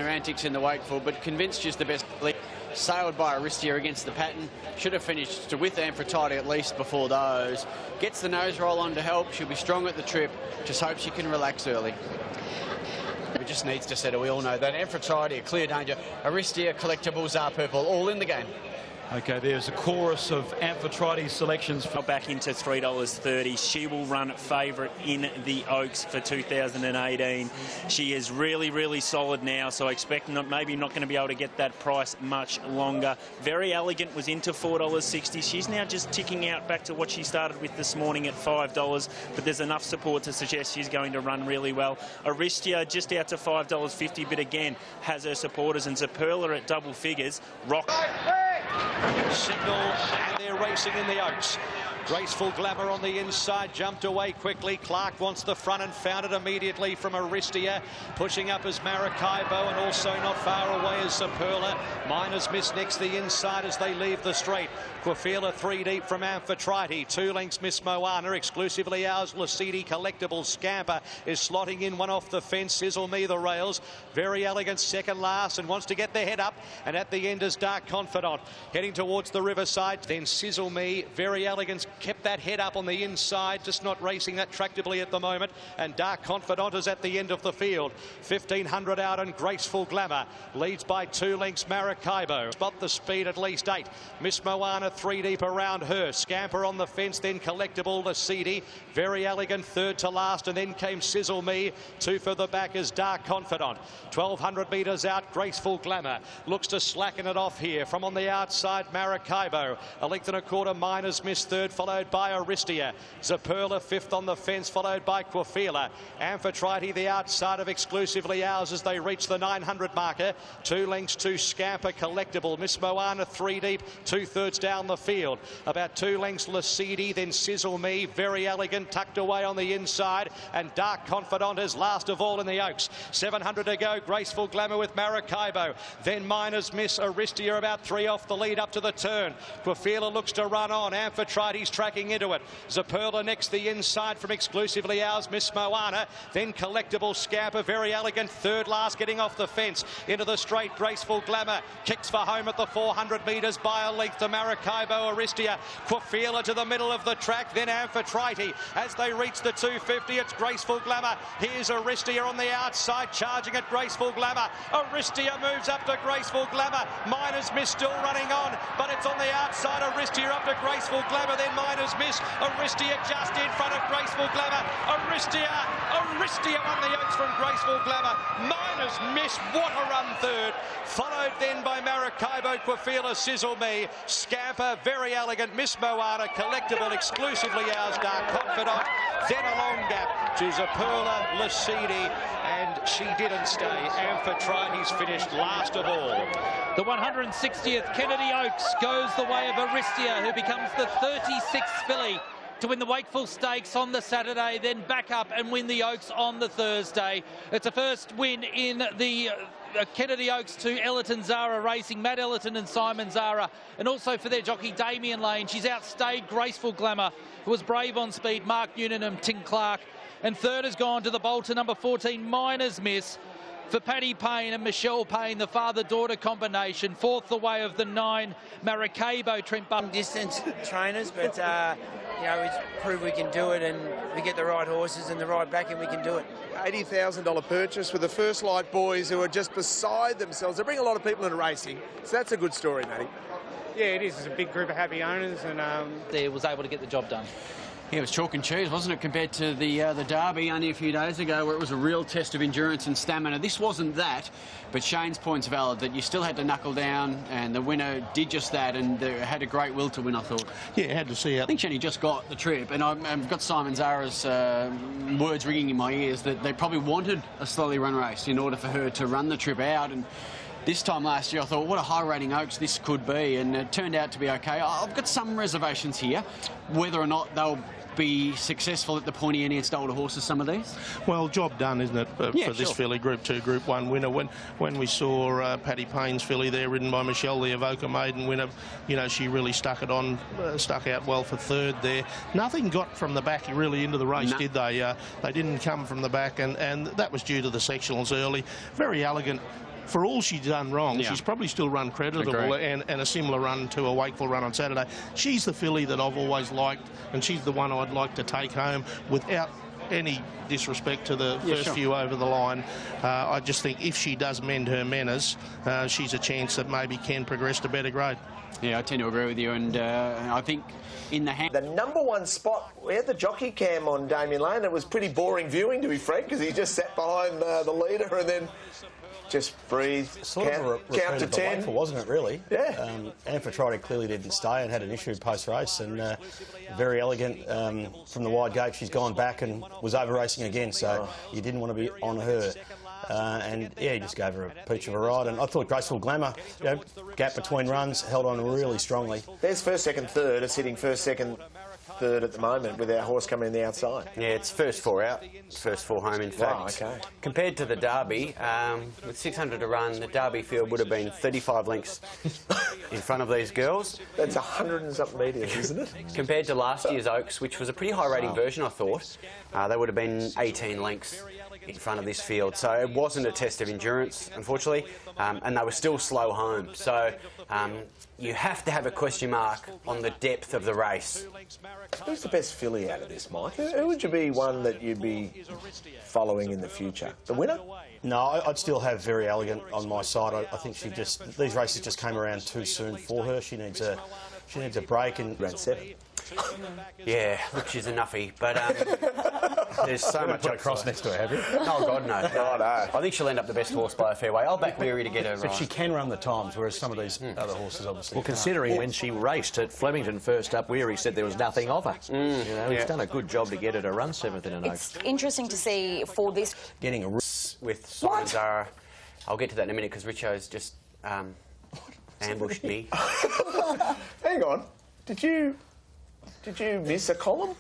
her antics in the Wakeful, but convinced she's the best. Sailed by Aristia against the pattern. Should have finished with Amphitrite at least before those. Gets the nose roll on to help. She'll be strong at the trip. Just hope she can relax early. It just needs to settle. We all know that. Amphitrite, a clear danger. Aristia, Collectibles, are purple. All in the game. Okay, there's a chorus of Amphitrite selections. Back into $3.30. She will run favourite in the Oaks for 2018. She is really, really solid now, so I expect maybe not going to be able to get that price much longer. Very Elegant was into $4.60. She's now just ticking out back to what she started with this morning at $5, but there's enough support to suggest she's going to run really well. Aristia just out to $5.50, but again has her supporters, and Zaperla at double figures. Rock. Signal, and they're racing in the Oaks. Graceful Glamour on the inside, jumped away quickly. Clark wants the front and found it immediately from Aristia. Pushing up as Maracaibo, and also not far away as Zaperla. Miners Miss next the inside as they leave the straight. Quafila 3 deep from Amphitrite. 2 lengths Miss Moana, exclusively ours. Lacidi Collectible Scamper is slotting in one off the fence. Sizzle Me the rails. Very Elegant second last and wants to get their head up. And at the end is Dark Confidant heading towards the riverside. Then Sizzle Me, Very Elegant kept that head up on the inside, just not racing that tractably at the moment. And Dark Confidant is at the end of the field. 1500 out, and Graceful Glamour leads by 2 lengths Maracaibo. Spot the speed at least 8. Miss Moana 3 deep around her. Scamper on the fence, then Collectible, Lacidi. Very Elegant third to last, and then came Sizzle Me. 2 further back is Dark Confidant. 1200 metres out, Graceful Glamour looks to slacken it off here. From on the outside, Maracaibo. 1 1/4 Miners Miss third, followed by Aristia. Zaperla 5th on the fence, followed by Quafila. Amphitrite the outside of Exclusively Ours as they reach the 900 marker. 2 lengths to Scamper Collectible. Miss Moana 3 deep, 2/3 down the field. About 2 lengths Lacidi, then Sizzle Me. Very Elegant tucked away on the inside, and Dark Confidant is last of all in the Oaks. 700 to go. Graceful Glamour with Maracaibo. Then Miners Miss. Aristia about 3 off the lead up to the turn. Quafila looks to run on. Amphitrite's tracking into it. Zaperla next the inside from Exclusively Ours. Miss Moana. Then Collectible Scamper. Very Elegant third last, getting off the fence into the straight. Graceful Glamour kicks for home at the 400 metres by a length to Maracaibo. Aristia. Quafila to the middle of the track. Then Amphitrite as they reach the 250. It's Graceful Glamour. Here's Aristia on the outside, charging at Graceful Glamour. Aristia moves up to Graceful Glamour. Miners Miss still running on, but it's on the outside. Aristia up to Graceful Glamour, then Miners Miss. Aristia just in front of Graceful Glamour. Aristia won the Oaks from Graceful Glamour. Miners Miss, what a run third. Followed then by Maracaibo, Quafila, Sizzle Me, Scamper, Very Elegant, Miss Moana, Collectible, Exclusively Ours, Dark Confidant. Then a long gap to Zaperla, Lacidi, and she didn't stay. Amphitrite's finished last of all. The 160th Kennedy Oaks goes the way of Aristia, who becomes the 36th filly to win the Wakeful Stakes on the Saturday, then back up and win the Oaks on the Thursday. It's a first win in the Kennedy Oaks to Ellerton Zara Racing, Matt Ellerton and Simon Zara, and also for their jockey Damien Lane. She's outstayed Graceful Glamour, who was brave on speed, Mark Noonan and Tim Clark. And third has gone to the Bolter number 14, Miners Miss, for Paddy Payne and Michelle Payne, the father-daughter combination. Fourth the way of the 9, Maracaibo, Trent Button. Distance trainers, but you know, we prove we can do it, and we get the right horses and the right back, and we can do it. $80,000 purchase with the First Light boys, who are just beside themselves. They bring a lot of people into racing, so that's a good story, Matty. Yeah, it is. It's a big group of happy owners, and They was able to get the job done. Yeah, it was chalk and cheese, wasn't it, compared to the Derby only a few days ago, where it was a real test of endurance and stamina. This wasn't that, but Shane's point's valid, that you still had to knuckle down, and the winner did just that, and had a great will to win, I thought. Yeah, had to see it. I think Shane just got the trip, and I've got Simon Zara's words ringing in my ears that they probably wanted a slowly run race in order for her to run the trip out. And this time last year, I thought, what a high-rating Oaks this could be, and it turned out to be okay. I've got some reservations here, whether or not they'll be successful at the pointy end against older horses, some of these? Well, job done, isn't it, for this filly, Group 2, Group 1 winner. When we saw Paddy Payne's filly there, ridden by Michelle, the Evoca maiden winner, you know, she really stuck it on, stuck out well for third there. Nothing got from the back really into the race, did they? They didn't come from the back, and that was due to the sectionals early. Very Elegant for all she's done wrong, she's probably still run creditable and a similar run to a Wakeful run on Saturday. She's the filly that I've always liked, and she's the one I'd like to take home without any disrespect to the first few over the line. I just think if she does mend her manners, she's a chance that maybe can progress to better grade. Yeah, I tend to agree with you, and I think in the hand... The number one spot, we had the jockey cam on Damien Lane. It was pretty boring viewing, to be frank, because he just sat behind the leader and then just breathed, count to 10. Wasn't it, really? Yeah. Amphitrite clearly didn't stay and had an issue post-race, and very elegant from the wide gate. She's gone back and was over-racing again, so you didn't want to be on her. And, yeah, he just gave her a peach of a ride. And I thought Graceful Glamour, you know, gap between runs, held on really strongly. There's first, second, third. It's hitting first, second, third at the moment with our horse coming in the outside. Yeah, it's first 4 out, first 4 home, in fact. Oh, okay. Compared to the Derby, with 600 to run, the Derby field would have been 35 lengths in front of these girls. That's 100 and something metres, isn't it? Compared to last year's Oaks, which was a pretty high-rating version, I thought, they would have been 18 lengths in front of this field. So it wasn't a test of endurance, unfortunately, and they were still slow home. So you have to have a question mark on the depth of the race. Who's the best filly out of this, Mike? Who would you be one that you'd be following in the future? The winner? No, I'd still have Very Elegant on my side. I think these races just came around too soon for her. She needs a break, and round 7. Yeah, look, she's a nuffy, but there's so much cross next to her, have you? Oh, God, no. Oh, no. I think she'll end up the best horse by a fair way. I'll back Weary to get her right. But she can run the times, whereas some of these other horses obviously Well, considering when she raced at Flemington first up, Weary said there was nothing of her. You know, he's done a good job to get her to run 7th in an Oaks. It's interesting to see for this... Getting a... With Simon Zara. I'll get to that in a minute, because Richo's just ambushed me. Hang on. Did you miss a column?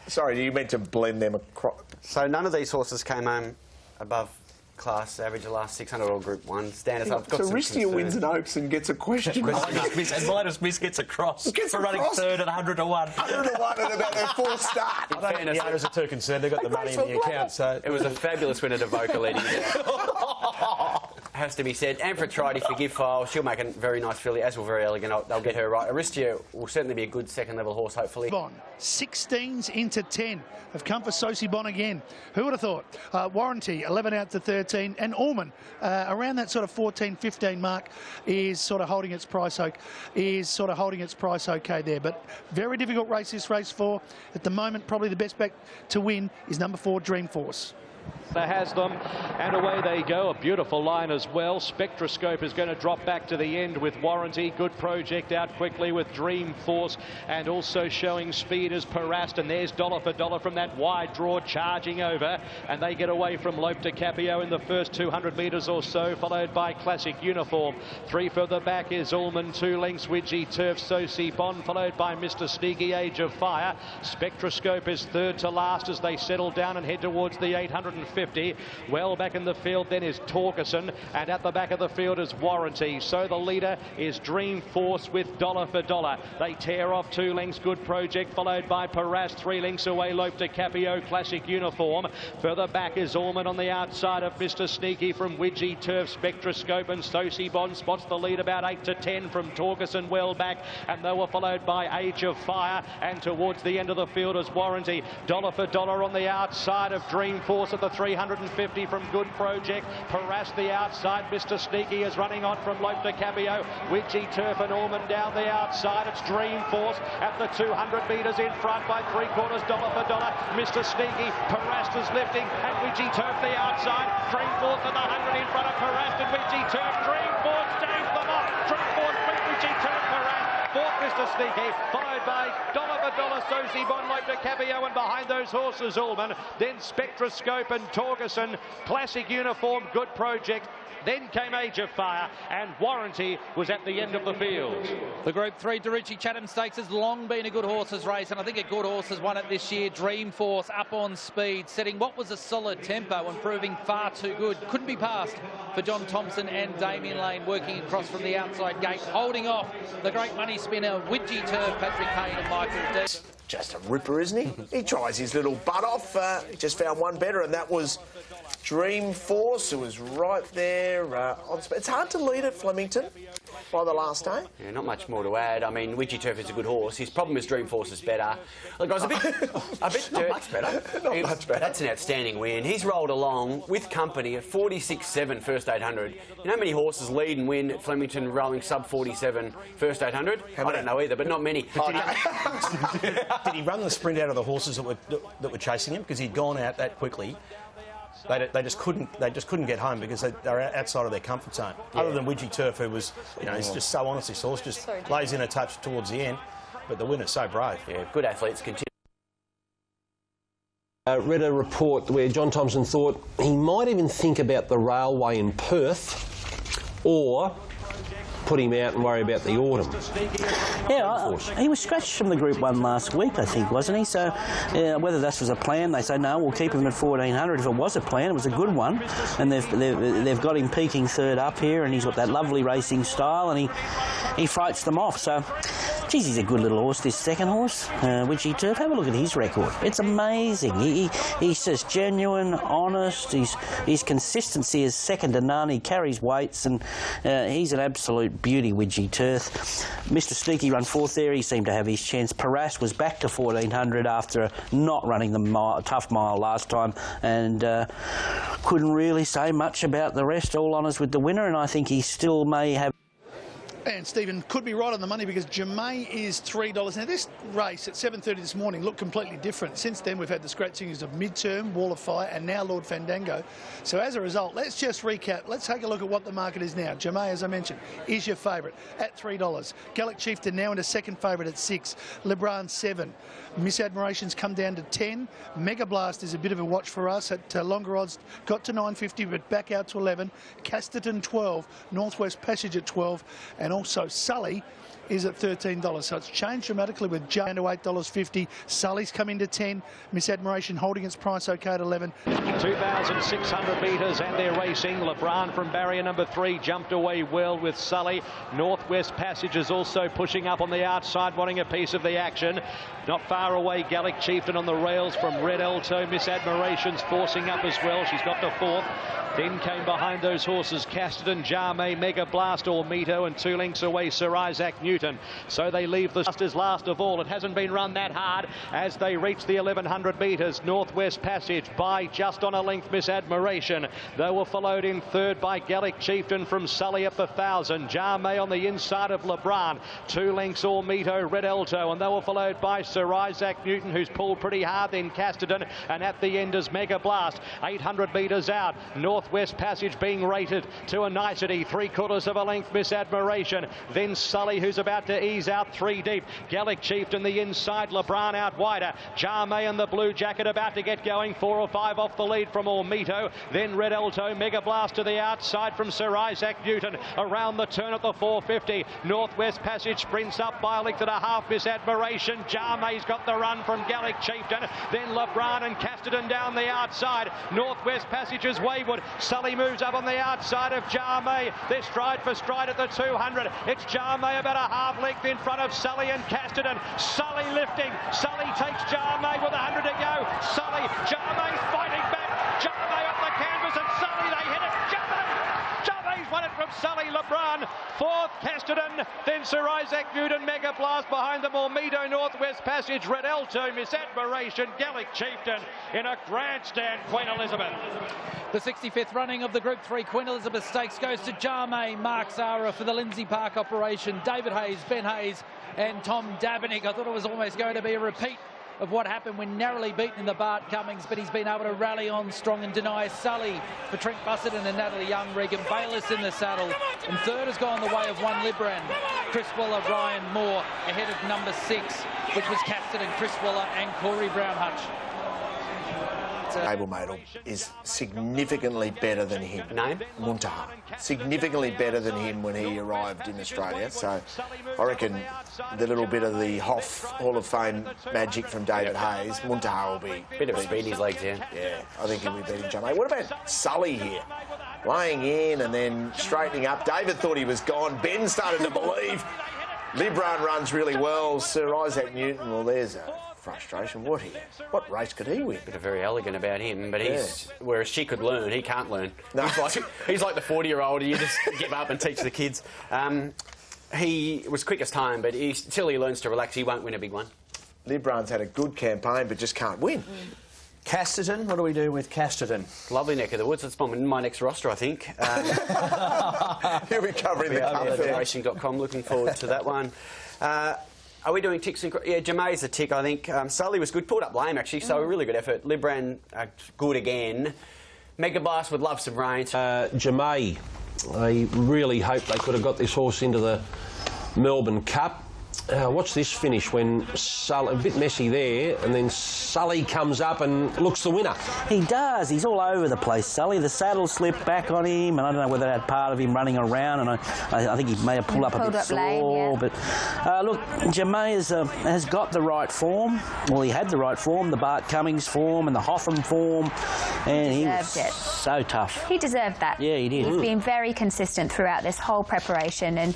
Sorry, you meant to blend them across. So none of these horses came home above class average the last 600 or Group 1 standards. So Ristia wins an Oaks and gets a question. And Midas Miss gets a cross for running third at 100 to 1. 100 to 1 at about their 4th start. In fairness, the owners are too concerned. They've got the money in the account, so... It was a fabulous winner to Vocaletti. Has to be said. Amphitrite, forgive file. She'll make a very nice filly, as will Very Elegant. They'll get her right. Aristia will certainly be a good second-level horse, hopefully. 16s into 10 have come for Sosie Bon again. Who would have thought? Warranty, 11 out to 13. And Orman, around that sort of 14, 15 mark, is sort of holding its price okay there. But very difficult race, this race 4. At the moment, probably the best back to win is number 4, Dreamforce. Has them, and away they go. A beautiful line as well. Spectroscope is going to drop back to the end with Warranty. Good Project out quickly with Dream Force, and also showing speed is Parast, and there's Dollar for Dollar from that wide draw charging over, and they get away from Lope de Capio in the first 200 metres or so, followed by Classic Uniform. 3 further back is Ullman, 2 lengths Widgie Turf, Sosie Bon, followed by Mr. Sneaky Age of Fire. Spectroscope is third to last as they settle down and head towards the 850. Well back in the field then is Torgerson, and at the back of the field is Warranty. So the leader is Dream Force with Dollar for Dollar. They tear off 2 lengths Good Project, followed by Parast. 3 lengths away Lope de Capio, Classic Uniform. Further back is Ullman on the outside of Mr. Sneaky from Widgie Turf, Spectroscope, and Sosie Bon spots the lead about 8 to 10 from Torgerson well back, and they were followed by Age of Fire, and towards the end of the field is Warranty. Dollar for Dollar on the outside of Dream Force at the 350 from Good Project. Parast the outside. Mr. Sneaky is running on from Lope de Capio. Widgie Turf and Orman down the outside. It's Dream Force at the 200 metres in front by 3/4 Dollar for Dollar. Mr. Sneaky, Parast is lifting, and Widgie Turf the outside. Dream Force at the 100 in front of Parast and Widgie Turf. Dream Force stays them off. Dream Force beat Widgie Turf. Parast. 4th Mr. Sneaky, followed by Dollar for Dollar, Sosie Bon, Lope de Capio, and behind those horses Ullman, then Spectroscope and Torgerson, Classic Uniform, Good Project. Then came Age of Fire, and Warranty was at the end of the field. The Group 3 Dorucci Chatham Stakes has long been a good horses race, and I think a good horse has won it this year. Dream Force up on speed, setting what was a solid tempo and proving far too good. Couldn't be passed for John Thompson and Damien Lane, working across from the outside gate, holding off the great money spinner Widgie Turf, Patrick Kane and Michael D. just a ripper, isn't he? He tries his little butt off. He just found one better, and that was Dreamforce, who was right there. It's hard to lead at Flemington by the last day. Yeah, not much more to add. I mean, Widgie Turf is a good horse. His problem is Dreamforce is better. Look, I was a bit not much better. Not much better. That's an outstanding win. He's rolled along with company at 46.7 first 800. You know how many horses lead and win at Flemington rolling sub 47 first 800? I don't know either, but not many. Did he run the sprint out of the horses that were chasing him? Because he'd gone out that quickly. They just couldn't get home because they're outside of their comfort zone. Yeah. Other than Widgie Turf, who was, he's just so honest. This horse just lays in a touch towards the end, but the winner's so brave. Yeah, good athletes continue. Read a report where John Thompson thought he might even think about the railway in Perth, or put him out and worry about the autumn. Yeah, he was scratched from the Group 1 last week, I think, wasn't he? So whether this was a plan, they say, no, we'll keep him at 1400. If it was a plan, it was a good one. And they've got him peaking third up here, and he's got that lovely racing style, and he fights them off. So, geez, he's a good little horse, this second horse, Widgie Turf. Have a look at his record. It's amazing. He's just genuine, honest. His consistency is second to none. He carries weights, and he's an absolute beauty, Widgie Turf. Mr. Sneaky run fourth there. He seemed to have his chance. Paras was back to 1400 after not running the tough mile last time, and couldn't really say much about the rest. All honours with the winner, and I think he still may have. And Stephen could be right on the money because Jamay is $3. Now, this race at 7:30 this morning looked completely different. Since then, we've had the scratchings of Midterm, Wall of Fire, and now Lord Fandango. So, as a result, let's just recap. Let's take a look at what the market is now. Jamay, as I mentioned, is your favourite at $3. Gallic Chieftain now into second favourite at $6. LeBron 7. Miss Admiration's come down to 10. Mega Blast is a bit of a watch for us at longer odds. Got to 9.50, but back out to 11. Casterton 12. Northwest Passage at 12. And also Sully is at $13. So it's changed dramatically with Jane to $8.50. Sully's come into 10. Miss Admiration holding its price okay at 11. 2,600 metres and they're racing. LeBron from barrier number 3 jumped away well with Sully. Northwest Passage is also pushing up on the outside, wanting a piece of the action. Not far away, Gallic Chieftain on the rails from Red Alto. Miss Admiration's forcing up as well. She's got to 4th. Then came behind those horses Casterton, Jarme, Mega Blast, Ormito, and 2 lengths away Sir Isaac Newton. So they leave the Masters last of all. It hasn't been run that hard as they reach the 1100 metres. Northwest Passage by just on a length Miss Admiration. They were followed in third by Gallic Chieftain from Sully at the 1000. Jarme on the inside of LeBron. 2 lengths Ormito, Red Alto, and they were followed by Sir Isaac Newton, who's pulled pretty hard, then Casterton, and at the end is Mega Blast. 800 metres out. Northwest Passage being rated to a nicety. 3/4 of a length Miss Admiration. Then Sully, who's about to ease out 3 deep. Gallic Chieftain the inside. LeBron out wider. Jarme and the blue jacket about to get going. 4 or 5 off the lead from Ormito. Then Red Alto. Mega Blast to the outside from Sir Isaac Newton. Around the turn at the 450. Northwest Passage sprints up by a length and a half. Miss Admiration. Jarme's got the run from Gallic Chieftain. Then LeBron and Casterton down the outside. Northwest Passage is wayward. Sully moves up on the outside of Jarme. They're stride for stride at the 200. It's Jarme about a half length in front of Sully and Casterton. Sully lifting. Sully takes Jarme with 100 to go. Sully, Jarme's fighting back. Jarme up the canvas and Sully, they hit it. Jarme's won it from Sully. LeBron, 4th Casterton, then Sir Isaac Newton, Mega Blast behind them. Ormito, Northwest Passage, Red Alto, Miss Admiration, Gallic Chieftain in a grandstand, Queen Elizabeth. The 65th running of the Group 3 Queen Elizabeth Stakes goes to Jarme, Mark Zara for the Lindsay Park operation, David Hayes, Ben Hayes and Tom Dabinick. I thought it was almost going to be a repeat of what happened when narrowly beaten in the Bart Cummings, but he's been able to rally on strong and deny Sully for Trent Bussetton and Natalie Young. Regan Bayliss in the saddle, and third has gone the way of one Libran. Chris Waller, Ryan Moore ahead of number 6, which was Casterton, Chris Waller and Corey Brown Hutch. Stablemate is significantly better than him. Name? Muntaha. Significantly better than him when he arrived in Australia. So I reckon the little bit of the Hoff Hall of Fame magic from David Hayes, Muntaha will be... Bit of speed in his legs, yeah. Yeah, I think he'll be beating Jamay. What about Sully here? Laying in and then straightening up. David thought he was gone. Ben started to believe. Libran runs really well. Sir Isaac Newton, well, there's a frustration. What race could he win? Bit of very elegant about him, but whereas she could learn, he can't learn. No. He's like the 40-year-old. You just give up and teach the kids. He was quickest home, but till he learns to relax, he won't win a big one. Libran's had a good campaign, but just can't win. Casterton, what do we do with Casterton? Lovely neck of the woods. It's my next roster, I think. He'll be covering the Racing.com. Looking forward to that one. Are we doing ticks and... Yeah, Jamay's a tick, I think. Sully was good. Pulled up lame, actually, so a really good effort. Libran, good again. Mega Blast would love some rain. Jamay, I really hope they could have got this horse into the Melbourne Cup. Watch this finish when Sully, a bit messy there, and then Sully comes up and looks the winner. He does. He's all over the place, Sully. The saddle slipped back on him, and I don't know whether that had part of him running around, and I think he may have pulled up a bit sore. Lane, yeah. But look, Jamay has got the right form. Well, he had the right form, the Bart Cummings form and the Hoffman form, and he was so tough. He deserved that. Yeah, he did. He's been very consistent throughout this whole preparation, and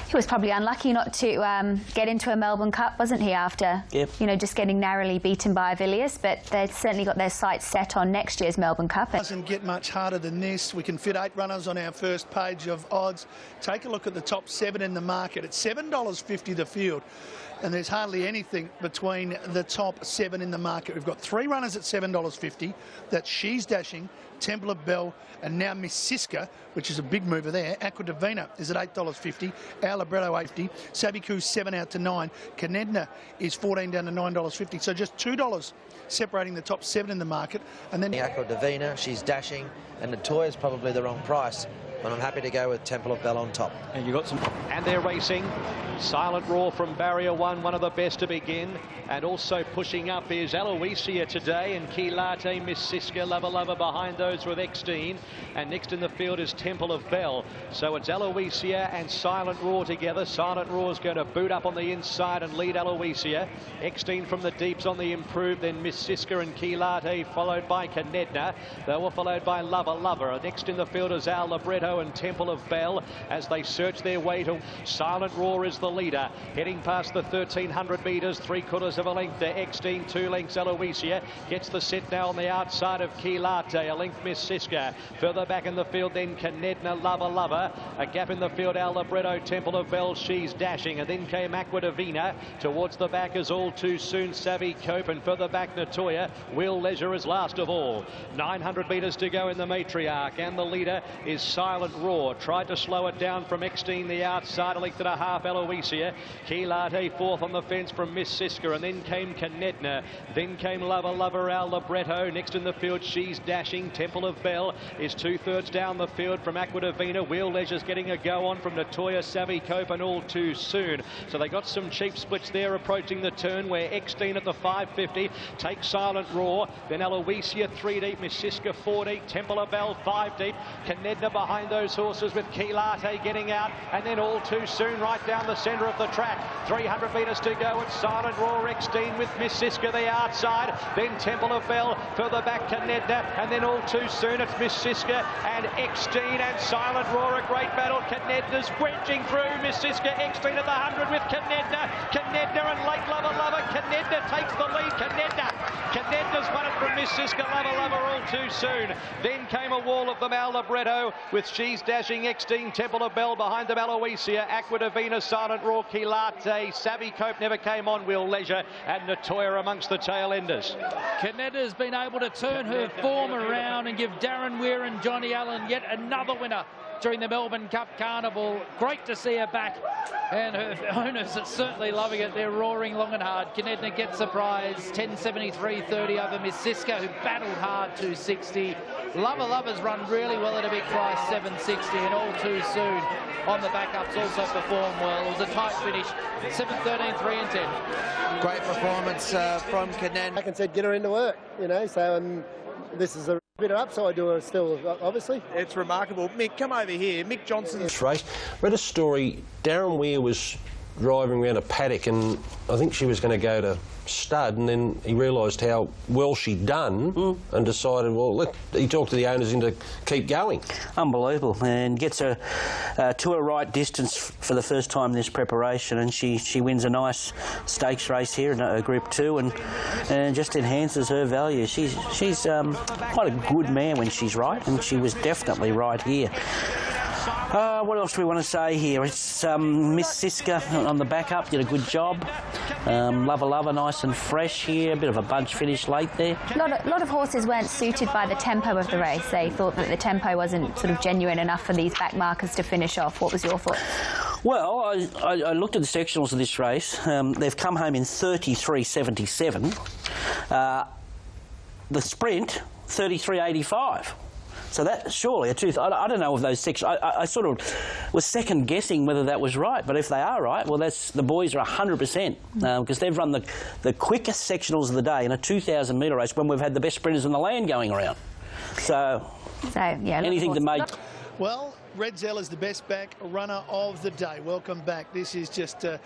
he was probably unlucky not to get into a Melbourne Cup, wasn't he, after just getting narrowly beaten by Avilius, but they've certainly got their sights set on next year's Melbourne Cup. It doesn't get much harder than this. We can fit 8 runners on our first page of odds. Take a look at the top 7 in the market. It's $7.50 the field, and there's hardly anything between the top 7 in the market. We've got 3 runners at $7.50. That's She's Dashing, Temple of Bell, and now Miss Siska, which is a big mover there. Aqua Divina is at $8.50. Our Libretto $8.50. Sabiku 7 out to 9. Canedna is 14 down to $9.50. So just $2 separating the top 7 in the market. And then Aqua Divina, She's Dashing, and Natoya's probably the wrong price. And I'm happy to go with Temple of Bell on top. And you got some. And they're racing. Silent Roar from Barrier 1, one of the best to begin. And also pushing up is Aloysia today, and Key Latte, Miss Siska, Lover Lover behind those with Extine. And next in the field is Temple of Bell. So it's Aloysia and Silent Roar together. Silent Roar is going to boot up on the inside and lead Aloysia. Extine from the deeps on the improved, then Miss Siska and Key Latte, followed by Canedna. They were followed by Lover Lover. Next in the field is Our Libretto and Temple of Bell as they search their way to... Silent Roar is the leader, heading past the 1,300 metres, 3/4 of a length to Extine, 2 lengths Aloysia. Gets the set now on the outside of Key Latte, a length Miss Siska. Further back in the field then Canedna, Lover Lover. A gap in the field, Our Libretto, Temple of Bell, She's Dashing. And then came Aqua Divina. Towards the back is All Too Soon, Savvy Cope, and further back Natoya. Will Leisure is last of all. 900 metres to go in the matriarch, and the leader is Silent Roar. Tried to slow it down from Extine the outside, a length and a half Aloysia. Key Latte fourth on the fence from Miss Siska, and then came Canedna. Then came Lover Lover, Our Libretto. Next in the field, She's Dashing. Temple of Bell is 2/3 down the field from Aqua Divina. Will Leisure's getting a go on from Natoya, Savvy Cope, and All Too Soon. So they got some cheap splits there approaching the turn, where Extine at the 550 takes Silent Roar. Then Aloysia 3 deep, Miss Siska 4 deep, Temple of Bell 5 deep. Canedna behind those horses with Key Latte getting out, and then All Too Soon right down the centre of the track. 300 metres to go. It's Silent Roar, Extine with Miss Siska the outside. Then Temple of Bell, further back Canedna, and then All Too Soon. It's Miss Siska and Extine and Silent Roar. A great battle. Canedna's wedging through. Miss Siska, Extine at the 100 with Canedna. Canedna and late Lover Lover. Canedna takes the lead. Canedna's won it from Miss Siska, Lover Lover, All Too Soon. Then came a wall of them, Our Libretto with She's Dashing, Extine, Temple of Bell behind them, Aloysia, Aqua Divina, Silent Roar, Key Latte, Savvy Cope never came on, Will Leisure, and Natoya amongst the tail enders. Canedna's been able to turn her form around and give Darren Weir and Johnny Allen yet another winner during the Melbourne Cup Carnival. Great to see her back, and her owners are certainly loving it. They're roaring long and hard. Canedna gets the prize, 10.73.30 over Miss Siska, who battled hard, 2.60. Lover Lover's run really well at a big price, 7.60, and All Too Soon on the backups also performed well. It was a tight finish, 7.13, 3 and 10. Great performance from Canedna. Like I said, get her into work, so this is a bit of upside to her still, obviously. It's remarkable. Mick, come over here. Mick Johnson's race. Read a story. Darren Weir was driving around a paddock, and I think she was going to go to stud, and then he realised how well she'd done and decided, well, look, he talked to the owners into keep going. Unbelievable, and gets her to a right distance for the first time in this preparation, and she wins a nice stakes race here in a Group 2 and just enhances her value. She's quite a good mare when she's right, and she was definitely right here. What else do we want to say here? It's Miss Siska on the back-up, did a good job. Lover, nice and fresh here. A bit of a bunch finish late there. A lot of horses weren't suited by the tempo of the race. They thought that the tempo wasn't sort of genuine enough for these back markers to finish off. What was your thought? Well, I looked at the sectionals of this race. They've come home in 33.77. The sprint, 33.85. So that surely a tooth. I don't know if those sections. I sort of was second guessing whether that was right. But if they are right, well, the boys are 100% because they've run the quickest sectionals of the day in a 2,000 metre race when we've had the best sprinters in the land going around. So yeah, anything to make. Well, Red Zell is the best back runner of the day. Welcome back. This is just a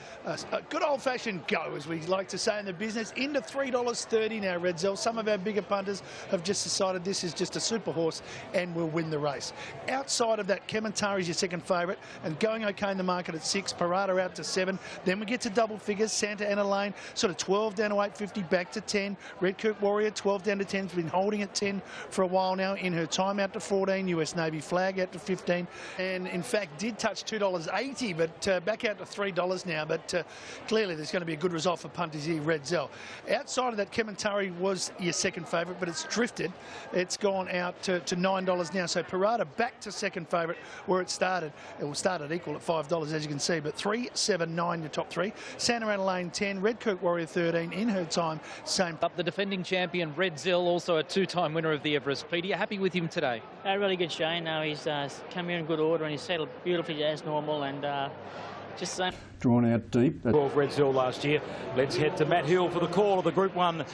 good old-fashioned go, as we like to say in the business. Into $3.30 now, Red Zell. Some of our bigger punters have just decided this is just a super horse and will win the race. Outside of that, Kementari is your second favourite, and going okay in the market at 6. Parada out to 7. Then we get to double figures. Santa Ana Lane, sort of 12 down to 8.50, back to 10. Red Kirk Warrior, 12 down to 10. Has been holding at 10 for a while now. In her time out to 14. US Navy Flag out to 15. And in fact did touch $2.80, but back out to $3 now. But clearly there's going to be a good result for punters here, Red Zell. Outside of that, Kementari was your second favourite, but it's drifted. It's gone out to $9 now. So Parada back to second favourite where it started. It will start at equal at $5, as you can see, but 3, 7, 9 your top 3. Santa Ana Lane 10, Red Kirk Warrior 13 in her time. Same. Up the defending champion Red Zell, also a 2-time winner of the Everest. Peter, you happy with him today? Really good showing. Now he's come here in good order and he's settled beautifully as normal, and just drawn out deep. 12 Red Zell last year. Let's head to Matt Hill for the call of the Group 1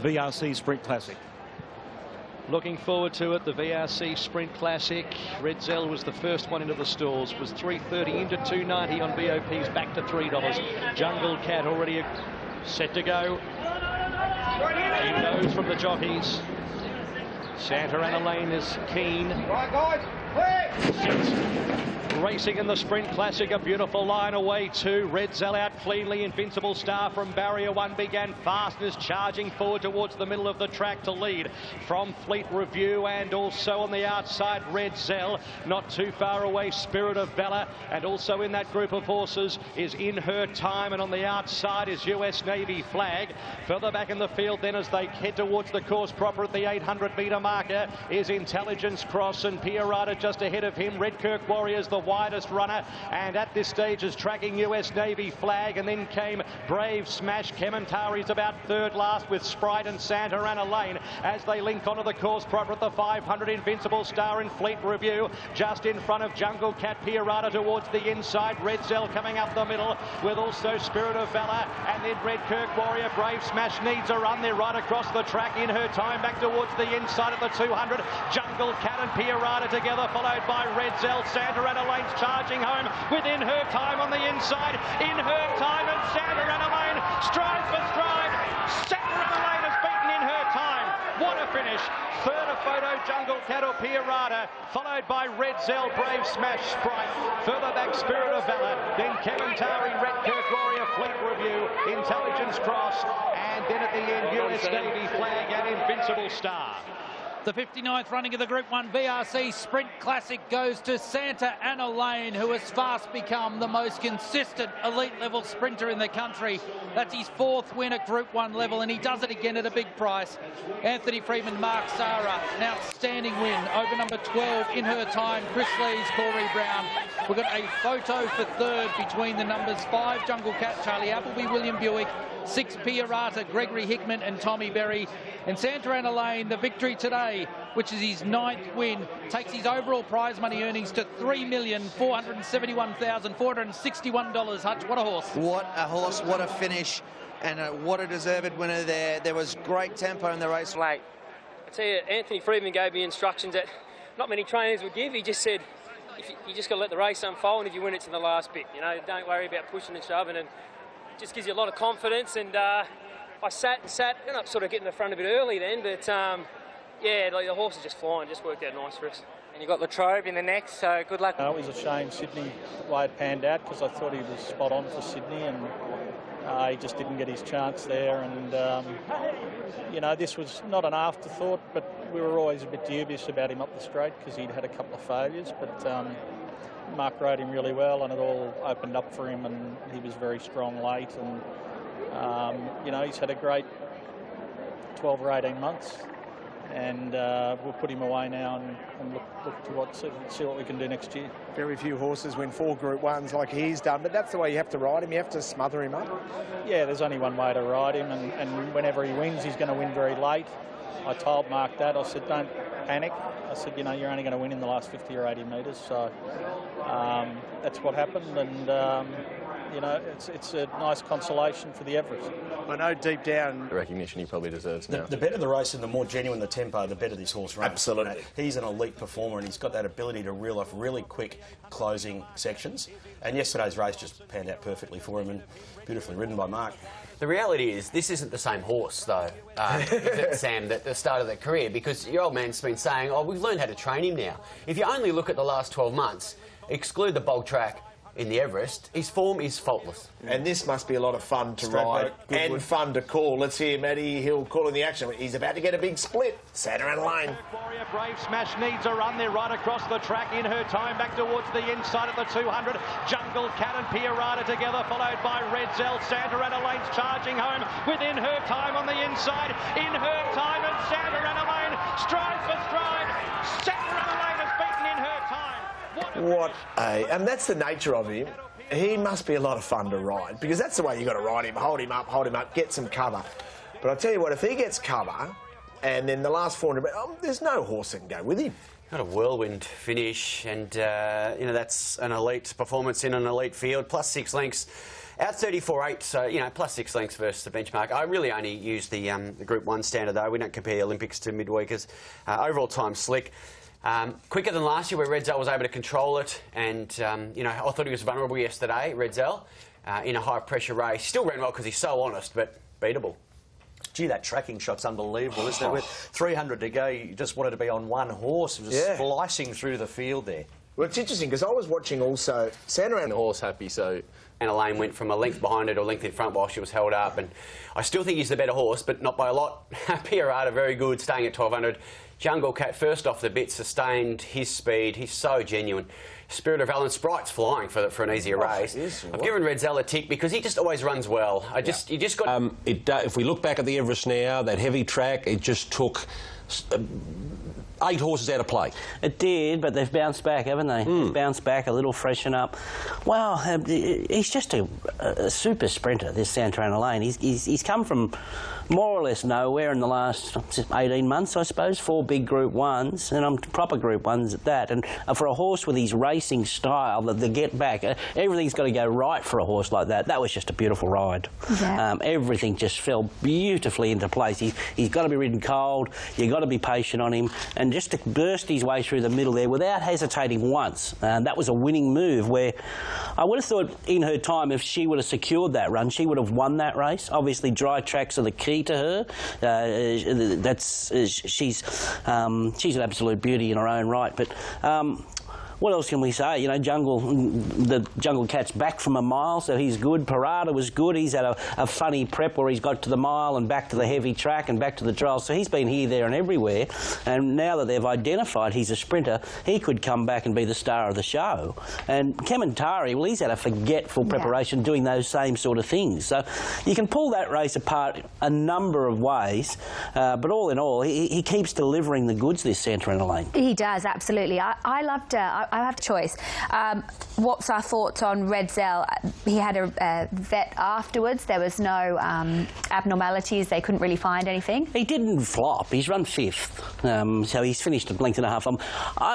VRC Sprint Classic. Looking forward to it, the VRC Sprint Classic. Red Zell was the first one into the stalls, was $3.30 into $2.90 on BOP's back to $3. Jungle Cat already set to go. He knows from the jockeys. Santa Ana Lane is keen. Racing in the Sprint Classic, a beautiful line away too. Red Zell out cleanly. Invincible Star from barrier 1 began fast and is charging forward towards the middle of the track to lead from Fleet Review, and also on the outside Red Zell. Not too far away Spirit of Valor, and also in that group of horses is In Her Time, and on the outside is US Navy Flag. Further back in the field then, as they head towards the course proper at the 800-metre marker, is Intelligence Cross, and Pierrata just ahead of him. Red Kirk Warriors the widest runner, and at this stage is tracking US Navy Flag, and then came Brave Smash. Kementari's about third last with Sprite and Santa Ana Lane as they link onto the course proper at the 500. Invincible Star in Fleet Review just in front of Jungle Cat. Pierrata towards the inside. Red Zell coming up the middle with also Spirit of Valor, and then Red Kirk Warrior. Brave Smash needs a run. They're right across the track. In Her Time back towards the inside at the 200. Jungle Cat and Pierrata together, followed by Red Zell. Santa Ana Lane's charging home within Her Time on the inside. In Her Time and Santa Ana Lane, stride for stride. Santa Ana Lane has beaten In Her Time. What a finish. Third a photo, Jungle Cat or Pierrata, followed by Red Zell, Brave Smash, Sprite. Further back, Spirit of Valor. Then Kementari, Red Kirk Warrior, Fleet Review, Intelligence Cross, and then at the end, US Navy Flag and Invincible Star. The 59th running of the Group 1 VRC Sprint Classic goes to Santa Ana Lane, who has fast become the most consistent elite-level sprinter in the country. That's his 4th win at Group 1 level, and he does it again at a big price. Anthony Freeman, Mark Zara, an outstanding win over number 12, In Her Time, Chris Lees, Corey Brown. We've got a photo for third between the numbers 5, Jungle Cat, Charlie Appleby, William Buick, 6, Pierrata, Gregory Hickman and Tommy Berry. And Santa Ana Lane, the victory today, which is his 9th win, takes his overall prize money earnings to $3,471,461. Hutch, what a horse. What a horse, what a finish, and what a deserved winner there. There was great tempo in the race. Late. I tell you, Anthony Freeman gave me instructions that not many trainers would give. He just said, you just got to let the race unfold, and if you win, it's in the last bit. You know, don't worry about pushing and shoving, and it just gives you a lot of confidence. And I sat, ended up sort of getting the front a bit early then, but yeah, like the horse is just flying, just worked out nice for us. And you got Latrobe in the next, so good luck. It was a shame Sydney, the way it panned out, because I thought he was spot on for Sydney, and he just didn't get his chance there. And you know, this was not an afterthought, but we were always a bit dubious about him up the straight because he'd had a couple of failures. But Mark rode him really well, and it all opened up for him, and he was very strong late. And you know, he's had a great 12 or 18 months. And we'll put him away now and look to see what we can do next year. Very few horses win 4 Group 1s like he's done, but that's the way you have to ride him. You have to smother him up. Yeah, there's only one way to ride him, and whenever he wins, he's going to win very late. I told Mark that. I said, don't panic. I said, you know, you're only going to win in the last 50 or 80 metres. So that's what happened, and you know, it's a nice consolation for the Everest. I know deep down the recognition he probably deserves now. The better the race and the more genuine the tempo, the better this horse runs. Absolutely. You know, he's an elite performer, and he's got that ability to reel off really quick closing sections. And yesterday's race just panned out perfectly for him, and beautifully ridden by Mark. The reality is, this isn't the same horse, though, is it, Sam, at the start of their career, because your old man's been saying, oh, we've learned how to train him now. If you only look at the last 12 months, exclude the bog track in the Everest, his form is faultless. And this must be a lot of fun to ride and fun to call. Let's hear Matty Hill calling the action. He's about to get a big split. Saturn Lane. Warrior Brave Smash needs a run. They're right across the track in her time, back towards the inside of the 200. Jungle Cat and Piarada together, followed by Red Zell. Santa Ana Lane's charging home within her time on the inside. In her time, and Santa Ana Lane, stride for stride. Santa Ana Lane is beaten in her time. And that's the nature of him. He must be a lot of fun to ride, because that's the way you got to ride him. Hold him up, get some cover. But I tell you what, if he gets cover, and then the last 400, there's no horse that can go with him. Got a whirlwind finish, and you know, that's an elite performance in an elite field. Plus 6 lengths, out 34.8. So you know, plus 6 lengths versus the benchmark. I really only use the Group 1 standard though. We don't compare the Olympics to midweekers. Overall time slick. Quicker than last year, where Red Zell was able to control it, and you know, I thought he was vulnerable yesterday, Red Zell, in a high pressure race. He still ran well because he's so honest, but beatable. Gee, that tracking shot's unbelievable, isn't it? With 300 to go, you just wanted to be on one horse, just slicing through the field there. Well, it's interesting because I was watching also Santa Ana. The horse happy, so Anna Lane went from a length behind her to a length in front while she was held up, and I still think he's the better horse, but not by a lot. Piarada, very good, staying at 1200. Jungle Cat, first off the bit, sustained his speed. He's so genuine. Spirit of Alan Sprite's flying for an easier race. I've given Red Zell a tick because he just always runs well. You just got. If we look back at the Everest now, that heavy track, it just took 8 horses out of play. It did, but they've bounced back, haven't they? They've bounced back a little, freshen up. Wow, he's just a super sprinter, this Santa Ana Lane. He's come from more or less nowhere in the last 18 months, I suppose. 4 big Group 1s, and proper Group 1s at that. And for a horse with his racing style, the get back, everything's got to go right for a horse like that. That was just a beautiful ride. Yeah. Everything just fell beautifully into place. He's got to be ridden cold. You've got to be patient on him. And just to burst his way through the middle there without hesitating once, that was a winning move, where I would have thought in her time, if she would have secured that run, she would have won that race. Obviously, dry tracks are the key to her. She's an absolute beauty in her own right. But what else can we say? You know, the Jungle Cat's back from a mile, so he's good. Parada was good. He's had a funny prep where he's got to the mile and back to the heavy track and back to the trial. So he's been here, there and everywhere. And now that they've identified he's a sprinter, he could come back and be the star of the show. And Kementari, well, he's had a forgetful preparation doing those same sort of things. So you can pull that race apart a number of ways. But all in all, he keeps delivering the goods, this Santa Ana Lane. He does, absolutely. I loved I have a choice. What's our thoughts on Red Zell? He had a vet afterwards. There was no abnormalities. They couldn't really find anything. He didn't flop. He's run 5th. So he's finished a length and a half.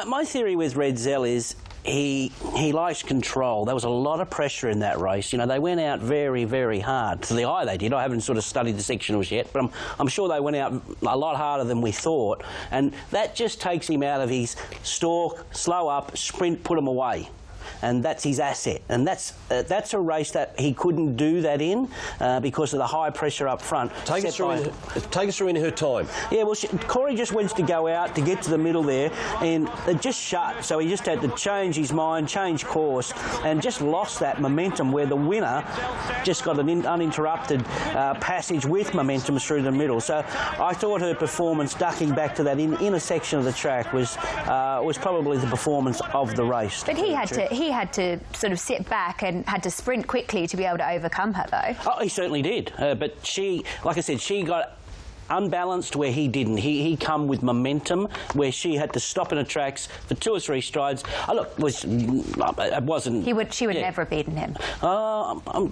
My theory with Red Zell is he likes control. There was a lot of pressure in that race. You know, they went out very, very hard. To the eye they did. I haven't sort of studied the sectionals yet, but I'm sure they went out a lot harder than we thought. And that just takes him out of his stalk, slow up, sprint, put him away. And that's his asset. And that's a race that he couldn't do that in because of the high pressure up front. Take us through in her time. Yeah, well, Corey just wants to go out to get to the middle there, and it just shut. So he just had to change his mind, change course, and just lost that momentum where the winner just got an uninterrupted passage with momentum through the middle. So I thought her performance, ducking back to that inner section of the track, was probably the performance of the race. But he had to sort of sit back and had to sprint quickly to be able to overcome her, though. Oh, he certainly did. But she, like I said, she got unbalanced where he didn't. He come with momentum where she had to stop in her tracks for 2 or 3 strides. Oh, look, it wasn't... She would never have beaten him.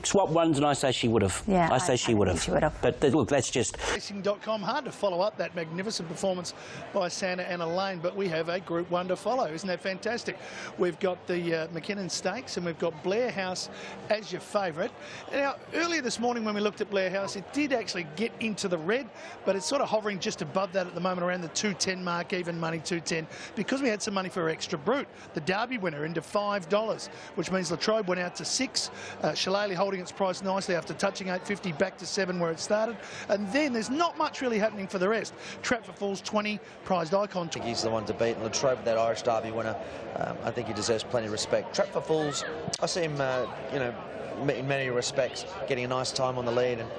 Swap ones and I say she would have. Yeah, I say she would have. But look, that's just... Racing.com, hard to follow up that magnificent performance by Santa Ana Lane, but we have a Group 1 to follow. Isn't that fantastic? We've got the McKinnon Stakes and we've got Blair House as your favourite. Now, earlier this morning when we looked at Blair House, it did actually get into the red, but it's sort of hovering just above that at the moment, around the 210 mark, even money 210, because we had some money for Extra Brute, the Derby winner, into $5, which means Latrobe went out to 6. Shillelagh holding its price nicely after touching 850 back to 7 where it started. And then there's not much really happening for the rest. Trap for Fools 20, Prized Icon. I think he's the one to beat. And Latrobe, that Irish Derby winner, I think he deserves plenty of respect. Trap for Fools, I see him, you know, in many respects, getting a nice time on the lead. And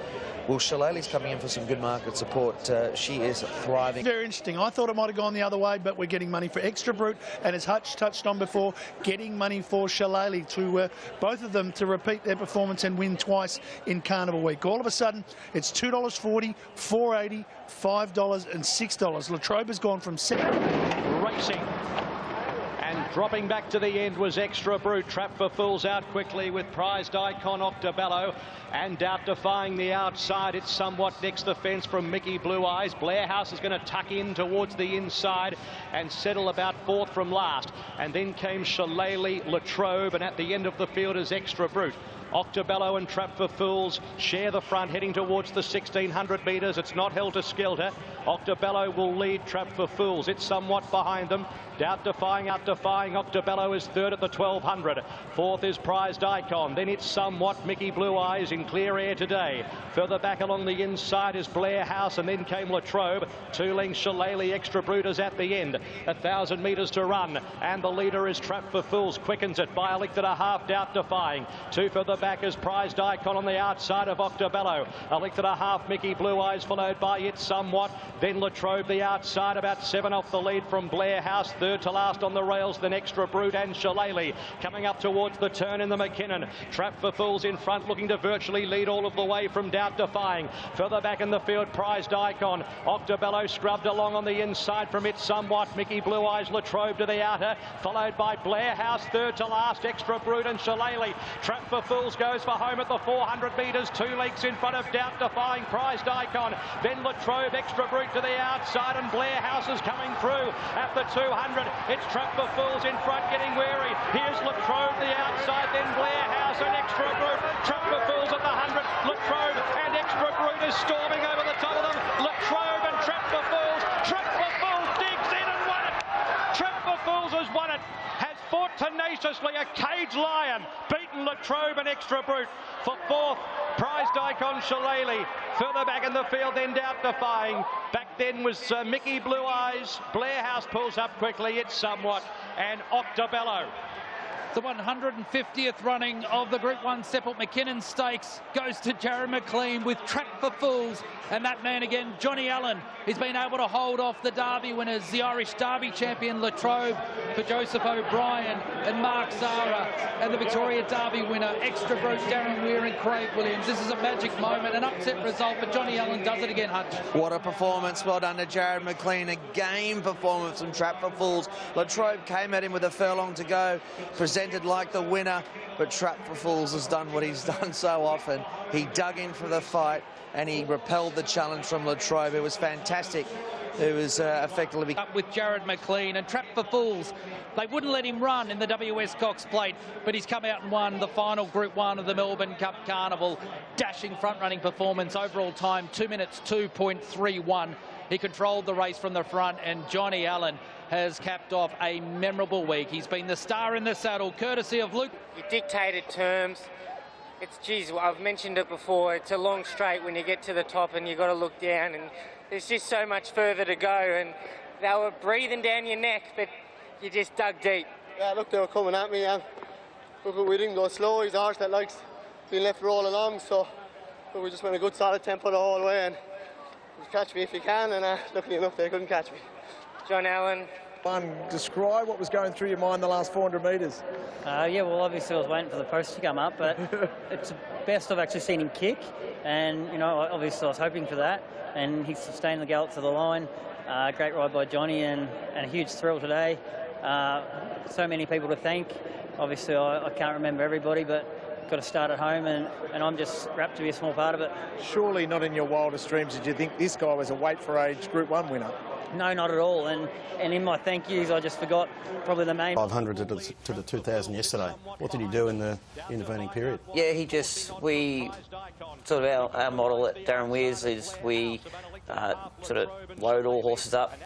well, Shillelagh's coming in for some good market support. She is thriving. Very interesting. I thought it might have gone the other way, but we're getting money for Extra Brute, and as Hutch touched on before, getting money for Shillelagh to both of them to repeat their performance and win twice in Carnival Week. All of a sudden, it's $2.40, $4.80, $5 and $6. Latrobe has gone from 7. Racing. And dropping back to the end was Extra Brute. Trap for Fools out quickly with Prized Icon Octobello. And Doubt defying the outside. It's somewhat next the fence from Mickey Blue Eyes. Blair House is going to tuck in towards the inside and settle about 4th from last. And then came Shillelagh, Latrobe, and at the end of the field is Extra Brute. Octobello and Trap for Fools share the front, heading towards the 1,600 metres. It's not held to skelter. Octobello will lead Trap for Fools. It's somewhat behind them. Doubt defying, out defying. Octobello is 3rd at the 1,200. 4th is Prized Icon. Then it's somewhat Mickey Blue Eyes in clear air today. Further back along the inside is Blair House, and then came Latrobe. 2 lengths Shillelagh, Extra Brute is at the end. 1,000 metres to run, and the leader is Trap for Fools. Quickens it by a length and a half. Doubt defying. 2 further back is Prized Icon on the outside of Octobello. A length and a half Mickey Blue Eyes, followed by It Somewhat. Then Latrobe the outside, about 7 off the lead from Blair House. 3rd to last on the rails, then Extra Brute and Shillelagh coming up towards the turn in the McKinnon. Trap for Fools in front, looking to virtually lead all of the way from Doubt defying. Further back in the field, Prized Icon. Octobello scrubbed along on the inside from It Somewhat. Mickey Blue Eyes, Latrobe to the outer, followed by Blair House. 3rd to last, Extra Brute and Shillelagh. Trap for Fools goes for home at the 400 metres. 2 lengths in front of Doubt defying, Prized Icon. Then Latrobe, Extra Brute to the outside, and Blair House is coming through at the 200. It's Trap for Fools in front, getting wary. Here's Latrobe the outside, then Blair House and Extra Brute. Trap for Fools at the 100. Latrobe and Extra Brute is storming over the top of them. Latrobe and Trap for Fools. Trap for Fools digs in and won it. Trap for Fools has won it. Has fought tenaciously. A cage lion beaten Latrobe and Extra Brute. For 4th, Prized Icon Shillelagh. Further back in the field, then Doubt defying. Back then was Mickey Blue Eyes. Blair House pulls up quickly. It's Somewhat, and Octobello. The 150th running of the Group 1 Seppelt McKinnon Stakes goes to Jared McLean with Trap for Fools. And that man again, Johnny Allen, he's been able to hold off the Derby winners, the Irish Derby champion Latrobe, for Joseph O'Brien and Mark Zara, and the Victoria Derby winner, Extra Brute, Darren Weir and Craig Williams. This is a magic moment, an upset result, but Johnny Allen does it again, Hutch. What a performance. Well done to Jared McLean. A game performance from Trap for Fools. Latrobe came at him with a furlong to go, presented like the winner, but Trap for Fools has done what he's done so often. He dug in for the fight and he repelled the challenge from Latrobe. It was fantastic who was effectively... Up with Jared McLean and Trap for Fools. They wouldn't let him run in the WS Cox Plate, but he's come out and won the final Group 1 of the Melbourne Cup Carnival. Dashing front-running performance, overall time 2 minutes 2.31. He controlled the race from the front, and Johnny Allen has capped off a memorable week. He's been the star in the saddle, courtesy of Luke. You dictated terms. It's, geez, I've mentioned it before, it's a long straight when you get to the top and you've got to look down, and there's just so much further to go, and they were breathing down your neck, but you just dug deep. Yeah, look, they were coming at me, and look, we didn't go slow. He's a horse that likes being left roll along, so look, we just went a good solid tempo the whole way, and just catch me if you can, and luckily enough they couldn't catch me. John Allen. Describe what was going through your mind the last 400 metres. Yeah, well, obviously I was waiting for the post to come up, but it's the best I've actually seen him kick, and, you know, obviously I was hoping for that, and he sustained the gallop to the line. Great ride by Johnny, and a huge thrill today. So many people to thank. Obviously I can't remember everybody, but got to start at home, and I'm just rapt to be a small part of it. Surely not in your wildest dreams did you think this guy was a weight for age Group 1 winner? No, not at all. And in my thank yous, I just forgot probably the main. 500 to the 2,000 yesterday. What did he do in the intervening period? Yeah, we sort of our model at Darren Weir's is we sort of load all horses up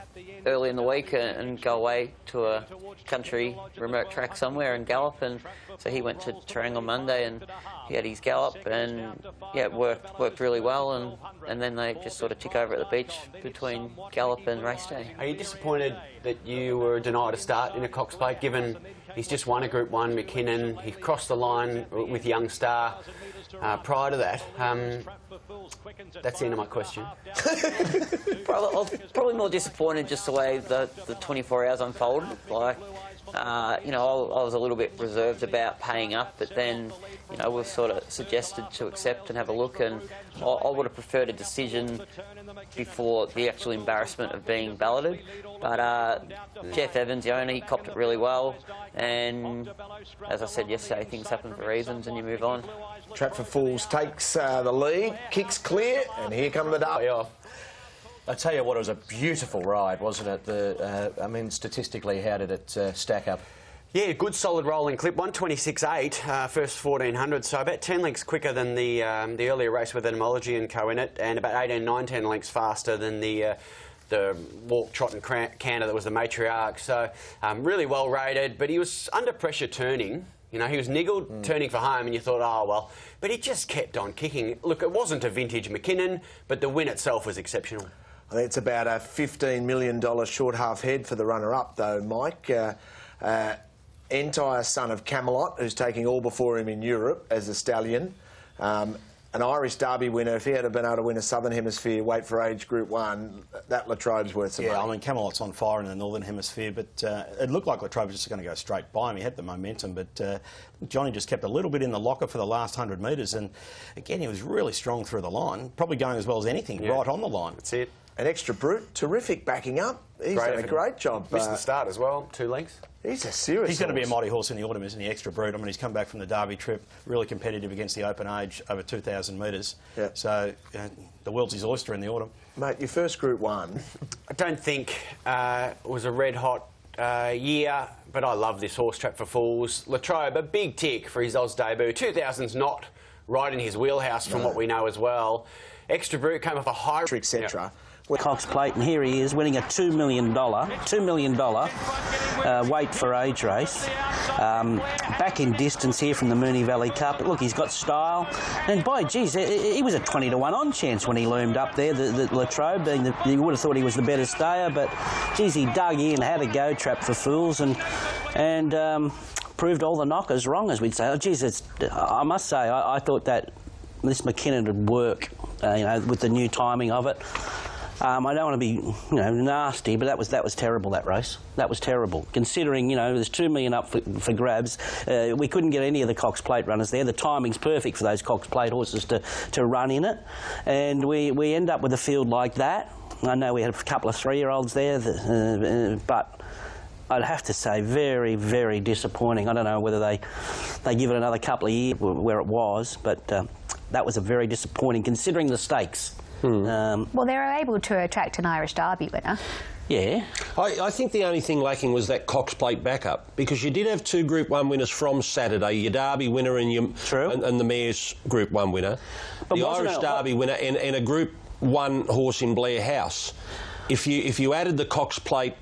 early in the week and go away to a country remote track somewhere and gallop. And so he went to Terang on Monday and he had his gallop, and yeah, it worked really well, and then they just sort of tick over at the beach between gallop and race day. Are you disappointed that you were denied a start in a Cox Plate, given he's just won a Group 1, McKinnon, he crossed the line with Young Star prior to that? That's the end of my question. Probably more disappointed just the way the 24 hours unfolded. Like, you know, I was a little bit reserved about paying up, but then, you know, we've sort of suggested to accept and have a look, and I would have preferred a decision before the actual embarrassment of being balloted. But Jeff Evans, the owner, he copped it really well, and as I said yesterday, things happen for reasons and you move on. Trap for Fools takes the lead, kicks clear, and here come the W off. I tell you what, it was a beautiful ride, wasn't it? I mean, statistically, how did it stack up? Yeah, good solid rolling clip, 126.8, first 1400, so about 10 lengths quicker than the earlier race with Etymology and co in it, and about 18, 19 lengths faster than the walk, trot and canter that was the matriarch. So really well rated, but he was under pressure turning. You know, he was niggled turning for home, and you thought, oh, well, but he just kept on kicking. Look, it wasn't a vintage McKinnon, but the win itself was exceptional. I think it's about a $15 million short half head for the runner-up, though, Mike. Entire son of Camelot, who's taking all before him in Europe as a stallion. An Irish Derby winner. If he had been able to win a Southern Hemisphere weight for age Group 1, that Latrobe's worth some money. I mean, Camelot's on fire in the Northern Hemisphere, but it looked like Latrobe was just going to go straight by him. He had the momentum, but Johnny just kept a little bit in the locker for the last 100 metres, and again, he was really strong through the line, probably going as well as anything right on the line. That's it. An Extra Brute, terrific backing up. He's done a great job. Missed the start as well, 2 lengths. He's a serious He's going to be a mighty horse in the autumn, isn't he? Extra Brute. I mean, he's come back from the Derby trip, really competitive against the open age, over 2,000 metres. Yeah. So the world's his oyster in the autumn. Mate, your first Group 1. I don't think it was a red-hot year, but I love this horse, Trap for Fools. Latrobe, a big tick for his Oz debut. 2000's not right in his wheelhouse from what we know as well. Extra Brute came off a high... etc. Cox Plate, and here he is winning a $2 million weight for age race. Back in distance here from the Moonee Valley Cup. Look, he's got style, and by geez, he was a 20 to 1 on chance when he loomed up there. The Latrobe, you would have thought he was the better stayer, but geez, he dug in, had a go, Trap for Fools, and proved all the knockers wrong, as we'd say. Oh, geez, I must say, I thought that this McKinnon would work, you know, with the new timing of it. I don't want to be, you know, nasty, but that was terrible, that race. That was terrible. Considering, you know, there's $2 million up for grabs. We couldn't get any of the Cox Plate runners there. The timing's perfect for those Cox Plate horses to run in it. And we end up with a field like that. I know we had a couple of 3-year-olds there, but I'd have to say very, very disappointing. I don't know whether they give it another couple of years where it was, but that was a very disappointing, considering the stakes. Well, they were able to attract an Irish Derby winner. Yeah. I think the only thing lacking was that Cox Plate backup, because you did have 2 Group 1 winners from Saturday, your Derby winner and and the Mayor's Group 1 winner, but the Irish Derby winner and a Group 1 horse in Blair House. If you added the Cox Plate,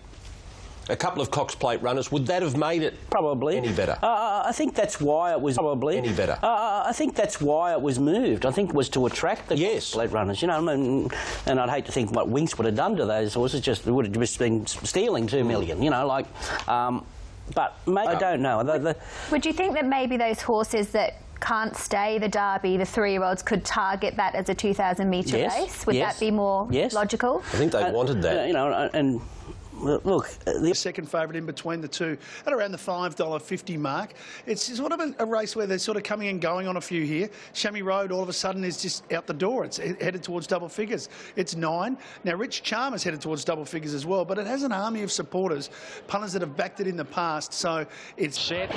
a couple of Cox Plate runners, would that have made it any better? I think that's why it was any better. I think that's why it was moved. I think it was to attract the Cox Plate runners. You know, and I'd hate to think what Winks would have done to those horses. Just it would have just been stealing $2 million. You know, like. But maybe, I don't know. Would you think that maybe those horses that can't stay the Derby, the 3-year-olds, could target that as a 2,000-metre race? Would that be more logical? I think they wanted that. You know, and. Look, the second favourite in between the two at around the $5.50 mark. It's sort of a race where they're sort of coming and going on a few here. Chamois Road all of a sudden is just out the door. It's headed towards double figures. It's 9. Now, Rich Charm is headed towards double figures as well, but it has an army of supporters, punters that have backed it in the past, so it's... Set.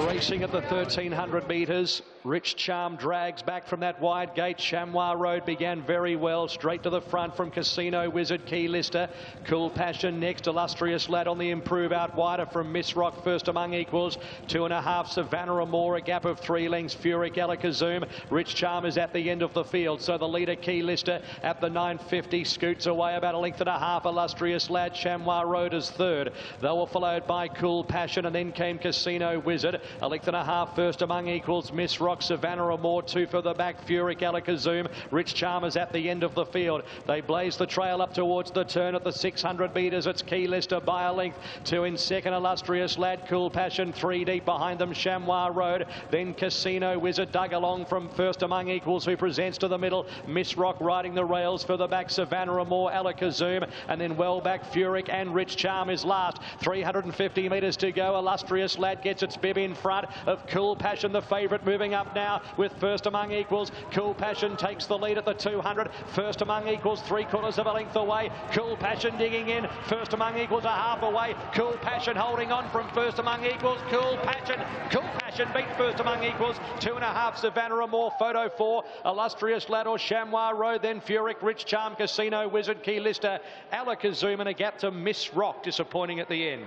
Racing at the 1,300 metres. Rich Charm drags back from that wide gate. Chamois Road began very well. Straight to the front from Casino Wizard, Key Lister. Cool Passion next. Illustrious Lad on the improve out wider from Miss Rock. First among equals. 2.5 Savannah or more. A gap of 3 lengths. Furic Alakazum. Rich Charm is at the end of the field. So the leader Key Lister at the 9.50 scoots away about 1.5 lengths. Illustrious Lad. Chamois Road is third. They were followed by Cool Passion and then came Casino Wizard. 1.5 lengths first among equals. Miss Rock. Savannah or more, 2 for the back. Furic Alakazum. Rich Charmers at the end of the field. They blaze the trail up towards the turn at the 600 metres. It's Key Lister by a length. 2 in second. Illustrious Lad. Cool Passion. 3 deep behind them. Chamois Road. Then Casino Wizard dug along from first among equals, who presents to the middle. Miss Rock riding the rails for the back. Savannah or more. Alakazum. And then well back Furic and Rich Charm is last. 350 metres to go. Illustrious Lad gets its bib in front of Cool Passion, the favourite, moving up now with first among equals. Cool Passion takes the lead at the 200. First among equals, 3/4 of a length away. Cool Passion digging in. First among equals, a half away. Cool Passion holding on from first among equals. Cool Passion beat first among equals. 2.5 Savannah or more. Photo 4. Illustrious Lad or Chamois Road. Then Furic, Rich Charm, Casino Wizard, Key Lister, Alakazum, and a gap to Miss Rock. Disappointing at the end.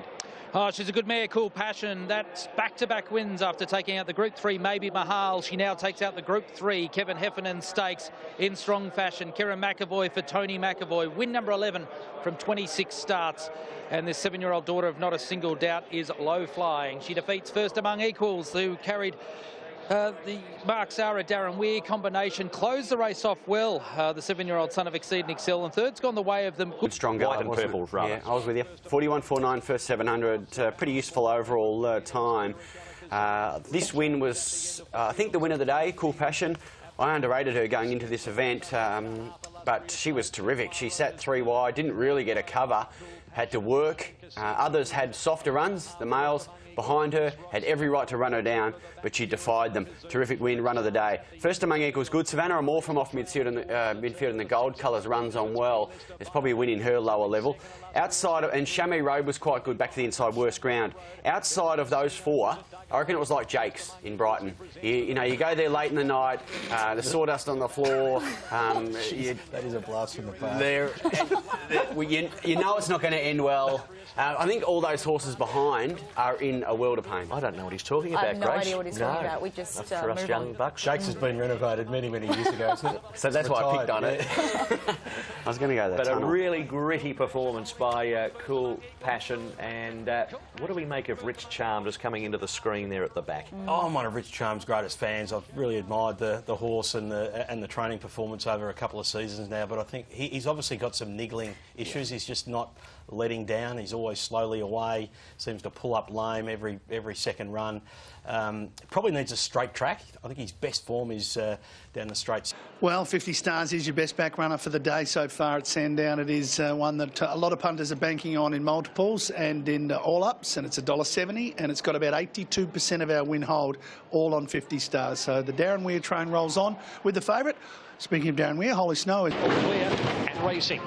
Oh, she's a good mare, Cool Passion. That's back-to-back wins after taking out the Group 3 Maybe Mahal. She now takes out the Group 3 Kevin Heffernan Stakes in strong fashion. Kieran McAvoy for Tony McAvoy. Win number 11 from 26 starts. And this 7-year-old daughter of Not a Single Doubt is low flying. She defeats first among equals, who carried the Mark Zara Darren Weir combination. Closed the race off well, the 7-year-old son of Exceed and Excel, and third's gone the way of them. Good strong go. White and purple, rather. Yeah, I was with you. 41.49 first 700. Pretty useful overall time. This win was, I think, the win of the day. Cool Passion. I underrated her going into this event, but she was terrific. She sat 3 wide, didn't really get a cover, had to work. Others had softer runs. The males behind her had every right to run her down, but she defied them. Terrific win, run of the day. First among equals good. Savannah or more from off midfield and the gold colours runs on well. There's probably a win in her lower level. Outside of, and Chamois Road was quite good, back to the inside, worst ground. Outside of those 4, I reckon it was like Jake's in Brighton. You know, you go there late in the night, the sawdust on the floor. That is a blast from the past. You know it's not going to end well. I think all those horses behind are in a world of pain. I don't know what he's talking about, I have no Grace. idea what he's talking about. We just for us young bucks. Shakes has been renovated many, many years ago, isn't it? So that's why I picked on it. I was going to go that But tunnel. a really gritty performance by Cool Passion. And what do we make of Rich Charm just coming into the screen there at the back? Oh, I'm one of Rich Charm's greatest fans. I've really admired the horse and the training performance over a couple of seasons now, but I think he's obviously got some niggling issues. He's just not letting down. He's always slowly away, seems to pull up lame every second run. Probably needs a straight track. I think his best form is down the straights. Well, 50 Stars is your best back runner for the day so far at Sandown. It is one that a lot of punters are banking on in multiples and in all-ups, and it's $1.70, and it's got about 82% of our win hold all on 50 Stars. So the Darren Weir train rolls on with the favourite. Speaking of Darren Weir, Holy Snow is... Clear and racing.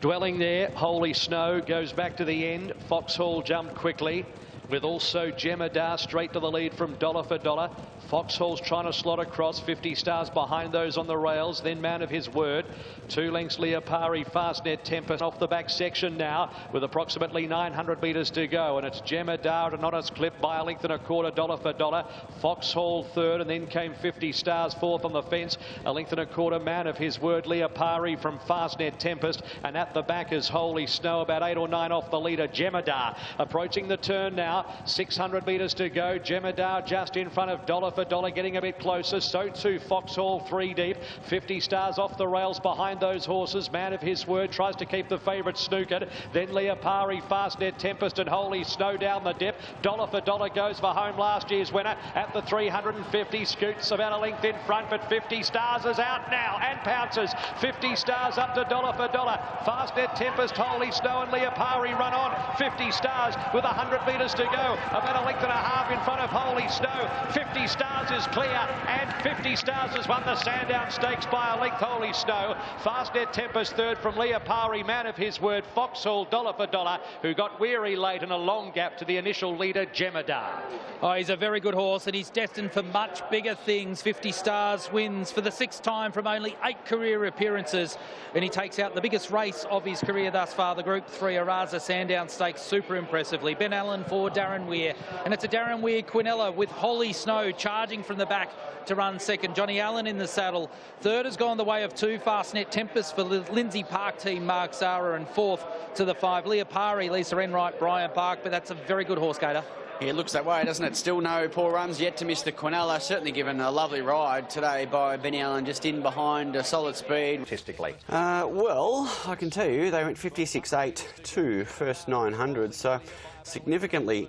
Dwelling there, Holy Snow goes back to the end. Foxhall jumped quickly. with also Jemadar straight to the lead from Dollar for Dollar. Foxhall's trying to slot across, 50 Stars behind those on the rails, then Man of His Word. 2 lengths Leopari, Fastnet Tempest off the back section now with approximately 900 metres to go, and it's Jemadar at an honest clip by a length and a quarter, Dollar for Dollar. Foxhall third, and then came 50 Stars fourth on the fence, a length and a quarter, Man of His Word, Leopari from Fastnet Tempest, and at the back is Holy Snow, about 8 or 9 off the leader, Jemadar. Approaching the turn now, 600 metres to go. Jemadar just in front of Dollar for Dollar, getting a bit closer. So too Foxhall 3 deep. 50 Stars off the rails behind those horses. Man of His Word tries to keep the favourite snookered. Then Leopari, Fastnet Tempest and Holy Snow down the dip. Dollar for Dollar goes for home, last year's winner at the 350. Scoots about a length in front, but 50 Stars is out now and pounces. 50 Stars up to Dollar for Dollar. Fastnet Tempest, Holy Snow and Leopari run on. 50 Stars with 100 metres to go. About a length and a half in front of Holy Snow. 50 Stars is clear, and 50 Stars has won the Sandown Stakes by a length. Holy Snow, Fastnet Tempest third from Leopari, Man of His Word, Foxhall, Dollar for Dollar, who got weary late and a long gap to the initial leader, Jemadar. Oh, he's a very good horse, and he's destined for much bigger things. 50 Stars wins for the 6th time from only 8 career appearances, and he takes out the biggest race of his career thus far, the Group 3 Araza Sandown Stakes, super impressively. Ben Allen for Darren Weir, and it's a Darren Weir Quinella with Holy Snow charging from the back to run second. Johnny Allen in the saddle. Third has gone the way of 2 Fastnet Tempest for Lindsay Park team, Mark Zara, and fourth to the 5 Leopari, Lisa Enright, Brian Park, but that's a very good horse, Gator. Yeah, it looks that way, doesn't it? Still no poor runs yet to Mr. Quinella. Certainly given a lovely ride today by Benny Allen, just in behind a solid speed. Statistically. Well, I can tell you they went 56.82 first 900, so significantly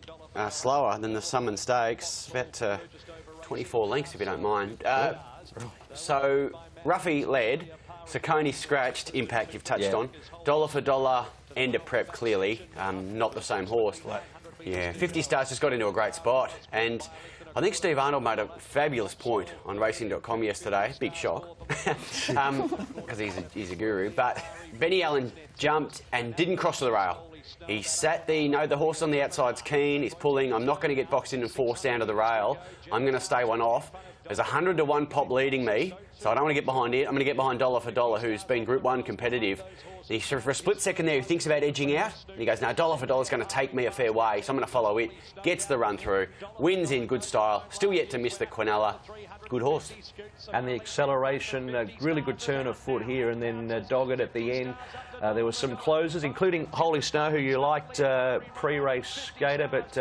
slower than the Summon Stakes, about 24 lengths if you don't mind. So Ruffy led, Saccone scratched, Impact you've touched on. Dollar for Dollar, End of Prep clearly, not the same horse. Yeah, 50 Stars just got into a great spot, and I think Steve Arnold made a fabulous point on racing.com yesterday. Big shock, because he's a guru. But Benny Allen jumped and didn't cross the rail. He sat there, you know, the horse on the outside's keen, he's pulling, I'm not going to get boxed in and forced down to the rail, I'm going to stay one off. There's 100 to 1 pop leading me, so I don't want to get behind it. I'm going to get behind Dollar for Dollar, who's been Group 1 competitive. And for a split second there, he thinks about edging out, and he goes, no, Dollar for Dollar's going to take me a fair way, so I'm going to follow it. Gets the run through, wins in good style, still yet to miss the Quinella. Good horse. And the acceleration, a really good turn of foot here, and then dogged at the end. There were some closes, including Holy Snow, who you liked pre-race, Gator, but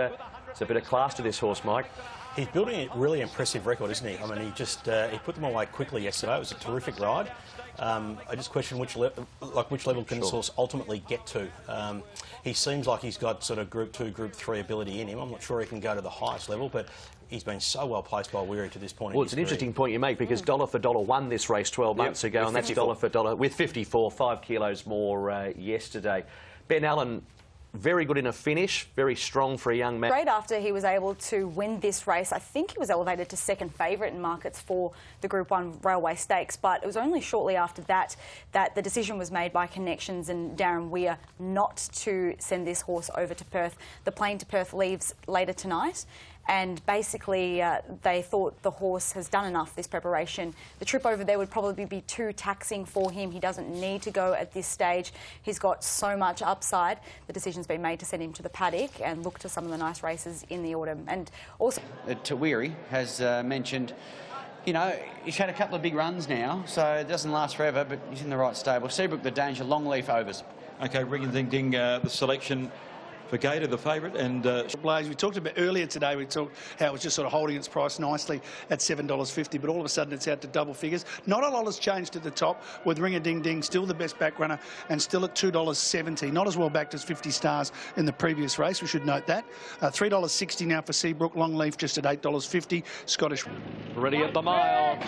it's a bit of class to this horse, Mike. He's building a really impressive record, isn't he? I mean, he put them away quickly yesterday. It was a terrific ride. I just question which level can this horse ultimately get to. He seems like he's got sort of Group 2, Group 3 ability in him. I'm not sure he can go to the highest level, but he's been so well placed by Weary to this point. Well, it's an interesting point you make, because Dollar for Dollar won this race 12 months ago, and that's Dollar for Dollar with 54, 5 kilos more yesterday. Ben Allen, very good in a finish, very strong for a young man. Straight after he was able to win this race, I think he was elevated to second favourite in markets for the Group 1 Railway Stakes, but it was only shortly after that that the decision was made by Connections and Darren Weir not to send this horse over to Perth. The plane to Perth leaves later tonight, and basically they thought the horse has done enough this preparation. The trip over there would probably be too taxing for him. He doesn't need to go at this stage. He's got so much upside. The decision's been made to send him to the paddock and look to some of the nice races in the autumn. And also Tawiri has mentioned, you know, he's had a couple of big runs now, so it doesn't last forever, but he's in the right stable. Seabrook the Danger, Longleaf overs. OK, Ring and Ding Ding, the selection for Gator, the favourite, and Blaze, we talked about earlier today, we talked how it was just sort of holding its price nicely at $7.50, but all of a sudden it's out to double figures. Not a lot has changed at the top, with Ring a Ding Ding still the best back runner and still at $2.70. Not as well backed as 50 Stars in the previous race, we should note that. $3.60 now for Seabrook, Longleaf just at $8.50. Scottish. Ready at the mile.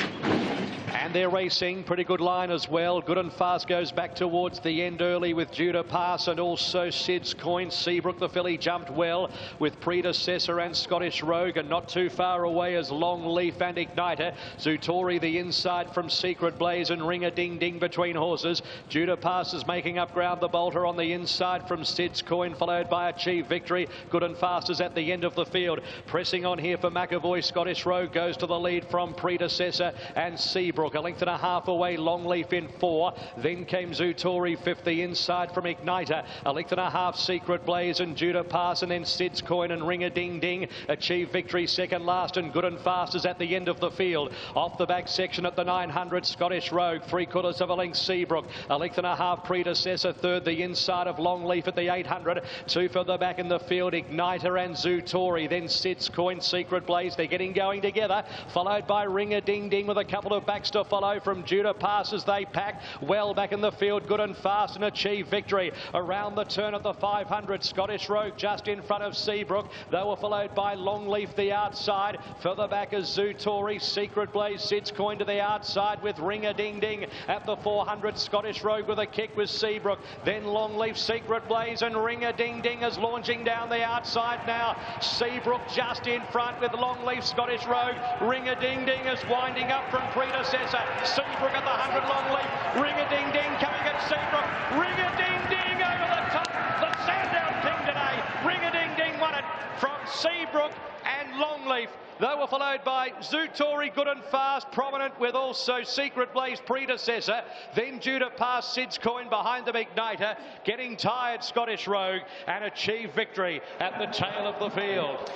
And they're racing. Pretty good line as well. Good and Fast goes back towards the end early with Due to Pass and also Sid's Coin. Seabrook, the filly, jumped well with Predecessor and Scottish Rogue, and not too far away as Longleaf and Igniter. Zutori the inside from Secret Blaze and Ring a Ding Ding between horses. Due to Pass is making up ground. The bolter on the inside from Sid's Coin, followed by Achieve Victory. Good and Fast is at the end of the field. Pressing on here for McAvoy. Scottish Rogue goes to the lead from Predecessor and Seabrook. A length and a half away, Longleaf in 4. Then came Zutori, 5th, the inside from Igniter. A length and a half, Secret Blaze and Due to Pass, and then Sid's Coin and Ring a Ding Ding. Achieve Victory second last, and Good and Fast is at the end of the field. Off the back section at the 900, Scottish Rogue, 3/4 of a length, Seabrook. A length and a half, Predecessor, 3rd, the inside of Longleaf at the 800. 2 further back in the field, Igniter and Zutori. Then Sid's Coin, Secret Blaze. They're getting going together, followed by Ring a Ding Ding with a couple of backs to follow from Due to Pass as they pack well back in the field. Good and Fast and Achieve Victory. Around the turn at the 500, Scottish Rogue just in front of Seabrook. They were followed by Longleaf the outside. Further back is Zutori, Secret Blaze, Sid's Coin to the outside with Ring a Ding Ding. At the 400, Scottish Rogue with a kick with Seabrook. Then Longleaf, Secret Blaze and Ring a Ding Ding is launching down the outside now. Seabrook just in front with Longleaf, Scottish Rogue. Ring a Ding Ding is winding up from Predecessor. Seabrook at the 100, Longleaf. Ring a Ding Ding coming at Seabrook. Ring a Ding Ding over the top. The Sandown King today. Ring a Ding Ding won it from Seabrook and Longleaf. They were followed by Zutori, Good and Fast, prominent with also Secret Blaze, Predecessor. Then Due to Pass, Sid's Coin behind them, Igniter. Getting tired, Scottish Rogue, and Achieve Victory at the tail of the field.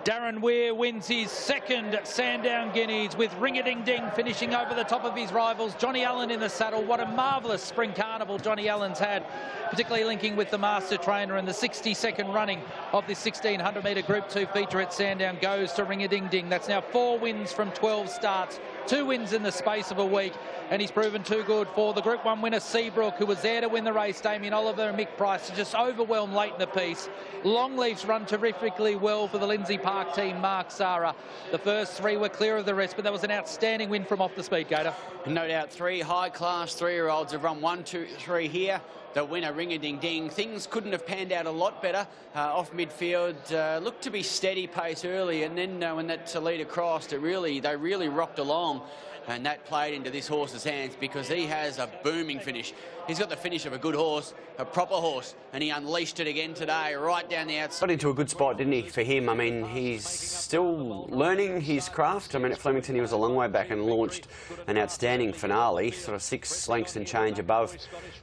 Darren Weir wins his second Sandown Guineas with Ring-a-Ding-Ding finishing over the top of his rivals. Johnny Allen in the saddle. What a marvellous spring carnival Johnny Allen's had, particularly linking with the master trainer, and the 62nd running of this 1600 metre Group 2 feature at Sandown goes to Ring-a-Ding-Ding. That's now 4 wins from 12 starts, 2 wins in the space of a week, and he's proven too good for the Group 1 winner Seabrook, who was there to win the race. Damien Oliver and Mick Price just overwhelmed late in the piece. Longleaf's run terrifically well for the Lindsay Park team, Mark Zara. The first 3 were clear of the rest, but that was an outstanding win from off the speed, Gator. No doubt, 3 high-class 3-year-olds have run 1, 2, 3 here. The winner, Ring-a-Ding-Ding. Things couldn't have panned out a lot better off midfield. Looked to be steady pace early, and then when that leader crossed, they really rocked along. And that played into this horse's hands because he has a booming finish. He's got the finish of a good horse, a proper horse, and he unleashed it again today, right down the outside. Got into a good spot, didn't he, for him? I mean, he's still learning his craft. I mean, at Flemington, he was a long way back and launched an outstanding finale, sort of 6 lengths and change above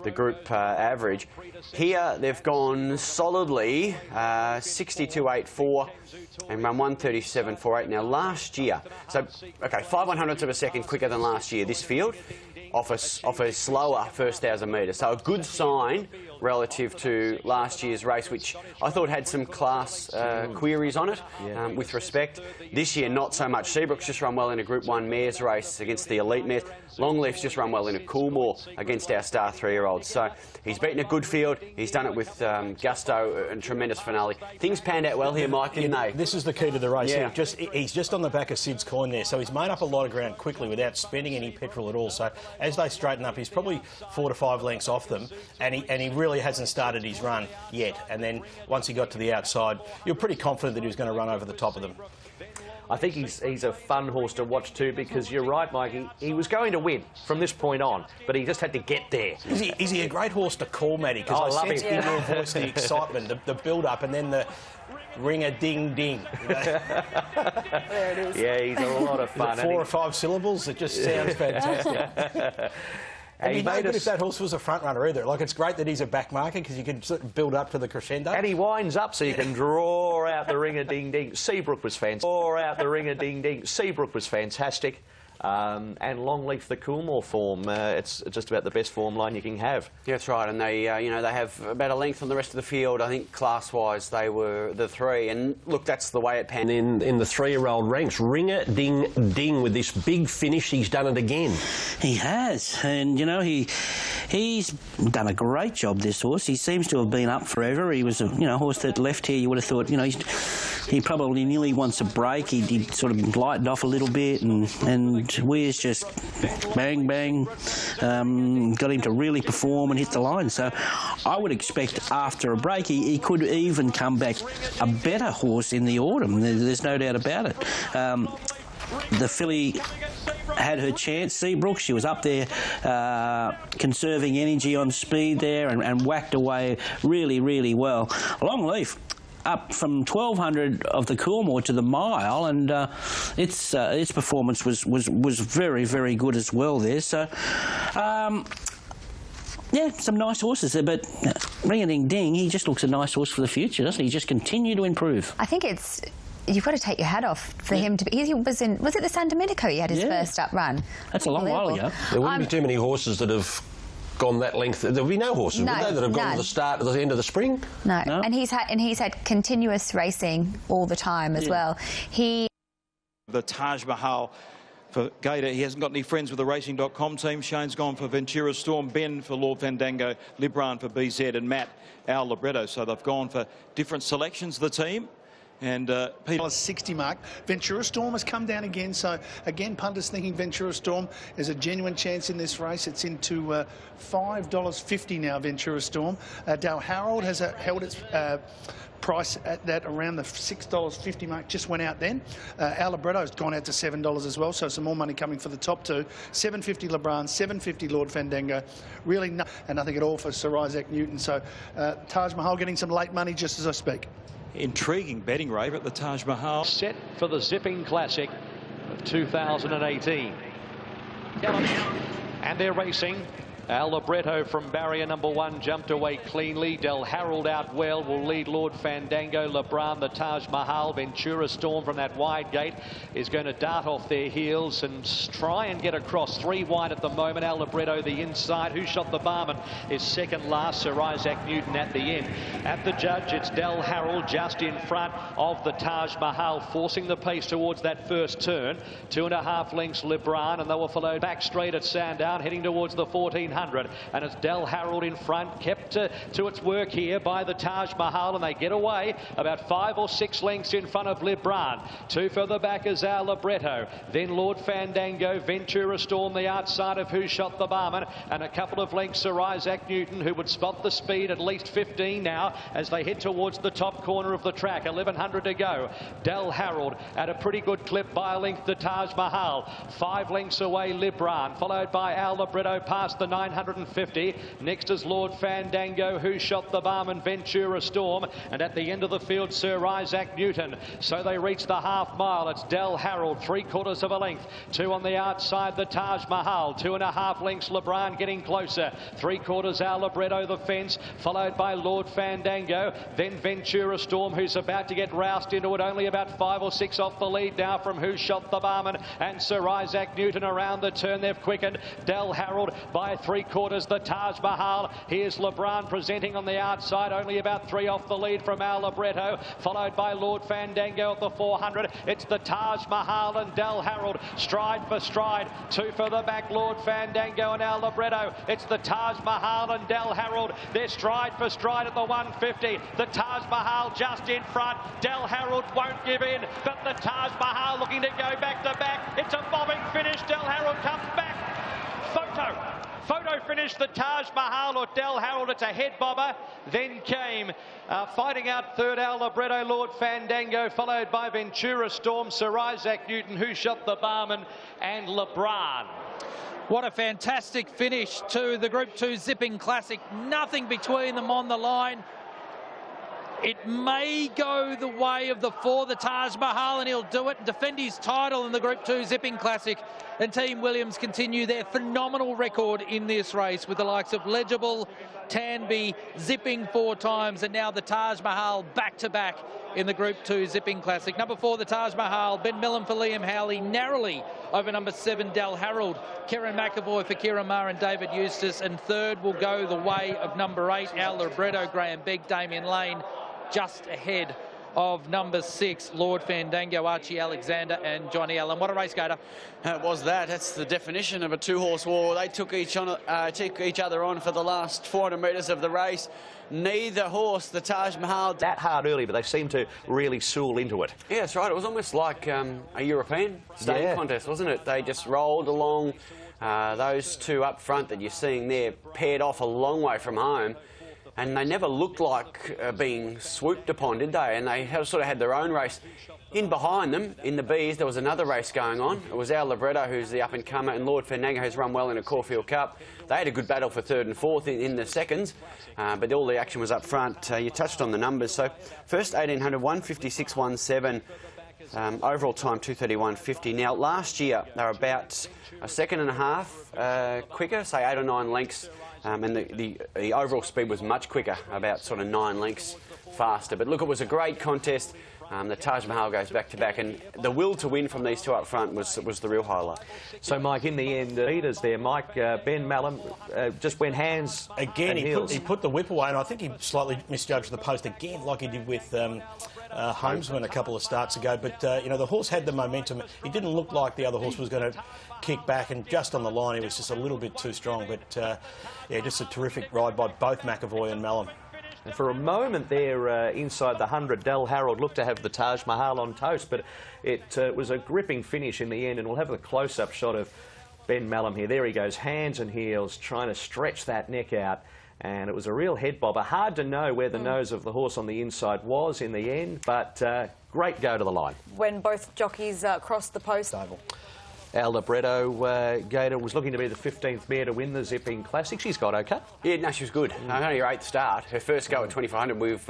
the group average. Here, they've gone solidly 62.84 and run 137.48. Now, last year, so, okay, 5/100ths of a second quicker than last year, this field, off a slower first 1,000 metres. So a good sign relative to last year's race, which I thought had some class queries on it, with respect. This year, not so much. Seabrook's just run well in a Group 1 mares race against the elite mares. Longleaf's just run well in a Coolmore against our star 3-year-olds. So he's beaten a good field. He's done it with gusto and tremendous finale. Things panned out well here, Mike, didn't they? This is the key to the race. Yeah. He's just on the back of Sid's Coin there, so he's made up a lot of ground quickly without spending any petrol at all. So as they straighten up, he's probably 4 to 5 lengths off them, and he really hasn't started his run yet. And then once he got to the outside, you're pretty confident that he was going to run over the top of them. I think he's a fun horse to watch too, because you're right, Mikey. He was going to win from this point on, but he just had to get there. Is he a great horse to call, Matty? Because I sense in your voice the excitement, the build-up, and then the ring-a-ding-ding. There it is. Yeah, he's a lot of fun. 4 or 5 syllables? It just sounds fantastic. And you know, if that horse was a front runner either. Like, it's great that he's a back marker because you can sort of build up to the crescendo. And he winds up so you can draw out the ring-a-ding-ding. Seabrook was fantastic. Draw out the ring-a-ding-ding. Seabrook was fantastic. And Longleaf, the Coolmore form, it's just about the best form line you can have. Yeah, that's right, and they, they have about a length on the rest of the field. I think class-wise they were the 3, and look, that's the way it panned. And in the 3-year-old ranks, Ring-a-Ding-Ding with this big finish, he's done it again. He has, and you know he's done a great job. This horse, he seems to have been up forever. He was a horse that left here. You would have thought he probably nearly wants a break. He sort of lightened off a little bit and and Weir's just bang, bang, got him to really perform and hit the line. So I would expect after a break he could even come back a better horse in the autumn. There's no doubt about it. The filly had her chance. Seabrook, she was up there conserving energy on speed there and whacked away really, really well. Longleaf up from 1200 of the Coolmore to the mile, and its performance was very, very good as well there. So, yeah, some nice horses there, but Ring-a-Ding-Ding, he just looks a nice horse for the future, doesn't he? Just continue to improve. I think it's... You've got to take your hat off for him to be... He was it the San Domenico he had his first up run? That's a long while ago. There wouldn't be too many horses that have gone that length. There would be no horses, would there, that have gone to the start, to the end of the spring? No. And he's had continuous racing all the time as well. The Taj Mahal for Gator. He hasn't got any friends with the Racing.com team. Shane's gone for Ventura Storm, Ben for Lord Fandango, Libran for BZ, and Matt our libretto. So they've gone for different selections, the team. And Peter 60 mark. Ventura Storm has come down again, so again punters thinking Ventura Storm is a genuine chance in this race. It's into $5.50 now, Ventura Storm. Dale Harold has held its price at that around the $6.50 mark, just went out then. Our libretto's gone out to $7 as well, so some more money coming for the top two. $7.50 LeBron, $7.50 Lord Fandango. Really nothing at all for Sir Isaac Newton. So Taj Mahal getting some late money just as I speak. Intriguing betting rate at the Taj Mahal. Set for the Zipping Classic of 2018. And they're racing. Al Libretto from barrier number 1 jumped away cleanly. Del Harold out well, will lead Lord Fandango. Lebran, the Taj Mahal. Ventura Storm from that wide gate is going to dart off their heels and try and get across. 3 wide at the moment. Al Libretto the inside. Who Shot the Barman is second last. Sir Isaac Newton at the end. At the judge, it's Del Harold just in front of the Taj Mahal, forcing the pace towards that first turn. 2.5 lengths Lebran, and they were followed back straight at Sandown, heading towards the 1400. And it's Del Harold in front, kept to its work here by the Taj Mahal, and they get away about 5 or 6 lengths in front of Libran. 2 further back is Al Libretto, then Lord Fandango, Ventura Storm the outside of Who Shot the Barman, and a couple of lengths Sir Isaac Newton, who would spot the speed at least 15 now as they head towards the top corner of the track. 1100 to go. Del Harold at a pretty good clip by a length, the Taj Mahal. 5 lengths away Libran, followed by Al Libretto past the 950. Next is Lord Fandango, Who Shot the Barman, Ventura Storm, and at the end of the field Sir Isaac Newton. So they reach the half mile. It's Del Harold, 3/4 of a length. 2 on the outside, the Taj Mahal. 2.5 lengths Lebran getting closer. 3/4 Al Libretto the fence, followed by Lord Fandango, then Ventura Storm, who's about to get roused into it, only about 5 or 6 off the lead now from Who Shot the Barman and Sir Isaac Newton. Around the turn they've quickened. Del Harold by 3/4 the Taj Mahal. Here's Lebran presenting on the outside, only about 3 off the lead from Al Libretto, followed by Lord Fandango at the 400. It's the Taj Mahal and Del Harold, stride for stride. 2 further back, Lord Fandango and Al Libretto. It's the Taj Mahal and Del Harold. They're stride for stride at the 150. The Taj Mahal just in front. Del Harold won't give in, but the Taj Mahal looking to go back to back. It's a bobbing finish. Del Harold comes back. Photo finished the Taj Mahal or Del Harold. It's a head bobber. Then came fighting out third Al Libretto, Lord Fandango, followed by Ventura Storm, Sir Isaac Newton, Who Shot the Barman, and Lebran. What a fantastic finish to the Group 2 Zipping Classic. Nothing between them on the line. It may go the way of the 4, the Taj Mahal, and he'll do it and defend his title in the Group 2 Zipping Classic. And Team Williams continue their phenomenal record in this race with the likes of Legible, Tanby, zipping 4 times, and now the Taj Mahal back-to-back in the Group 2 Zipping Classic. Number 4, the Taj Mahal, Ben Millen for Liam Howley, narrowly over number 7, Del Harold, Kieran McAvoy for Kieran Maher and David Eustace, and third will go the way of number 8, Al Libretto, Graham Begg, Damien Lane, just ahead of number 6, Lord Fandango, Archie Alexander and Johnny Allen. What a race, Gator. It was that. That's the definition of a two-horse war. They took each other on for the last 400 metres of the race. Neither horse, the Taj Mahal... That hard early, but they seemed to really sool into it. Yeah, that's right. It was almost like a European stage contest, wasn't it? They just rolled along. Those two up front that you're seeing there paired off a long way from home. And they never looked like being swooped upon, did they? And they sort of had their own race. In behind them, in the Bs, there was another race going on. It was Our Libretto, who's the up-and-comer, and Lord Fandango, who's run well in a Caulfield Cup. They had a good battle for third and fourth in the seconds, but all the action was up front. You touched on the numbers. So first 1800, 156.17. Overall time 231.50. Now last year they were about a second and a half quicker, say 8 or 9 lengths, and the overall speed was much quicker, about sort of 9 lengths faster. But look, it was a great contest. The Taj Mahal goes back to back, and the will to win from these two up front was the real highlight. So, Mike, in the end, leaders there, Mike, Ben Mallam just went hands again. And he put the whip away, and I think he slightly misjudged the post again, like he did with Homesman a couple of starts ago. But you know, the horse had the momentum. It didn't look like the other horse was going to kick back, and just on the line, he was just a little bit too strong. But yeah, just a terrific ride by both McAvoy and Mallam. And for a moment there, inside the 100, Del Harold looked to have the Taj Mahal on toast, but it was a gripping finish in the end, and we'll have a close-up shot of Ben Mallam here. There he goes, hands and heels, trying to stretch that neck out, and it was a real head bobber. Hard to know where the nose of the horse on the inside was in the end, but great go to the line. When both jockeys crossed the post. Our Libretto, Gator, was looking to be the 15th mare to win the Zipping Classic. She's got okay. Yeah, no, she was good. Only her 8th start. Her first go at 2400. We've,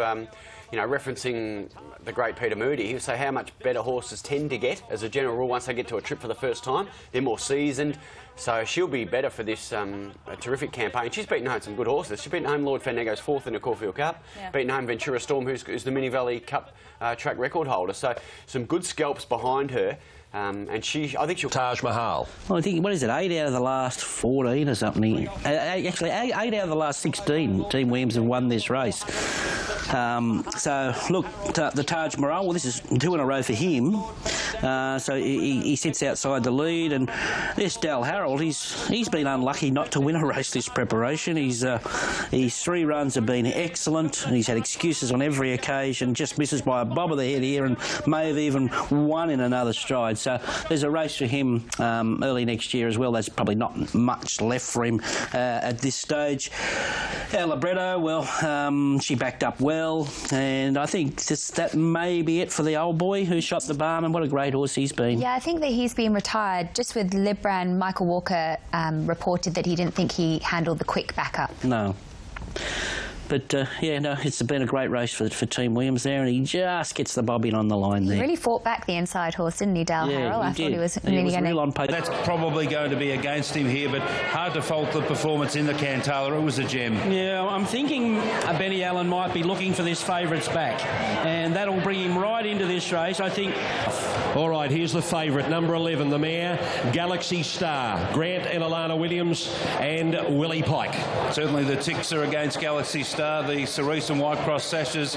you know, referencing the great Peter Moody, he would say how much better horses tend to get as a general rule once they get to a trip for the first time. They're more seasoned, so she'll be better for this a terrific campaign. She's beaten home some good horses. She's beaten home Lord Fandango's 4th in the Caulfield Cup, beaten home Ventura Storm, who's the Mini Valley Cup track record holder. So some good scalps behind her. And I think she'll... Taj Mahal. Well, I think, what is it, 8 out of the last 14 or something? Actually, 8 out of the last 16 Team Williams have won this race. So, look, the Taj Mahal, well, this is 2 in a row for him. So he sits outside the lead, and this Del Harold, he's been unlucky not to win a race this preparation. His 3 runs have been excellent. He's had excuses on every occasion, just misses by a bob of the head here, and may have even won in another stride. So there's a race for him early next year as well. There's probably not much left for him at this stage. Our Libretto, well, she backed up well, and I think that may be it for the old boy who shot the barman. What a great horse he's been. Yeah, I think that he's been retired. Just with Libran, Michael Walker reported that he didn't think he handled the quick backup. No. But, yeah, no, it's been a great race for Team Williams there, and he just gets the bobbin on the line there. He really fought back the inside horse, didn't he, Dale Harrell? I thought he was really going to... That's probably going to be against him here, but hard to fault the performance in the Cantala. It was a gem. Yeah, I'm thinking Benny Allen might be looking for this favourites back, and that'll bring him right into this race, I think. All right, here's the favourite, number 11, the mare, Galaxy Star, Grant and Alana Williams and Willie Pike. Certainly the ticks are against Galaxy Star, the Cerise and White Cross sashes,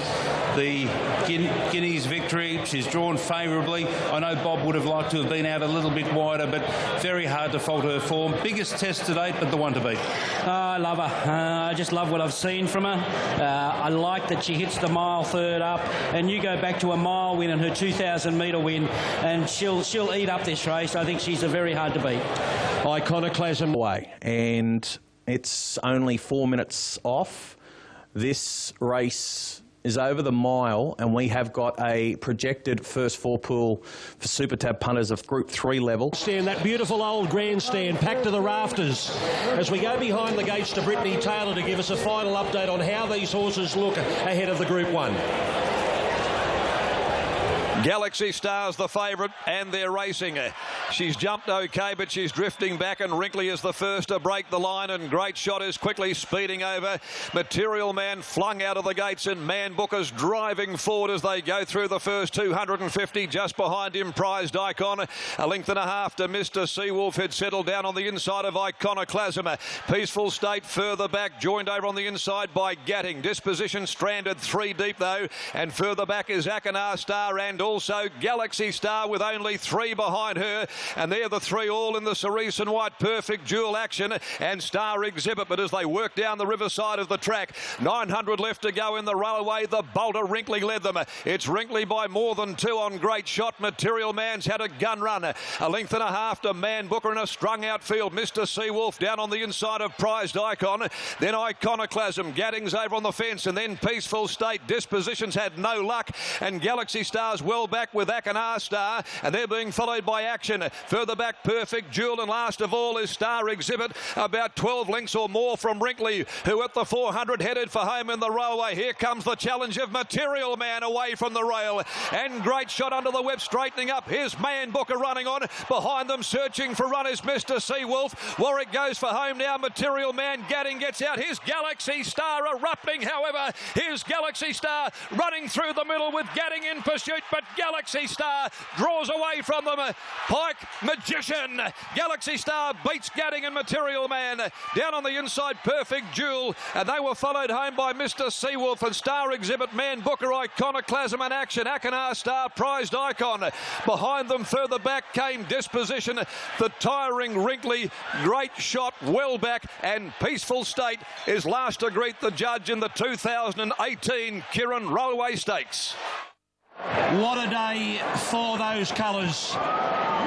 the Guineas victory. She's drawn favourably. I know Bob would have liked to have been out a little bit wider, but very hard to fault her form. Biggest test to date, but the one to beat. I love her. I just love what I've seen from her. I like that she hits the mile third up, and you go back to a mile win and her 2,000 metre win, and she'll eat up this race. I think she's a very hard to beat. Iconoclasm away, and it's only 4 minutes off. This race is over the mile, and we have got a projected first 4 pool for Super Tab punters of Group 3 level. Stand, that beautiful old grandstand packed to the rafters as we go behind the gates to Brittany Taylor to give us a final update on how these horses look ahead of the Group 1. Galaxy Star's the favourite, and they're racing. She's jumped okay, but she's drifting back, and Wrinkly is the first to break the line, and Great Shot is quickly speeding over. Material Man flung out of the gates, and Man Booker's driving forward as they go through the first 250. Just behind him, Prized Icon. A length and a half to Mr. Seawolf had settled down on the inside of Iconoclasm. Peaceful State further back, joined over on the inside by Gatting. Disposition stranded 3 deep though, and further back is Akinar Star and also Galaxy Star with only 3 behind her, and they're the 3 all in the cerise and white perfect dual action and Star Exhibit. But as they work down the riverside of the track, 900 left to go in the railway, the bolter Wrinkly led them. It's Wrinkly by more than 2 on Great Shot. Material Man's had a gun run, a length and a half to Man Booker in a strung out field. Mr. Seawolf down on the inside of Prized Icon, then Iconoclasm. Gatting's over on the fence, and then Peaceful State. Dispositions had no luck, and Galaxy Star's well back with Akinar Star, and they're being followed by Action. Further back, Perfect Jewel, and last of all is Star Exhibit, about 12 lengths or more from Wrinkly, who at the 400 headed for home in the railway. Here comes the challenge of Material Man away from the rail, and Great Shot under the whip, straightening up. Here's Man Booker running on. Behind them, searching for runners, Mr. Seawolf. Warwick goes for home now. Material Man. Gatting gets out. Here's Galaxy Star erupting, however. Here's Galaxy Star running through the middle with Gatting in pursuit, but Galaxy Star draws away from them. Pike Magician. Galaxy Star beats Gatting and Material Man. Down on the inside, Perfect Jewel, and they were followed home by Mr. Seawolf and Star Exhibit, Man Booker, Iconoclasm and Action. Akinar Star, Prized Icon. Behind them, further back, came Disposition, the tiring Wrinkly, Great Shot, well back, and Peaceful State is last to greet the judge in the 2018 Kirin Railway Stakes. What a day for those colours.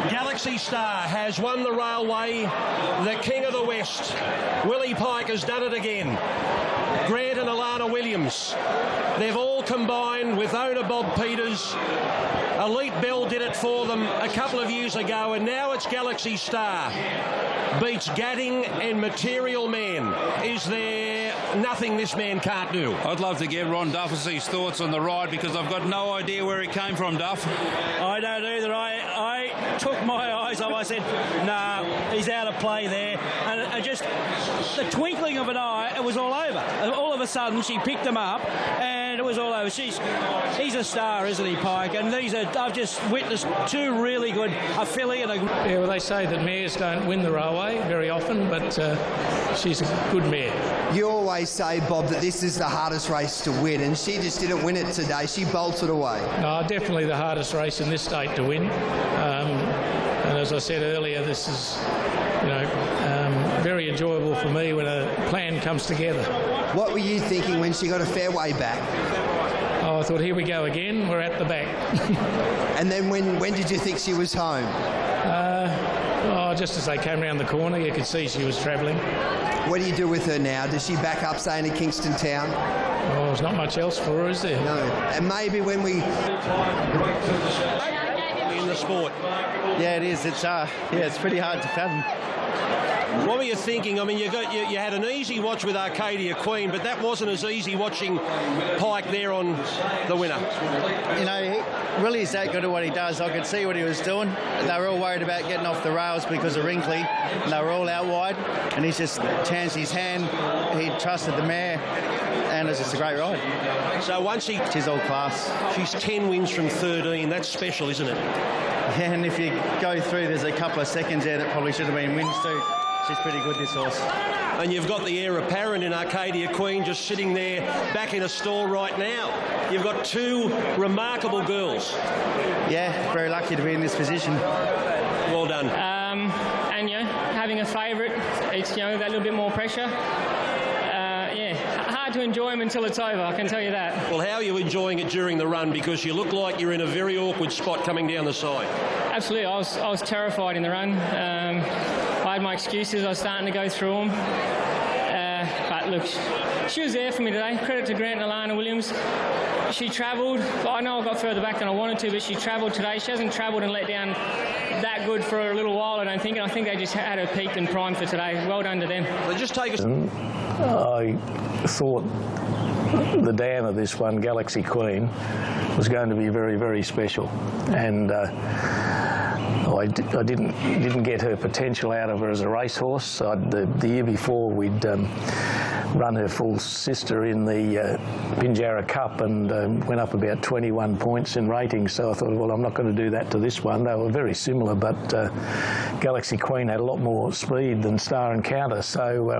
Galaxy Star has won the railway, the King of the West. Willie Pike has done it again. Grant and Alana Williams, they've all combined with owner Bob Peters. Elite Bell did it for them a couple of years ago, and now it's Galaxy Star beats Gatting and Material Man. Is there nothing this man can't do? I'd love to get Ron Duffy's thoughts on the ride, because I've got no idea where he came from, Duff. I don't either. I took my eyes off. I said, nah, he's out of play there. And just the twinkling of an eye, it was all over. All of a sudden, she picked him up, and it was all over. He's a star, isn't he, Pike? And I've just witnessed 2 really good, a filly and a... Yeah, well, they say that mares don't win the railway very often, but she's a good mare. You always say, Bob, that this is the hardest race to win, and she just didn't win it today. She bolted away. No, definitely the hardest race in this state to win. And as I said earlier, this is, very enjoyable for me when a plan comes together. What were you thinking when she got a fairway back? Oh, I thought, here we go again. We're at the back. And then when did you think she was home? Just as they came around the corner, you could see she was travelling. What do you do with her now? Does she back up, staying in Kingston Town? Oh, there's not much else for her, is there? No. And maybe when we... In the sport. Yeah, it is. It's pretty hard to fathom. What were you thinking? I mean, you had an easy watch with Arcadia Queen, but that wasn't as easy watching Pike there on the winner. He really is that good at what he does. I could see what he was doing. They were all worried about getting off the rails because of Wrinkly, and they were all out wide, and he's just chanced his hand. He trusted the mare, and it's just a great ride. So once she's all class. She's 10 wins from 13. That's special, isn't it? Yeah, and if you go through, there's a couple of seconds there that probably should have been wins too. She's pretty good, this horse. And you've got the heir apparent in Arcadia Queen just sitting there back in a stall right now. You've got 2 remarkable girls. Yeah, very lucky to be in this position. Well done. And, having a favourite, it's, that little bit more pressure. Hard to enjoy them until it's over, I can tell you that. Well, how are you enjoying it during the run? Because you look like you're in a very awkward spot coming down the side. Absolutely, I was terrified in the run. I had my excuses, I was starting to go through them. But look, she was there for me today. Credit to Grant and Alana Williams. She travelled. I know I got further back than I wanted to, but she travelled today. She hasn't travelled and let down that good for a little while, I don't think. And I think they just had her peaked and primed for today. Well done to them. They just take us. I thought the dam of this one, Galaxy Queen, was going to be very, very special, and I didn't get her potential out of her as a racehorse. The year before, we'd run her full sister in the Pinjarra Cup and went up about 21 points in rating. So I thought, well, I'm not going to do that to this one. They were very similar, but Galaxy Queen had a lot more speed than Star Encounter. So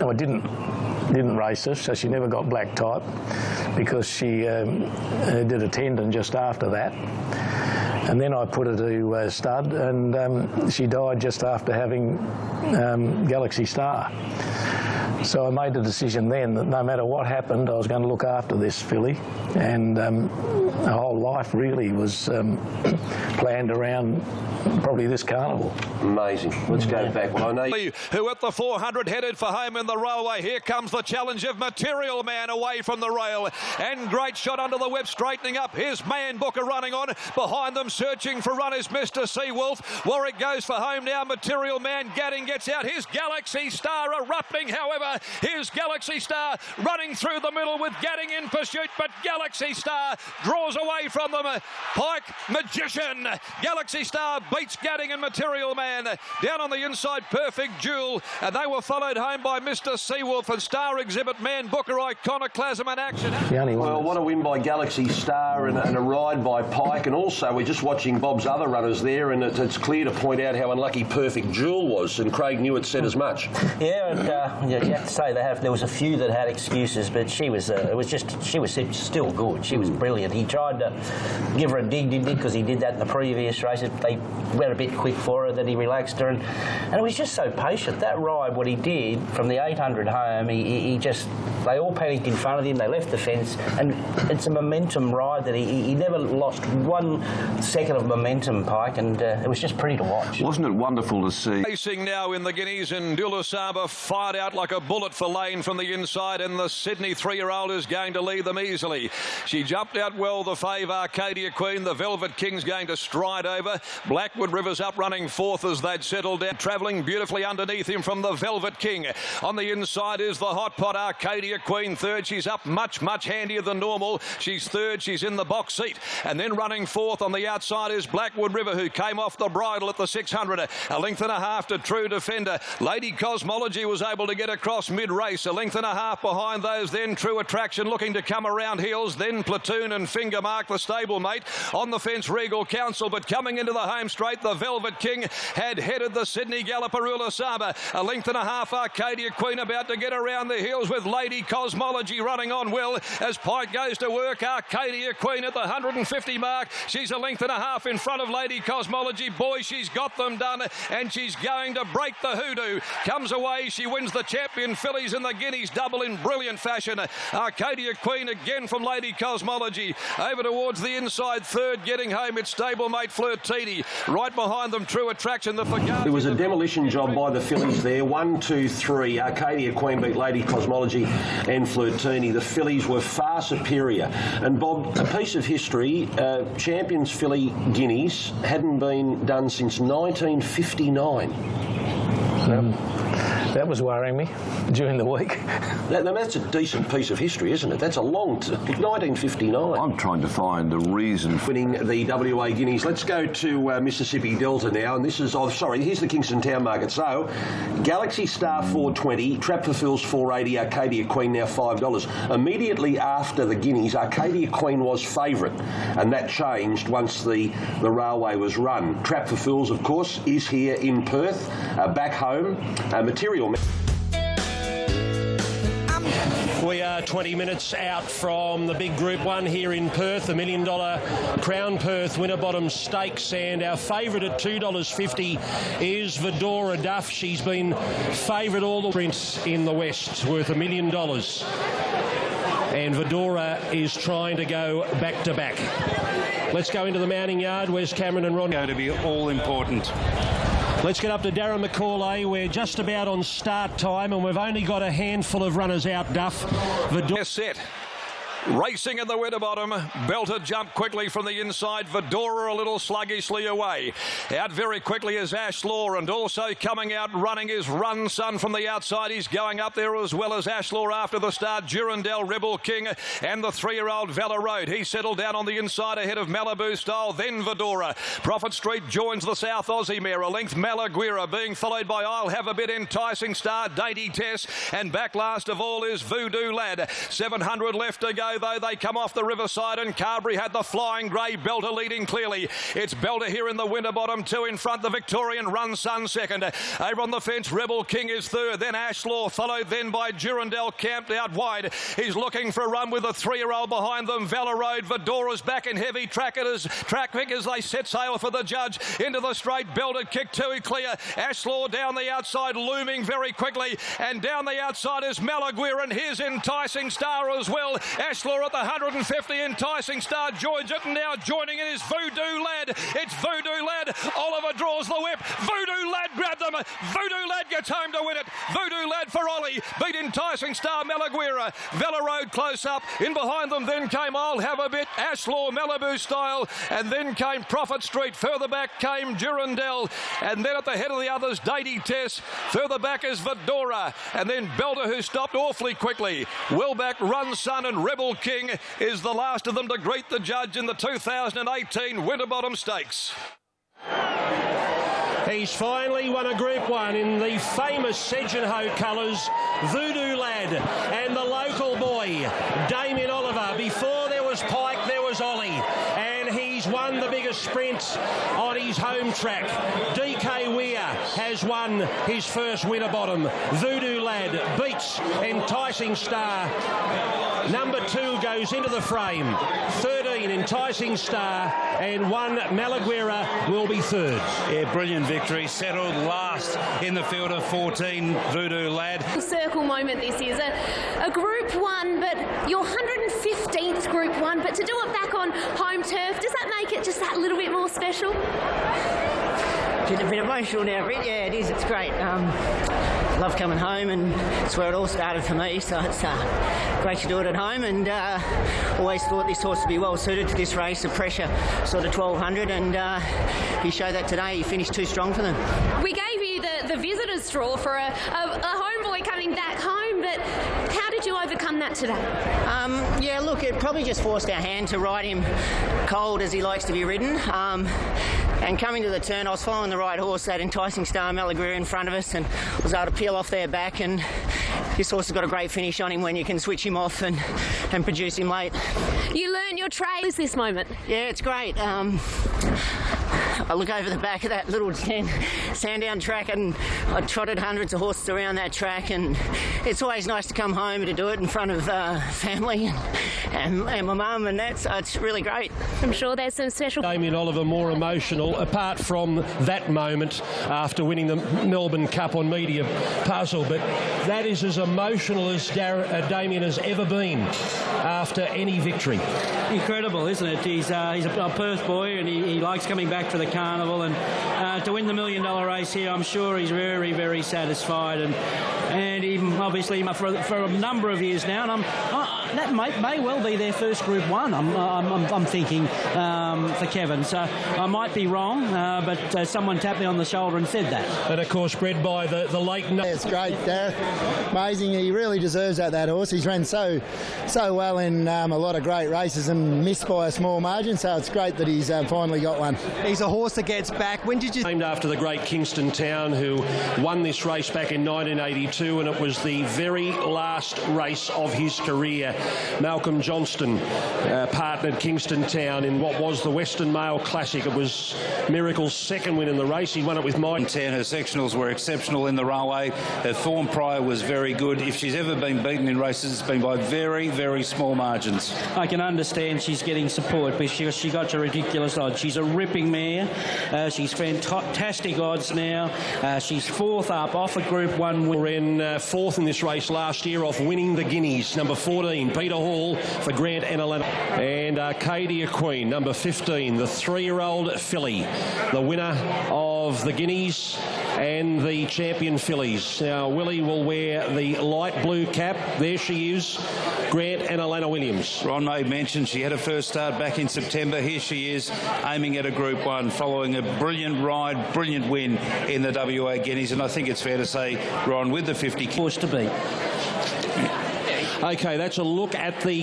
I didn't race her, so she never got black type because she did a tendon just after that. And then I put her to stud, and she died just after having Galaxy Star. So I made the decision then that no matter what happened, I was going to look after this filly, and her whole life really was planned around probably this carnival. Amazing. Let's go back. Well, I know who at the 400 headed for home in the railway. Here comes the challenge of Material Man away from the rail, and great shot under the whip, straightening up. Here's Man Booker running on behind them, searching for runners. Mr. Seawolf. Warwick goes for home now. Material Man. Gadding gets out. Here's Galaxy Star erupting. However, here's Galaxy Star running through the middle with Gadding in pursuit, but Galaxy Star draws away from them. Pike Magician. Galaxy Star beats Gadding and Material Man. Down on the inside, Perfect Jewel, and they were followed home by Mr. Seawolf and Star Exhibit. Man Booker, Iconoclasm and Action. Well, what a win by Galaxy Star and a ride by Pike, and also we're just watching Bob's other runners there, and it's clear to point out how unlucky Perfect Jewel was, and Craig Newitt said as much. Yeah, and you have to say there was a few that had excuses, but she was she was still good. She was brilliant. He tried to give her a dig, didn't he? Because he did that in the previous races. They went a bit quick for her, then he relaxed her, and it was just so patient. That ride, what he did from the 800 home, he just, they all panicked in front of him. They left the fence, and it's a momentum ride that he never lost 1 second of momentum, Pike, and it was just pretty to watch. Wasn't it wonderful to see? Racing now in the Guineas, and Dulasaba fired out like a bullet for Lane from the inside, and the Sydney 3-year-old is going to lead them easily. She jumped out well, the fave Arcadia Queen. The Velvet King's going to stride over. Blackwood Rivers up running fourth as they'd settled down, travelling beautifully underneath him from the Velvet King. On the inside is the hot pot Arcadia Queen third. She's up much handier than normal. She's third. She's in the box seat. And then running fourth on the outside is Blackwood River, who came off the bridle at the 600. A length and a half to True Defender. Lady Cosmology was able to get across mid-race. A length and a half behind those. Then True Attraction looking to come around heels. Then Platoon and Fingermark, the stablemate. On the fence, Regal Council. But coming into the home straight, the Velvet King had headed the Sydney Galloparula Saba. A length and a half Arcadia Queen about to get around the heels with Lady Cosmology running on well as Pike goes to work. Arcadia Queen at the 150 mark. She's a length and a half in front of Lady Cosmology. Boy, she's got them done, and she's going to break the hoodoo. Comes away, she wins the champion fillies in the Guineas double in brilliant fashion. Arcadia Queen again from Lady Cosmology. Over towards the inside third, getting home, it's stablemate Flirtini. Right behind them, True Attraction, the Fagard. It was a demolition job by the fillies there. 1, 2, 3. Arcadia Queen beat Lady Cosmology and Flirtini. The fillies were far superior. And Bob, a piece of history, Champions Filly Guineas hadn't been done since 1959. That was worrying me during the week. That's a decent piece of history, isn't it? That's a long 1959. I'm trying to find the reason for winning the WA Guineas. Let's go to Mississippi Delta now, and this is, here's the Kingston Town Market. So, Galaxy Star 420, Trap for Fills 480, Arcadia Queen now $5. Immediately after the Guineas, Arcadia Queen was favourite, and that changed once the railway was run. Trap for Fills, of course, is here in Perth, back home. Material. We are 20 minutes out from the big Group 1 here in Perth, the $1 million Crown Perth Winterbottom Stakes, and our favourite at $2.50 is Vedora Duff. She's been favourite all the prints in the West, worth $1 million. And Vedora is trying to go back to back. Let's go into the mounting yard. Where's Cameron and Ron? Going to be all important. Let's get up to Darren McCauley. We're just about on start time, and we've only got a handful of runners out, Duff. Set. Racing in the Winterbottom. Belter jumped quickly from the inside. Vidora a little sluggishly away. Out very quickly is Ash Law, and also coming out running is Run Sun from the outside. He's going up there as well as Ash Law after the start. Durandell, Rebel King, and the 3-year-old Valor Road. He settled down on the inside ahead of Malibu Style, then Vidora. Prophet Street joins the South Aussie mare. A length Malaguira being followed by I'll Have a Bit, Enticing Star, Dainty Tess, and back last of all is Voodoo Lad. 700 left to go though. They come off the Riverside, and Carberry had the flying grey. Belter leading clearly. It's Belter here in the Winterbottom, 2 in front. The Victorian Run Sun second. Over on the fence, Rebel King is third. Then Ash Law, followed then by Durandell, camped out wide. He's looking for a run with a 3-year-old behind them. Valor Road, Vidora's back in heavy. Track pick as they set sail for the judge. Into the straight, Belter kick 2 clear. Ash Law down the outside, looming very quickly. And down the outside is Malaguira, and here's Enticing Star as well. Ash Law at the 150, Enticing Star joins it, and now joining in is Voodoo Lad. It's Voodoo Lad. Oliver draws the whip. Voodoo Lad grabbed them. Voodoo Lad gets home to win it. Voodoo Lad for Ollie. Beat Enticing Star, Malaguira. Valor Road close up. In behind them then came I'll Have a Bit, Ash Law, Malibu Style, and then came Prophet Street. Further back came Durandell, and then at the head of the others, Dainty Tess. Further back is Vidora, and then Belter, who stopped awfully quickly. Well back, Run Sun, and Rebel King is the last of them to greet the judge in the 2018 Winterbottom Stakes. He's finally won a Group 1 in the famous Sedgenhoe colours, Voodoo Lad, and the local boy, Damien Oliver. Before there was Pike, there was Ollie, and he's won the biggest sprint on his home track. DK Weir has won his first Winterbottom. Voodoo Lad beats Enticing Star. Number 2 goes into the frame. 13, Enticing Star, and 1, Malaguira, will be third. Yeah, brilliant victory. Settled last in the field of 14, Voodoo Lad. Circle moment this is. A Group 1, but your 115th Group 1, but to do it back on home turf, does that make it just that little bit more special? It's a bit emotional now, Britt. Yeah, it is. It's great. Love coming home, and it's where it all started for me, so it's great to do it at home, and always thought this horse would be well suited to this race, the pressure sort of 1200, and he showed that today. He finished too strong for them. We gave you the visitors draw for a homeboy coming back home, but how did you overcome that today? Yeah, look, it probably just forced our hand to ride him cold as he likes to be ridden. And coming to the turn, I was following the right horse, that Enticing Star, Malaguira, in front of us, and was able to peel off their back, and this horse has got a great finish on him when you can switch him off and produce him late. You learn your trade. Is this moment? Yeah, it's great. I look over the back of that little Sandown track, and I trotted hundreds of horses around that track, and it's always nice to come home and to do it in front of family and my mum, and it's really great. I'm sure there's some special... Damien Oliver more emotional, apart from that moment after winning the Melbourne Cup on Media Puzzle, but that is as emotional as Damien has ever been after any victory. Incredible, isn't it? He's a Perth boy, and he likes coming back for the carnival, and to win the $1 million race here, I'm sure he's very, very satisfied, and he obviously for a number of years now, and that may well be their first Group 1. I'm thinking for Kevin, so I might be wrong, but someone tapped me on the shoulder and said that. And of course, bred by the late. Yeah, it's great, Dareth. Amazing. He really deserves that horse. He's ran so well in a lot of great races and missed by a small margin, so it's great that he's finally got one. He's a horse that gets back. When did you... Named after the great Kingston Town, who won this race back in 1982, and it was the very last race of his career. Malcolm Johnston partnered Kingston Town in what was the Western Mail Classic. It was Miracle's second win in the race. He won it with mine. Her sectionals were exceptional in the railway. Her form prior was very good. If she's ever been beaten in races, it's been by very, very small margins. I can understand she's getting support, but she got to ridiculous odds. She's a ripping mare. She's fantastic odds now. She's fourth up off a Group 1 win. Ran fourth in this race last year off winning the Guineas. Number 14, Peter Hall for Grant Annalan. And Arcadia Queen, number 15, the 3-year-old filly, the winner of the Guineas. and the champion fillies. Now, Willie will wear the light blue cap. There she is, Grant and Alana Williams. Ron made mention she had a first start back in September. Here she is, aiming at a Group 1, following a brilliant ride, brilliant win in the WA Guineas, and I think it's fair to say, Ron, with the 50... Forced to beat. OK, that's a look at the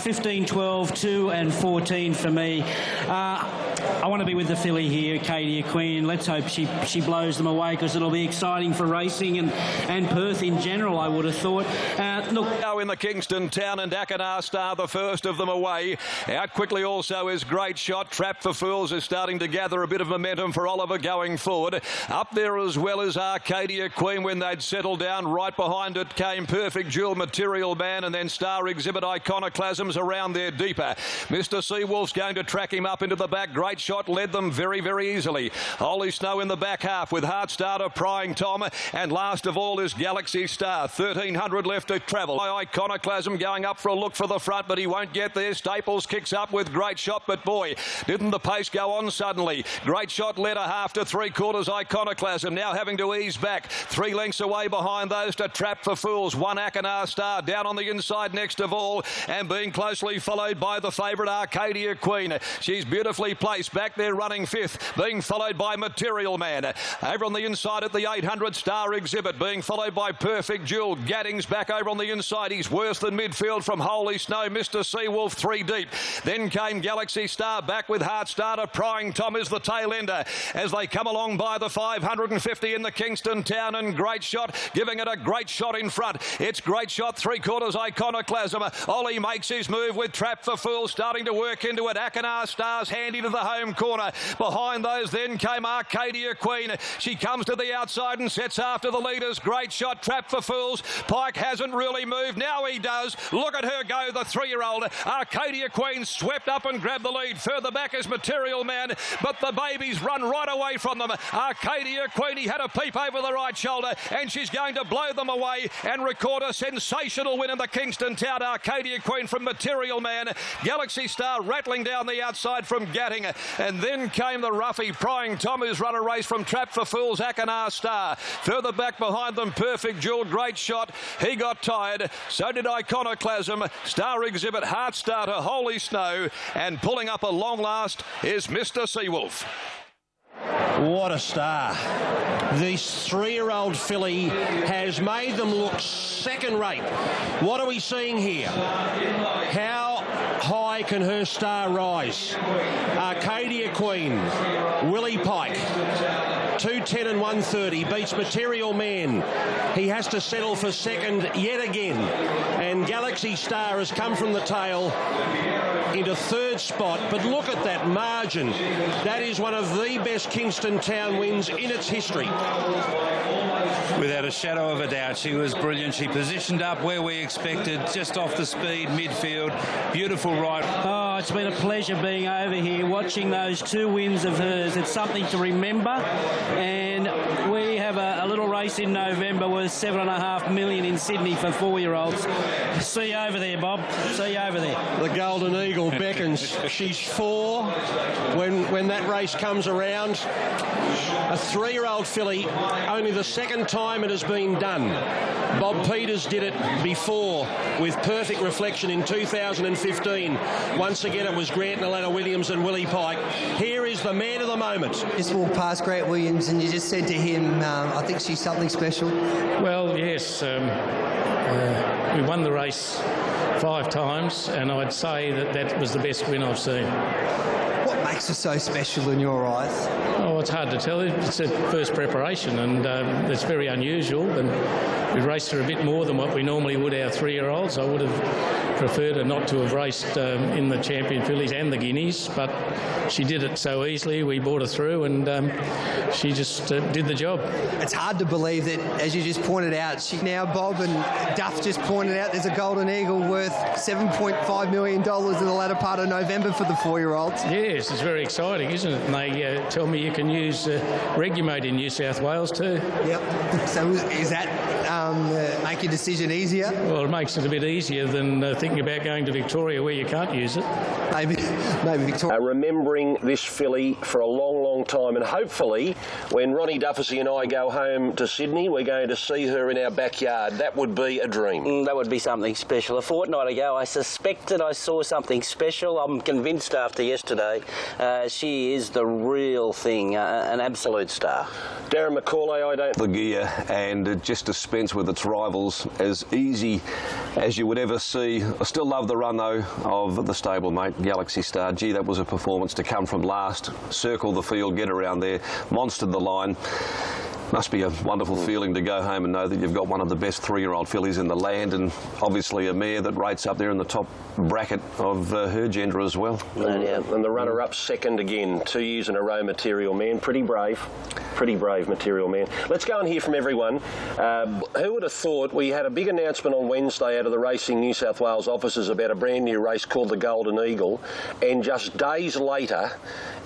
15, 12, 2 and 14 for me. I want to be with the filly here, Acadia Queen. Let's hope she blows them away, because it'll be exciting for racing and Perth in general, I would have thought. Look, now in the Kingston Town, and Akanar Star, the first of them away. Out quickly also is Great Shot. Trap for Fools is starting to gather a bit of momentum for Oliver going forward. Up there as well as Arcadia Queen when they'd settled down. Right behind it came Perfect Jewel, Material Man, and then Star Exhibit. Iconoclasms around there deeper. Mr. Seawolf's going to track him up into the back. Great Shot led them very, very easily. Holy Snow in the back half with Heart Starter, Prying Tom, and last of all is Galaxy Star. 1,300 left to travel. Iconoclasm going up for a look for the front, but he won't get there. Staples kicks up with Great Shot, but boy, didn't the pace go on suddenly. Great Shot led a half to 3/4. Iconoclasm now having to ease back. 3 lengths away behind those to Trap for Fools. 1 Akanar Star down on the inside next of all, and being closely followed by the favourite Arcadia Queen. She's beautifully placed back there running 5th, being followed by Material Man. Over on the inside at the 800, Star Exhibit being followed by Perfect Jewel. Gadding's back over on the inside. He's worse than midfield from Holy Snow. Mr. Seawolf 3 deep. Then came Galaxy Star back with Heart Starter. Prying Tom is the tail ender as they come along by the 550 in the Kingston Town, and Great Shot giving it a great shot in front. It's Great Shot 3/4. Iconoclasm. Ollie makes his move with Trap for Fools starting to work into it. Akanar Star's handy to the home corner. Behind those then came Arcadia Queen. She comes to the outside and sets after the leaders. Great Shot, Trap for Fools. Pike hasn't really moved. Now he does. Look at her go, the 3-year-old. Arcadia Queen swept up and grabbed the lead. Further back is Material Man, but the babies run right away from them. Arcadia Queen, he had a peep over the right shoulder, and she's going to blow them away and record a sensational win in the Kingston Town. Arcadia Queen from Material Man. Galaxy Star rattling down the outside from Gatting, and then came the roughie Prying Tom, who's run a race from Trap for Fools. Akanar Star. Further back behind them, Perfect Jewel. Great Shot. He got tired. So did Iconoclasm. Star Exhibit, Heart Starter, Holy Snow, and pulling up a long last is Mr. Seawolf. What a star. This 3-year-old filly has made them look second-rate. What are we seeing here? How high can her star rise? Arcadia Queen, Willie Pike, 2:10 and 1:30, beats Material Man. He has to settle for second yet again. And Galaxy Star has come from the tail into 3rd spot. But look at that margin. That is one of the best Kingston Town wins in its history. Without a shadow of a doubt, she was brilliant. She positioned up where we expected, just off the speed, midfield. Beautiful ride. Oh, it's been a pleasure being over here, watching those 2 wins of hers. It's something to remember. And we have a little race in November worth $7.5 million in Sydney for 4-year-olds. See you over there, Bob. See you over there. The Golden Eagle beckons. She's 4 when that race comes around. A 3-year-old filly, only the second time it has been done. Bob Peters did it before with Perfect Reflection in 2015. Once again, it was Grant and Alana Williams and Willie Pike. Here is the man of the moment. Just walked past Grant Williams and you just said to him, I think she's something special. Well, yes. We won the race 5 times, and I'd say that was the best win I've seen. What makes her so special in your eyes? Oh, it's hard to tell. It's a first preparation, and it's very unusual. And we raced her a bit more than what we normally would our 3-year-olds. I would have preferred her not to have raced in the champion fillies and the guineas, but she did it so easily. We brought her through, and she just did the job. It's hard to believe that, as you just pointed out, she now, Bob and Duff just pointed out, there's a Golden Eagle worth $7.5 million in the latter part of November for the 4-year-olds. Yes, it's very exciting, isn't it? And they tell me you can use Regulate in New South Wales too. Yep. So is that make your decision easier? Well, it makes it a bit easier than thinking about going to Victoria where you can't use it. Maybe Victoria. Remembering this filly for a long, long time, and hopefully when Ronnie Dufficy and I go home to Sydney, we're going to see her in our backyard. That would be a dream. That would be something special. A fortnight ago, I suspected I saw something special. I'm convinced after yesterday. She is the real thing, an absolute star. Darren McCauley, I don't... The gear and just dispense with its rivals as easy as you would ever see. I still love the run though of the stablemate Galaxy Star. Gee, that was a performance to come from last. Circle the field, get around there, monstered the line. Must be a wonderful feeling to go home and know that you've got one of the best 3-year-old fillies in the land, and obviously a mare that rates up there in the top bracket of her gender as well. And the runner-up second again, 2 years in a row, Material Man. Pretty brave, Material Man. Let's go and hear from everyone. Who would have thought we had a big announcement on Wednesday out of the Racing New South Wales offices about a brand new race called the Golden Eagle, and just days later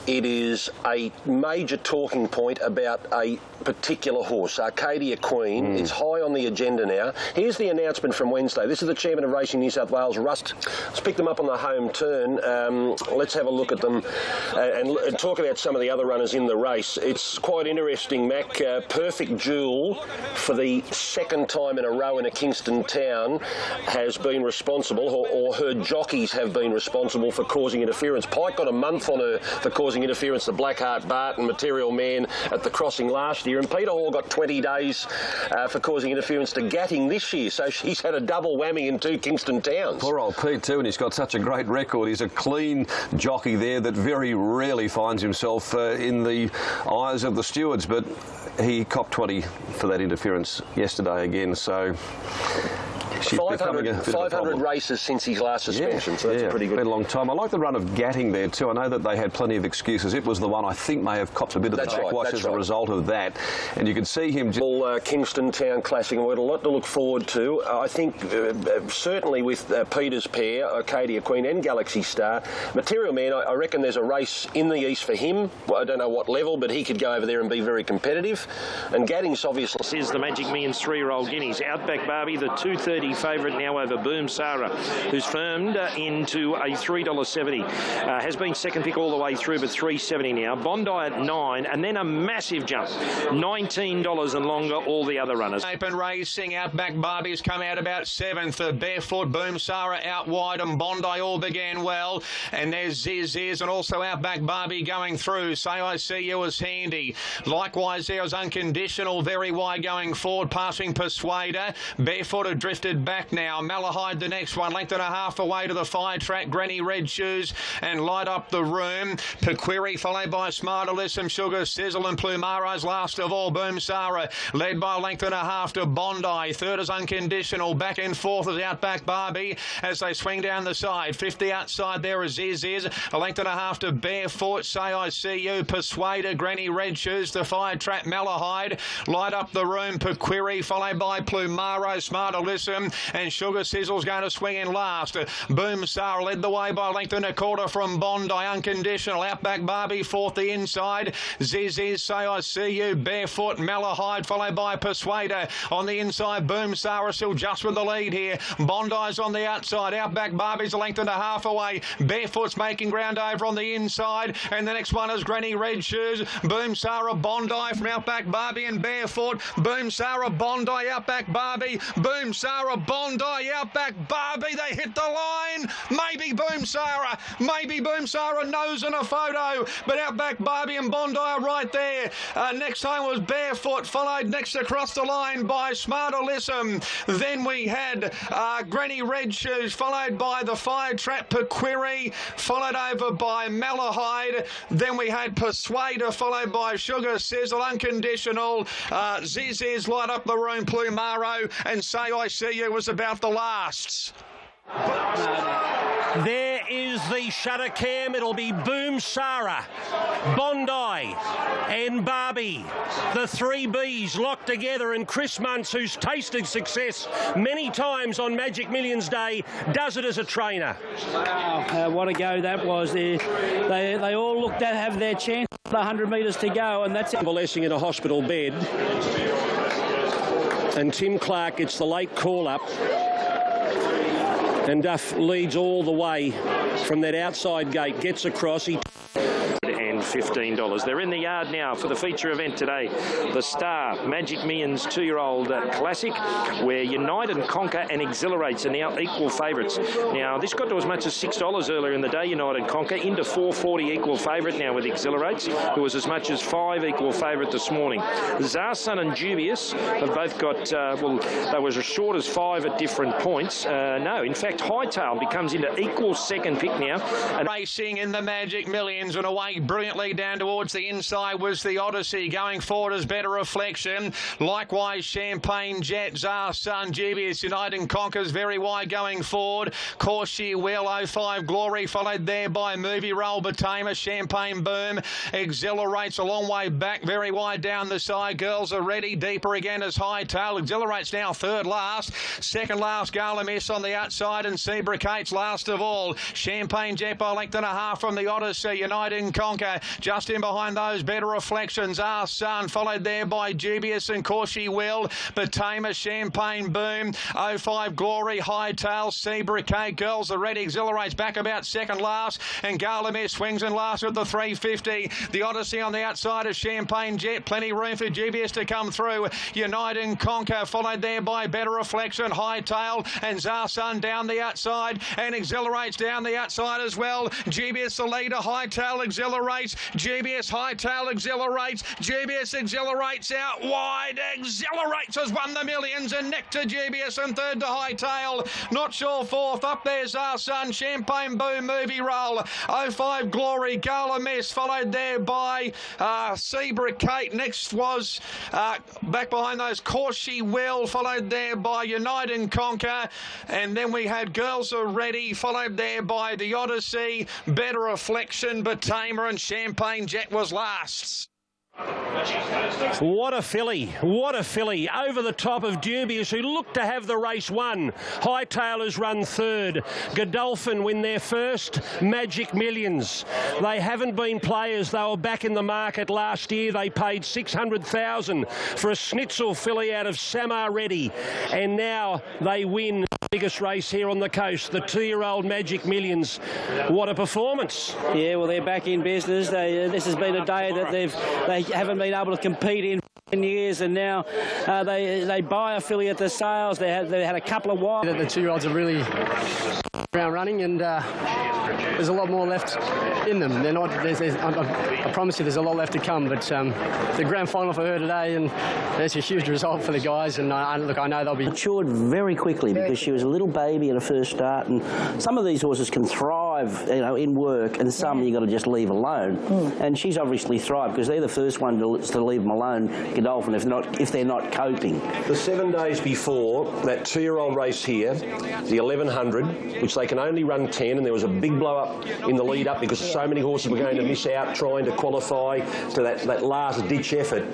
it is a major talking point about a particular horse, Arcadia Queen. It's high on the agenda now. Here's the announcement from Wednesday. This is the chairman of Racing New South Wales, Rust. Let's pick them up on the home turn. Let's have a look at them and talk about some of the other runners in the race. It's quite interesting, Mac. Perfect Jewel, for the second time in a row in a Kingston town, has been responsible, or her jockeys have been responsible for causing interference. Pike got a month on her for causing interference to Blackheart Bart and Material Man at the crossing last year, and Peter Hall got 20 days for causing interference to Gatting this year, so she's had a double whammy in 2 Kingston towns. Poor old Pete too, and he's got such a great record. He's a clean jockey there that very rarely finds himself in the eyes of the stewards, but he copped 20 for that interference yesterday again, so... 500 races since his last suspension, so that's pretty good. Been a long time. I like the run of Gatting there too. I know that they had plenty of excuses. It was the one I think may have copped a bit of the backwash as a result of that. And you can see him... Kingston Town Classic, and we've got a lot to look forward to. I think certainly with Peter's pair, Arcadia Queen and Galaxy Star. Material Man, I reckon there's a race in the east for him. Well, I don't know what level, but he could go over there and be very competitive. And Gatting's obviously... This is the Magic Millions 3-year-old guineas. Outback Barbie, the 230 favourite now over Boom Sarah, who's firmed into a $3.70. Has been second pick all the way through, but $3.70 now. Bondi at 9, and then a massive jump, $19 and longer, all the other runners. Open racing, Outback Barbie's come out about 7th. Barefoot, Boom Sarah out wide, and Bondi all began well. And there's Ziz and also Outback Barbie going through. Say I See You is handy. Likewise, there was Unconditional, very wide going forward, passing Persuader. Barefoot had drifted back now. Malahide the next one, length and a half away to the 5 track. Granny Red Shoes and Light Up the Room. Pequiri followed by Smarter Listen, Sugar Sizzle, and Plumaro's last of all. Boom Sarah led by a length and a half to Bondi. Third is Unconditional. Back and forth is Outback Barbie as they swing down the side. 50 outside there is a length and a half to Barefoot. Say I See You, Persuader, Granny Red Shoes, the 5 track. Malahide, Light Up the Room, Pequiri followed by Plumaro, Smarter Listen, and Sugar Sizzle's going to swing in last. Boom Sarah led the way by a length and a quarter from Bondi. Unconditional, Outback Barbie fourth the inside. Ziz, Say I See You, Barefoot, Malahide followed by Persuader. On the inside, Boom Sarah still just with the lead here. Bondi's on the outside. Outback Barbie's a length and a half away. Barefoot's making ground over on the inside, and the next one is Granny Red Shoes. Boom Sarah, Bondi from Outback Barbie and Barefoot. Boom Sarah, Bondi, Outback Barbie. Boom Sarah, Bondi, Outback Barbie. They hit the line. Maybe Boom Sarah knows in a photo, but Outback Barbie and Bondi are right there. Next time was Barefoot, followed next across the line by Smarter Listen. Then we had Granny Red Shoes, followed by the 5 track Pequiri, followed over by Malahide. Then we had Persuader, followed by Sugar Sizzle, Unconditional, Ziz, Light Up the Room, Plumaro, and Say I See You was about the last. There is the shutter cam. It'll be Boom Sarah, Bondi and Barbie. The three Bs locked together, and Chris Muntz, who's tasted success many times on Magic Millions Day, does it as a trainer. Wow, what a go that was. They all looked to have their chance. 100 metres to go, and that's convalescing in a hospital bed. And Tim Clark gets the late call-up. And Duff leads all the way from that outside gate, gets across. $15. They're in the yard now for the feature event today, the Star Magic Millions 2-year-old Classic, where Unite and Conquer and Exhilarates are now equal favourites. Now, this got to as much as $6 earlier in the day, Unite and Conquer, into $4.40 equal favourite now with Exhilarates, who was as much as $5 equal favourite this morning. Zarsun and Dubious have both got, well, they was as short as 5 at different points. No, in fact, Hightail becomes into equal second pick now. And racing in the Magic Millions and away brilliantly down towards the inside was the Odyssey. Going forward as Better Reflection. Likewise, Champagne Jet, Zarsun, Dubious, Unite and Conquers very wide going forward. Corsi Will, 05 Glory, followed there by Movie Roll, Batama, Champagne Boom. Exhilarates a long way back, very wide down the side. Girls are ready, deeper again as Hightail. Exhilarates now third last. Second last, Gala Miss on the outside, and Seabricates last of all. Champagne Jet by a length and a half from the Odyssey. Unite and Conquer just in behind those Better Reflections. Zarsun, followed there by Dubious and Corsi Will. Batama, Champagne Boom. 05 Glory, Hightail, Seabricate. Girls are ready. Exhilarates back about second last. And Garlamere swings in last at the 350. The Odyssey on the outside of Champagne Jet. Plenty room for Dubious to come through. Unite and Conquer, followed there by Better Reflection, Hightail, and Zarsun down the outside. And Exhilarates down the outside as well. Dubious the leader. Hightail exhilarates. Dubious, Hightail exhilarates. Dubious exhilarates out wide. Exhilarates has won the millions, and neck to Dubious and third to Hightail. Not sure fourth. Up there's Zarsun, Champagne Boom, Movie Roll. 05 Glory, Gala Miss, followed there by Seabricate. Next was back behind those Corsi Will, followed there by Unite and Conquer. And then we had Girls Are Ready, followed there by the Odyssey, Better Reflection, Batama, and Champagne Jet was last. What a filly, what a filly. Over the top of Dubious, who looked to have the race won. Hightail has run third. Godolphin win their first Magic Millions. They haven't been players. They were back in the market last year. They paid $600,000 for a Schnitzel filly out of Samar Reddy. And now they win the biggest race here on the coast, the 2-year-old Magic Millions. What a performance. Yeah, well, they're back in business. This has been a day that they haven't been able to compete in years, and now they buy a filly at the sales. They had a couple of wild. The 2-year-olds are really ground running, and there's a lot more left in them. They're not. I promise you, there's a lot left to come. But the grand final for her today, and that's a huge result for the guys. And look, I know they'll be matured very quickly because she was a little baby at her first start. And some of these horses can thrive, you know, in work, and some you got to just leave alone. And she's obviously thrived because they're the first one to leave them alone. Godolphin, if they're not coping. The 7 days before that 2-year-old race here, the 1100, which they can only run 10, and there was a big blow up in the lead up because so many horses were going to miss out trying to qualify to that last ditch effort.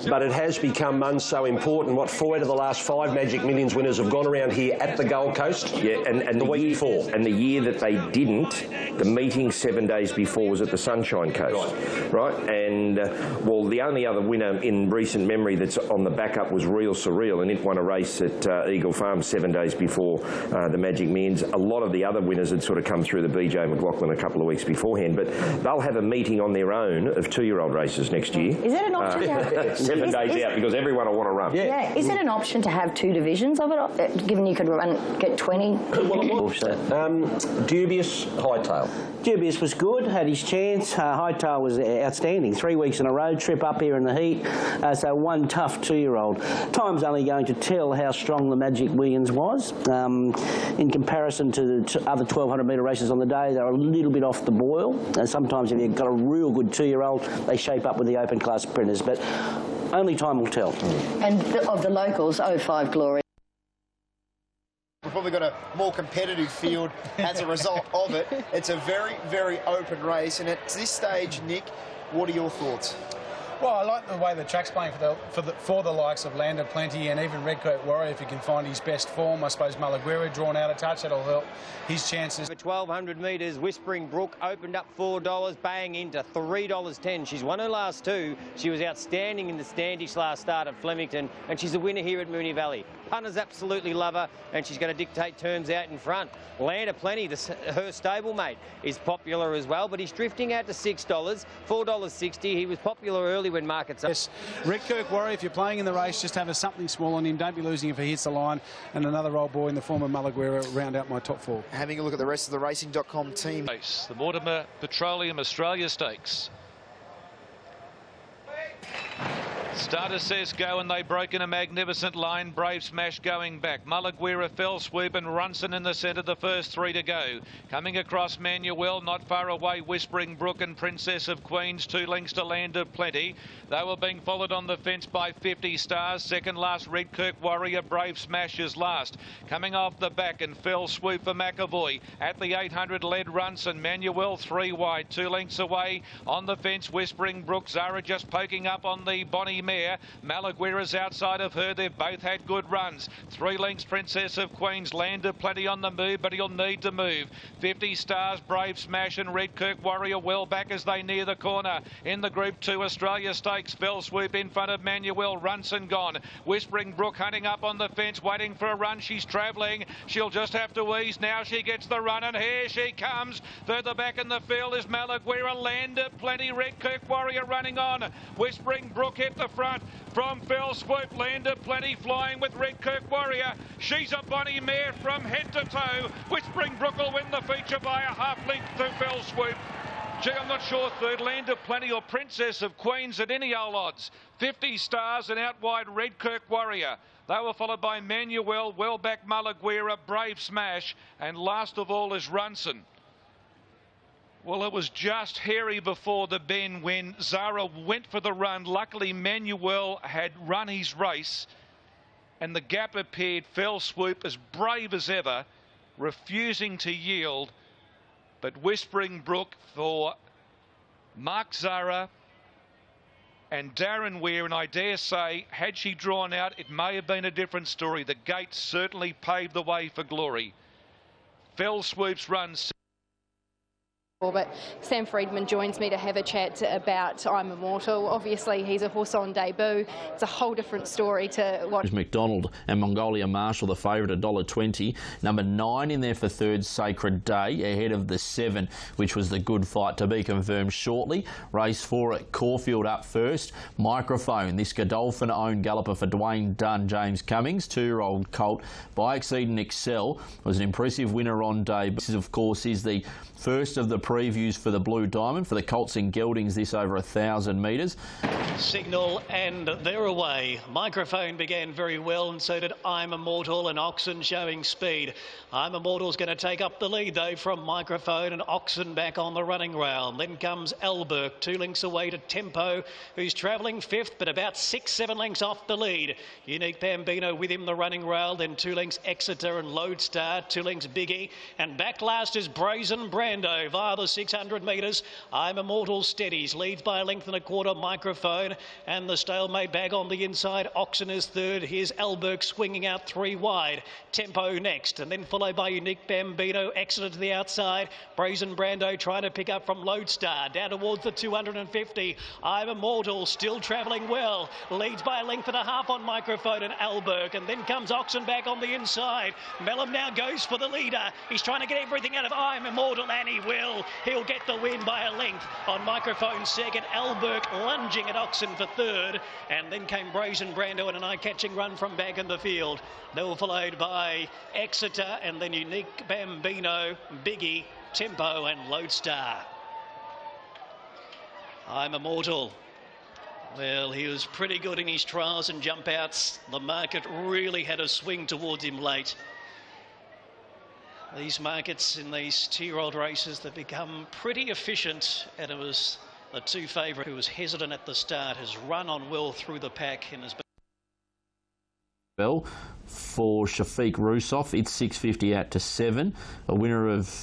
But it has become so important. What, 4 out of the last 5 Magic Millions winners have gone around here at the Gold Coast? Yeah, and the week before. And the year that they didn't, the meeting 7 days before was at the Sunshine Coast, right? And, well, the only other winner in recent memory that's on the backup was Real Surreal, and it won a race at Eagle Farm 7 days before the Magic Millions. A lot of the other winners had sort of come through the BJ McLaughlin a couple of weeks beforehand, but they'll have a meeting on their own of 2-year-old races next year. Is it an option to have 7 days out, because everyone will want to run. Yeah. Is it an option to have 2 divisions of it, given you could get 20? Dubious, Hightail. Dubious was good, had his chance. Hightail was outstanding. 3 weeks in a road trip up here in the heat. So one tough 2-year-old. Time's only going to tell how strong the Magic Millions was. In comparison to the other 1,200-metre races on the day, they were a little bit off the boil. Sometimes if you've got a real good 2-year-old, they shape up with the open class sprinters. But only time will tell. And of the locals, 05 Glory. From probably got a more competitive field as a result of it. It's a very, very open race, and at this stage, Nick, what are your thoughts? Well, I like the way the track's playing for the likes of Landed Plenty and even Redcoat Warrior. If he can find his best form, I suppose Malaguera drawn out a touch, that'll help his chances. For 1,200 metres, Whispering Brook opened up $4, bang into $3.10. She's won her last two. She was outstanding in the Standish last start at Flemington, and she's a winner here at Moonee Valley. Punters absolutely love her, and she's going to dictate turns out in front. Landed Plenty, her stablemate, is popular as well, but he's drifting out to $6, $4.60. He was popular early when markets up. Yes, Redkirk Warrior, if you're playing in the race, just have something small on him. Don't be losing if he hits the line. And another old boy in the form of Malaguera round out my top four. Having a look at the rest of the Racing.com team. The Mortimer Petroleum Australia Stakes. Starter says go, and they broke in a magnificent line. Brave Smash going back. Malaguera, Fell Swoop and Runson in the centre, the first three to go. Coming across Manuel, not far away, Whispering Brook and Princess of Queens, 2 lengths to Landed Plenty. They were being followed on the fence by 50 Stars. Second last, Redkirk Warrior, Brave Smash is last. Coming off the back and Fell Swoop for McAvoy. At the 800 led Runson. Manuel 3 wide, 2 lengths away. On the fence, Whispering Brook. Zara just poking up on the Bonnie mare. Malaguera's outside of her. They've both had good runs. 3 lengths, Princess of Queens. Landed Plenty on the move, but he'll need to move. 50 Stars, Brave Smash and Redkirk Warrior well back as they near the corner. In the Group 2 Australia Stakes, Fell Swoop in front of Manuel. Runson gone. Whispering Brook hunting up on the fence, waiting for a run. She's travelling. She'll just have to ease. Now she gets the run, and here she comes. Further back in the field is Malaguera. Landed Plenty, Redkirk Warrior running on. Whispering Brook hit the front from Fell Swoop. Landed Plenty flying with Redkirk Warrior. She's a Bonnie mare from head to toe. Whispering Brook will win the feature by a half length to Fell Swoop. Gee, I'm not sure third, Landed Plenty or Princess of Queens at any old odds. 50 Stars and out wide Redkirk Warrior. They were followed by Manuel, well back Malaguera, Brave Smash, and last of all is Runson. Well, it was just hairy before the bend when Zara went for the run. Luckily, Manuel had run his race, and the gap appeared. Fell Swoop as brave as ever, refusing to yield. But Whispering Brook for Mark Zara and Darren Weir, and I dare say, had she drawn out, it may have been a different story. The gate certainly paved the way for glory. Fell Swoop's run. But Sam Friedman joins me to have a chat about I'm Immortal. Obviously, he's a horse on debut. It's a whole different story to what... McDonald and Mongolia Marshall, the favourite, $1.20. Number 9 in there for third, Sacred Day, ahead of the 7, which was the Good Fight, to be confirmed shortly. Race 4 at Caulfield up first. Microphone, this Godolphin-owned galloper for Dwayne Dunn, James Cummings, 2-year-old colt. By Exceed Excel was an impressive winner on debut. This, of course, is the first of the previews for the Blue Diamond for the Colts and Geldings, this over 1,000 metres. Signal and they're away. Microphone began very well, and so did I'm Immortal, and Oxen showing speed. I'm Immortal's going to take up the lead though from Microphone, and Oxen back on the running rail. Then comes Elberg, 2 lengths away to Tempo, who's travelling 5th but about 6-7 lengths off the lead. Unique Bambino with him the running rail, then 2 lengths Exeter and Lodestar, 2 lengths Biggie, and back last is Brazen Brando via the 600 metres. I'm Immortal steadies, leads by a length and a quarter Microphone, and the stalemate bag on the inside. Oxen is third. Here's Elberg swinging out 3 wide. Tempo next, and then followed by Unique Bambino. Exeter to the outside. Brazen Brando trying to pick up from Lodestar down towards the 250. I'm Immortal still travelling well, leads by a length and a half on Microphone and Elberg, and then comes Oxen back on the inside. Mellum now goes for the leader. He's trying to get everything out of I'm Immortal, and he will. He'll get the win by a length on Microphone second. Elberg lunging at Oxen for third, and then came Brazen Brando and an eye-catching run from back in the field. They were followed by Exeter and then Unique Bambino, Biggie, Tempo and Lodestar. I'm Immortal. Well, he was pretty good in his trials and jump outs. The market really had a swing towards him late. These markets in these 2-year-old races, they've become pretty efficient, and it was the 2 favourite who was hesitant at the start, has run on well through the pack and has been Bell for Shafiq Rusov. It's $6.50 out to 7. A winner of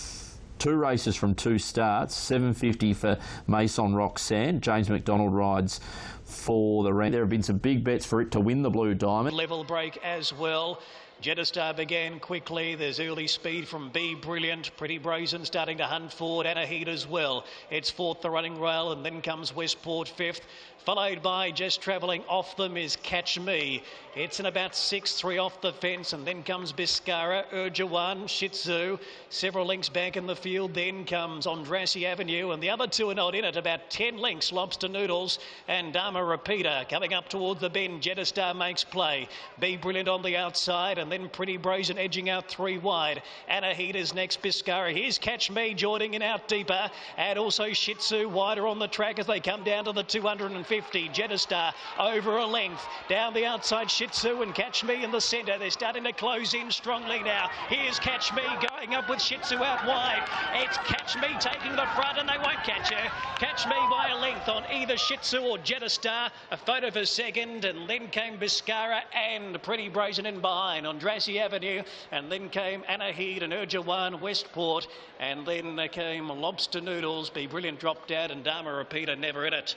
2 races from 2 starts. $7.50 for Maison Roxanne. James McDonald rides for the round. There have been some big bets for it to win the Blue Diamond. Level break as well. Jettistar began quickly. There's early speed from Be Brilliant. Pretty Brazen starting to hunt forward. Anna Heat as well. It's fourth, the running rail, and then comes Westport fifth. Followed by, just travelling off them, is Catch Me. It's in about 6-3 off the fence, and then comes Biscara, Urjawan, Shih Tzu. Several lengths back in the field. Then comes Ondrassi Avenue, and the other two are not in it. About 10 lengths, Lobster Noodles and Dharma Repeater. Coming up towards the bend, Jettistar makes play. Be Brilliant on the outside, and then Pretty Brazen edging out 3 wide. Anna Heat is next, Biscara. Here's Catch Me joining in out deeper, and also Shih Tzu wider on the track as they come down to the 250. Jettistar over a length. Down the outside, Shih Tzu and Catch Me in the centre. They're starting to close in strongly now. Here's Catch Me going up with Shih Tzu out wide. It's Catch Me taking the front, and they won't catch her. Catch Me by a length on either Shih Tzu or Jettistar. A photo for second, and then came Biscara and Pretty Brazen in behind on Ondrassi Avenue, and then came Anna Heat and Urjawan Westport, and then came Lobster Noodles. Be Brilliant dropped out, and Dharma Repeater never in it.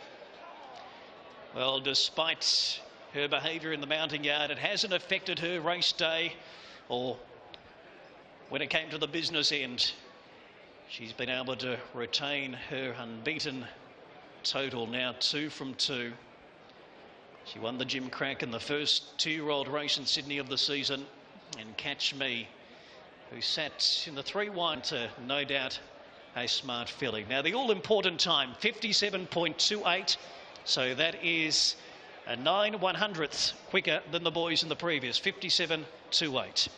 Well, despite her behaviour in the mounting yard, it hasn't affected her race day or when it came to the business end. She's been able to retain her unbeaten total, now 2 from 2. She won the Jim Crack in the first 2-year-old race in Sydney of the season. And Catch Me, who sat in the 3 wide, to no doubt a smart filly. Now, the all-important time, 57.28. So that is a 9/100ths quicker than the boys in the previous, 57.28.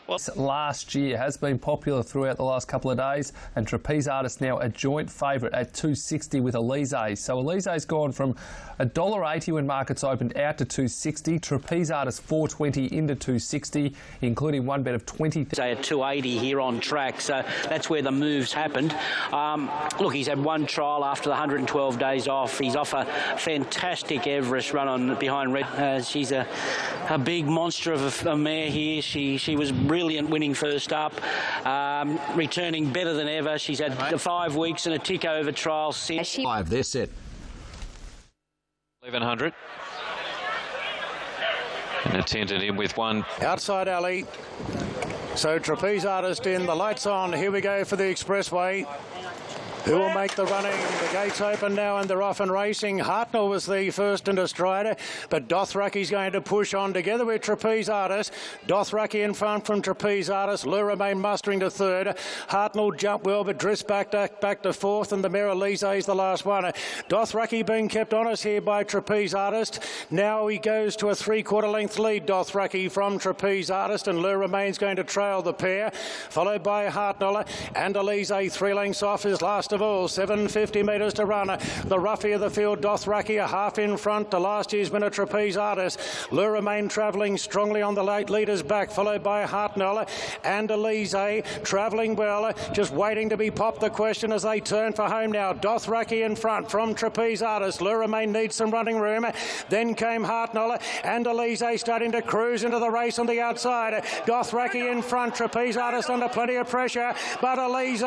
Well, last year has been popular throughout the last couple of days, and Trapeze Artist now a joint favourite at $2.60 with Elise. So Elise's gone from $1.80 when markets opened out to $2.60. Trapeze Artist $4.20 into $2.60, including one bet of 20. Say at $2.80 here on track, so that's where the moves happened. Look, he's had one trial after the 112 days off. He's off a fantastic Everest run on behind Red. She's a big monster of a mare here. She was brilliant winning first up, returning better than ever. She's had 5 weeks and a tick over trial since. 5, they're set. 1100. And attended in with one. Outside alley. So Trapeze Artist in, the lights on. Here we go for the expressway. Who will make the running? The gates open now and they're off and racing. Hartnell was the first into stride, but Dothraki's going to push on together with Trapeze Artist. Dothraki in front from Trapeze Artist. Lure Remain mustering to third. Hartnell jumped well, but drifts back to fourth, and the mare Elise is the last one. Dothraki being kept honest here by Trapeze Artist. Now he goes to a 3/4 length lead, Dothraki, from Trapeze Artist, and Lure Remain's going to trail the pair, followed by Hartnell and Elise 3 lengths off his last of all. 750 metres to run. The roughie of the field, Dothraki, a half in front to last year's winner, Trapeze Artist. Lure Remain travelling strongly on the late leader's back, followed by Hartnell and Elise travelling well, just waiting to be popped. The question as they turn for home now. Dothraki in front from Trapeze Artist. Lure Remain needs some running room. Then came Hartnell and Elise starting to cruise into the race on the outside. Dothraki in front, Trapeze Artist under plenty of pressure, but Elise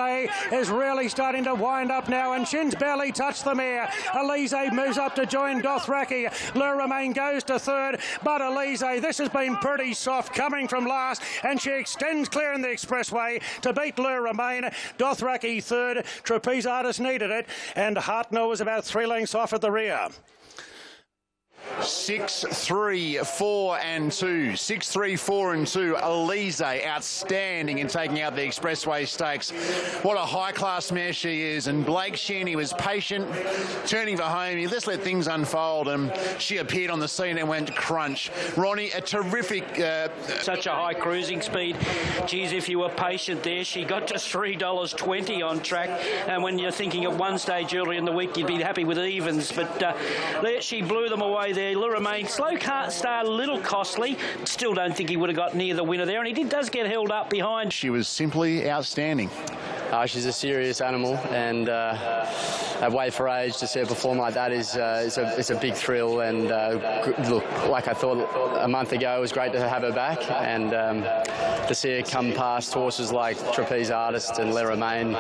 is really starting to wind up now, and Shin's barely touched the mare. Elise moves up to join Dothraki. Lure Remain goes to third, but Elise, this has been pretty soft coming from last, and she extends clear in the expressway to beat Lure Remain. Dothraki third, Trapeze Artist needed it, and Hartnell was about 3 lengths off at the rear. 6, 3, 4 and 2. 6, 3, 4 and 2. Elise outstanding in taking out the Expressway Stakes. What a high-class mare she is. And Blake Sheeny was patient, turning for home. He just let things unfold, and she appeared on the scene and went crunch. Ronnie, a terrific... Such a high cruising speed. Geez, if you were patient there, she got to $3.20 on track. And when you're thinking at one stage earlier in the week, you'd be happy with evens. But she blew them away there. Lure Remain, slow start, a little costly. Still don't think he would have got near the winner there, and he does get held up behind. She was simply outstanding. She's a serious animal, and at weight for age to see her perform like that is it's a big thrill. And look, like I thought a month ago, it was great to have her back, and to see her come past horses like Trapeze Artist and Le Romain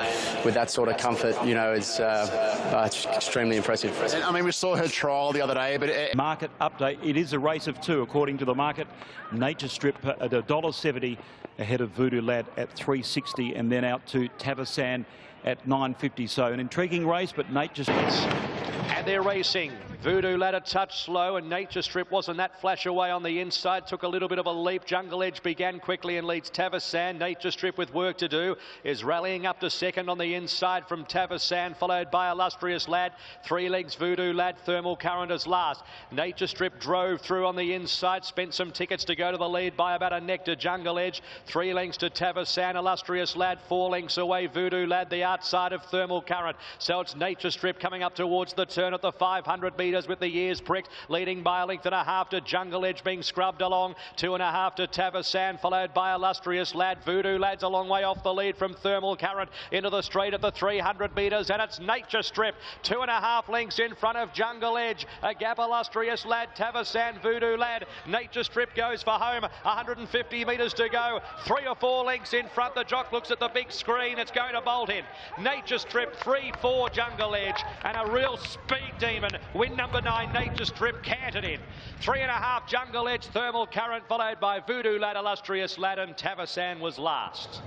with that sort of comfort, you know, it's extremely impressive. And, I mean, we saw her trial the other day, but market update. It is a race of 2 according to the market. Nature Strip at $1.70 ahead of Voodoo Lad at $3.60, and then out to Tavasan at $9.50. So an intriguing race, but Nature Strip. And they're racing. Voodoo Lad a touch slow, and Nature Strip wasn't that flash away on the inside. Took a little bit of a leap. Jungle Edge began quickly and leads Tavasan. Nature Strip with work to do is rallying up to second on the inside from Tavasan, followed by Illustrious Lad. 3 legs Voodoo Lad, Thermal Current as last. Nature Strip drove through on the inside, spent some tickets to go to the lead by about a neck to Jungle Edge. 3 lengths to Tavasan, Illustrious Lad, 4 lengths away Voodoo Lad, the outside of Thermal Current. So it's Nature Strip coming up towards the turn at the 500 metres with the ears pricked, leading by a length and a half to Jungle Edge, being scrubbed along. 2.5 to Tavasan, followed by Illustrious Lad. Voodoo Lad's a long way off the lead from Thermal Current into the straight at the 300 metres, and it's Nature Strip 2.5 lengths in front of Jungle Edge. A gap Illustrious Lad, Tavasan, Voodoo Lad. Nature Strip goes for home. 150 metres to go. 3 or 4 lengths in front. The jock looks at the big screen. It's going to bolt in. Nature Strip 3-4 Jungle Edge, and a real speed demon. Win number 9, Nature Strip, canted in. 3.5 Jungle Edge, Thermal Current, followed by Voodoo Lad, Illustrious Lad, and Tavasan was last.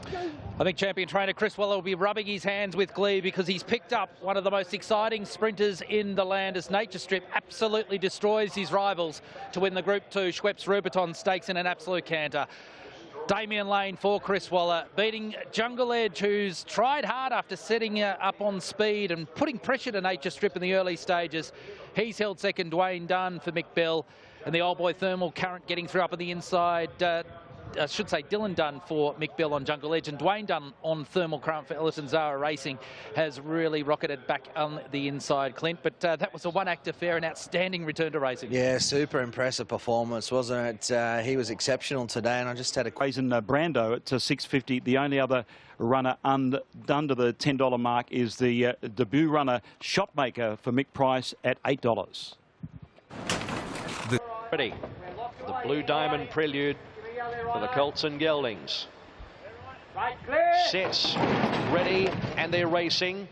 I think champion trainer Chris Weller will be rubbing his hands with glee because he's picked up one of the most exciting sprinters in the land, as Nature Strip absolutely destroys his rivals to win the Group 2 Schweppes Rubiton Stakes in an absolute canter. Damien Lane for Chris Waller, beating Jungle Edge, who's tried hard after setting up on speed and putting pressure to Nature Strip in the early stages. He's held second. Dwayne Dunn for Mick Bell, and the old boy Thermal Current getting through up on the inside. I should say Dylan Dunn for Mick Bell on Jungle Edge, and Dwayne Dunn on Thermal Current for Ellison Zara Racing has really rocketed back on the inside, Clint. But that was a one-act affair, an outstanding return to racing. Yeah, super impressive performance, wasn't it? He was exceptional today, and I just had a... Brazen Brando at $6.50. The only other runner under the $10 mark is the debut runner Shotmaker for Mick Price at $8. Ready. The Blue Diamond Prelude for the Colts and Geldings. Sets, ready, and they're racing.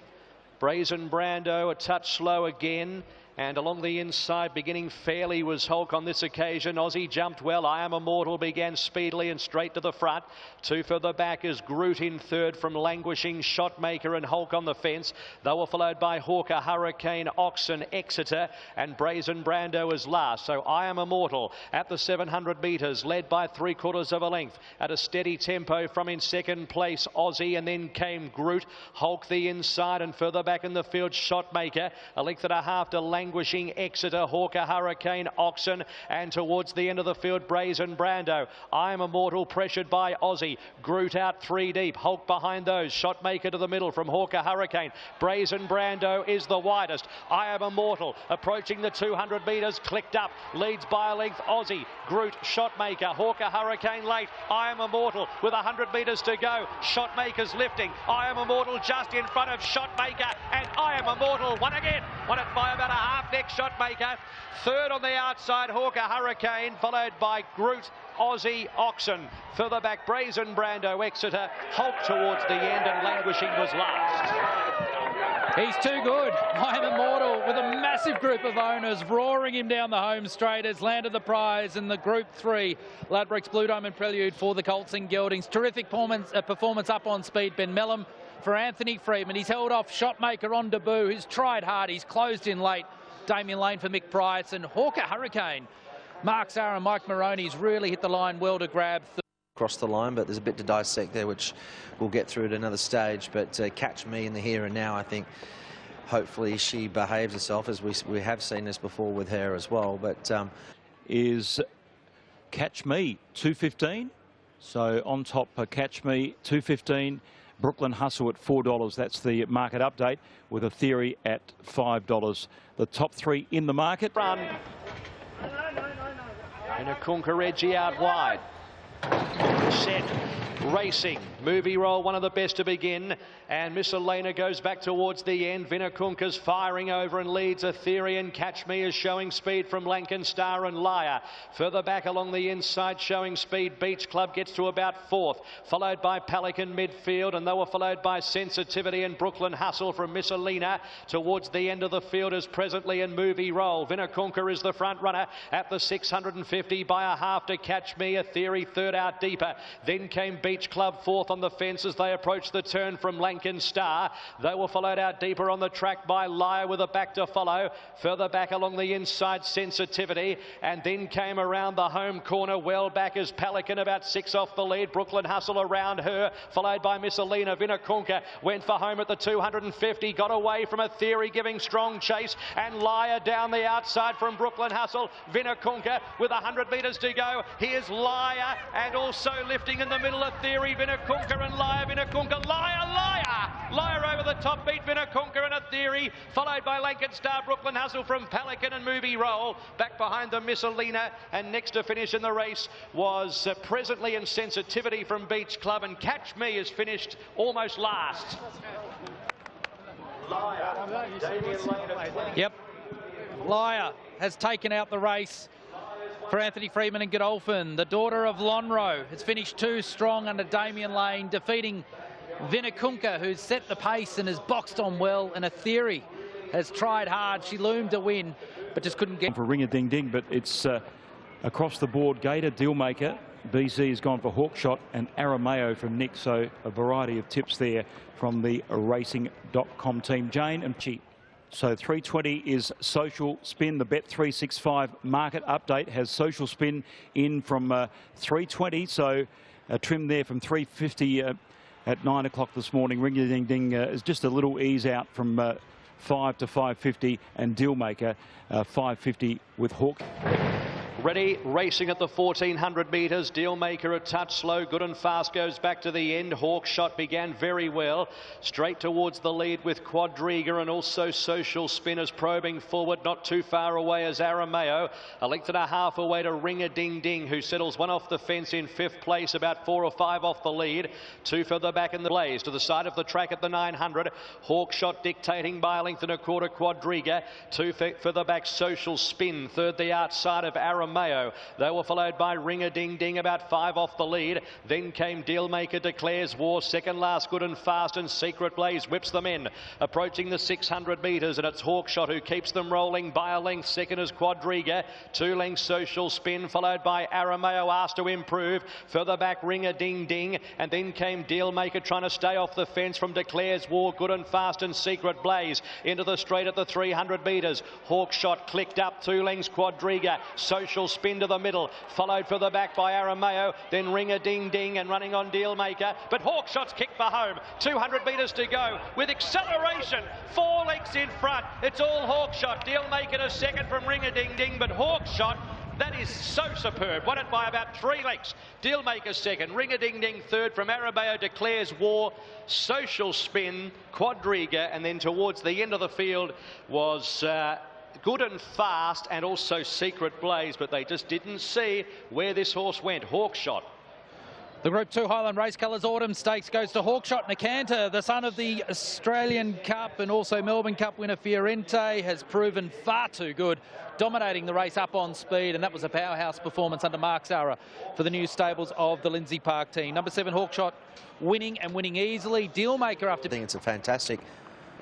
Brazen Brando a touch slow again. And along the inside, beginning fairly, was Hulk on this occasion. Aussie jumped well. I Am Immortal began speedily and straight to the front. 2 further back is Groot in third from Languishing, Shotmaker and Hulk on the fence. They were followed by Hawker, Hurricane, Oxen, Exeter, and Brazen Brando is last. So I Am Immortal at the 700 metres, led by 3/4 of a length. At a steady tempo from in second place, Aussie, and then came Groot. Hulk the inside, and further back in the field, Shotmaker. A length and a half to Languishing, Exeter, Hawker, Hurricane, Oxen, and towards the end of the field, Brazen Brando. I Am Immortal pressured by Aussie. Groot out 3 deep. Hulk behind those. Shotmaker to the middle from Hawker, Hurricane. Brazen Brando is the widest. I Am Immortal approaching the 200 metres, clicked up. Leads by a length, Aussie. Groot, Shotmaker, Hawker, Hurricane late. I Am Immortal with 100 metres to go. Shotmaker's lifting. I Am Immortal just in front of Shotmaker, and I Am Immortal won again. Won it by about a half neck, Shotmaker. Third on the outside, Hawker, Hurricane, followed by Groot, Aussie, Oxen. Further back, Brazen Brando, Exeter. Hulk towards the end, and Languishing was last. He's too good. I Am Immortal with a massive group of owners roaring him down the home straight has landed the prize in the Group 3 Ladbrokes Blue Diamond Prelude for the Colts and Geldings. Terrific performance up on speed. Ben Mellum for Anthony Freedman. He's held off Shotmaker on debut, who's tried hard. He's closed in late. Damien Lane for Mick Price, and Hawker, Hurricane. Mark Sarah and Mike Maroney's really hit the line well to grab. Across the line, but there's a bit to dissect there, which we'll get through at another stage. But Catch Me in the here and now, I think hopefully she behaves herself, as we have seen this before with her as well. But is Catch Me 2.15. So on top, Catch Me 2.15. Brooklyn Hustle at $4. That's the market update, with a Theory at $5. The top 3 in the market. Run. And a Kunkareggi out wide. set, racing. Movie Roll, one of the best to begin, and Miss Elena goes back towards the end. Vinakunka's firing over and leads. Ethereal and Catch Me is showing speed from Lankan Star and Liar. Further back along the inside, showing speed, Beach Club gets to about fourth, followed by Pelican midfield, and they were followed by Sensitivity and Brooklyn Hustle from Miss Elena. Towards the end of the field is Presently and Movie Roll. Vinakunka is the front runner at the 650 by a half to Catch Me. Ethereal third out deeper. Then came Beach Club fourth on the fence as they approached the turn from Lankan Star. They were followed out deeper on the track by Liar with a back to follow. Further back along the inside, Sensitivity, and then came around the home corner. Well back is Pelican, about 6 off the lead. Brooklyn Hustle around her, followed by Miss Elena. Vinakunka went for home at the 250, got away from Ethereal, giving strong chase, and Liar down the outside from Brooklyn Hustle. Vinakunka with 100 metres to go. Here's Liar, and also lifting in the middle, Ethereal, Vinakunka and Liar. Vinakunka, Liar over the top, beat Vinakunka and Ethereal, followed by Lankan Star, Brooklyn Hustle from Pelican and Movie Roll. Back behind them, Miss Elena, and next to finish in the race was Presently and Sensitivity from Beach Club, and Catch Me is finished almost last. Yep, Liar has taken out the race for Anthony Freeman and Godolphin. The daughter of Lonhro has finished 2 strong under Damien Lane, defeating Vinakunka, who's set the pace and has boxed on well, and Ethereal has tried hard. She loomed to win, but just couldn't get... For Ring-a-Ding-Ding, but it's across the board. Gator, Dealmaker, BZ has gone for Hawkshot, and Arameo from Nick, so a variety of tips there from the racing.com team. Jane and Chi. So 320 is Social Spin. The Bet365 market update has Social Spin in from 320. So a trim there from 350 at 9 o'clock this morning. Ring-a-Ding-Ding is just a little ease out from 5 to 550, and Dealmaker 550 with Hawk. Ready, racing at the 1400 metres. Dealmaker a touch slow, good and fast, goes back to the end. Hawkshot began very well, straight towards the lead with Quadriga, and also Social Spinners probing forward, not too far away as Arameo. A length and a half away to Ring-a-Ding-Ding, who settles one off the fence in 5th place, about 4 or 5 off the lead. 2 further back in the blaze to the side of the track at the 900. Hawkshot dictating by a length and a quarter Quadriga. 2 further back Social Spin, third the outside of Arameo. They were followed by Ring-a-Ding-Ding, about 5 off the lead. Then came Dealmaker Declares War, second last, good and fast, and Secret Blaze whips them in. Approaching the 600 metres, and it's Hawkshot who keeps them rolling by a length. Second is Quadriga. 2 lengths Social Spin, followed by Arameo, asked to improve. Further back Ring-a-Ding-Ding, and then came Dealmaker trying to stay off the fence from Declares War, good and fast, and Secret Blaze into the straight at the 300 metres. Hawkshot clicked up 2 lengths Quadriga. Social Spin to the middle, followed further back by Arameo, then Ring-a-Ding-Ding, and running on Dealmaker, but Hawkshot's kicked for home. 200 metres to go with acceleration, 4 lengths in front. It's all Hawkshot. Dealmaker to second from Ring-a-Ding-Ding, but Hawkshot, that is so superb. Won it by about 3 lengths. Dealmaker second, Ring-a-Ding-Ding third from Arameo Declares War, Social Spin, Quadriga, and then towards the end of the field was Good and Fast and also Secret Blaze, but they just didn't see where this horse went. Hawkshot. The Group 2 Highland Race Colours Autumn Stakes goes to Hawkshot Nakanta, the son of the Australian Cup and also Melbourne Cup winner Fiorente, has proven far too good, dominating the race up on speed, and that was a powerhouse performance under Mark Zara for the new stables of the Lindsay Park team. Number 7 Hawkshot winning and winning easily. Dealmaker after... I think it's a fantastic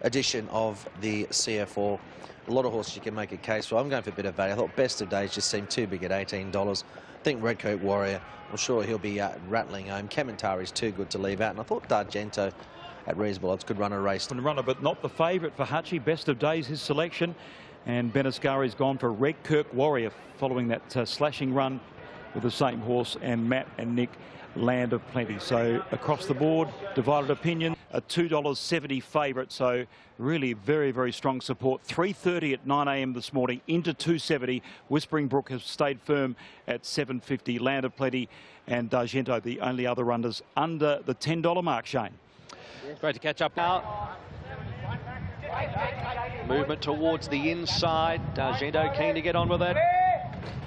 edition of the CF4. A lot of horses you can make a case for. I'm going for a bit of value. I thought Best of Days just seemed too big at $18. I think Redcoat Warrior, I'm sure he'll be rattling home. Kamantari's too good to leave out. And I thought D'Argento at reasonable odds could run a race. Runner, but not the favourite for Hutchie. Best of Days, his selection. And Benescari's gone for Redkirk Warrior following that slashing run with the same horse, and Matt and Nick Land of Plenty. So across the board, divided opinion. A $2.70 favourite, so really very, very strong support. 3:30 at 9 a.m. this morning into 270. Whispering Brook has stayed firm at $7.50. Land of Plenty and D'Argento, the only other runners under the $10 mark, Shane. Great to catch up now. Movement towards the inside. D'Argento keen to get on with it.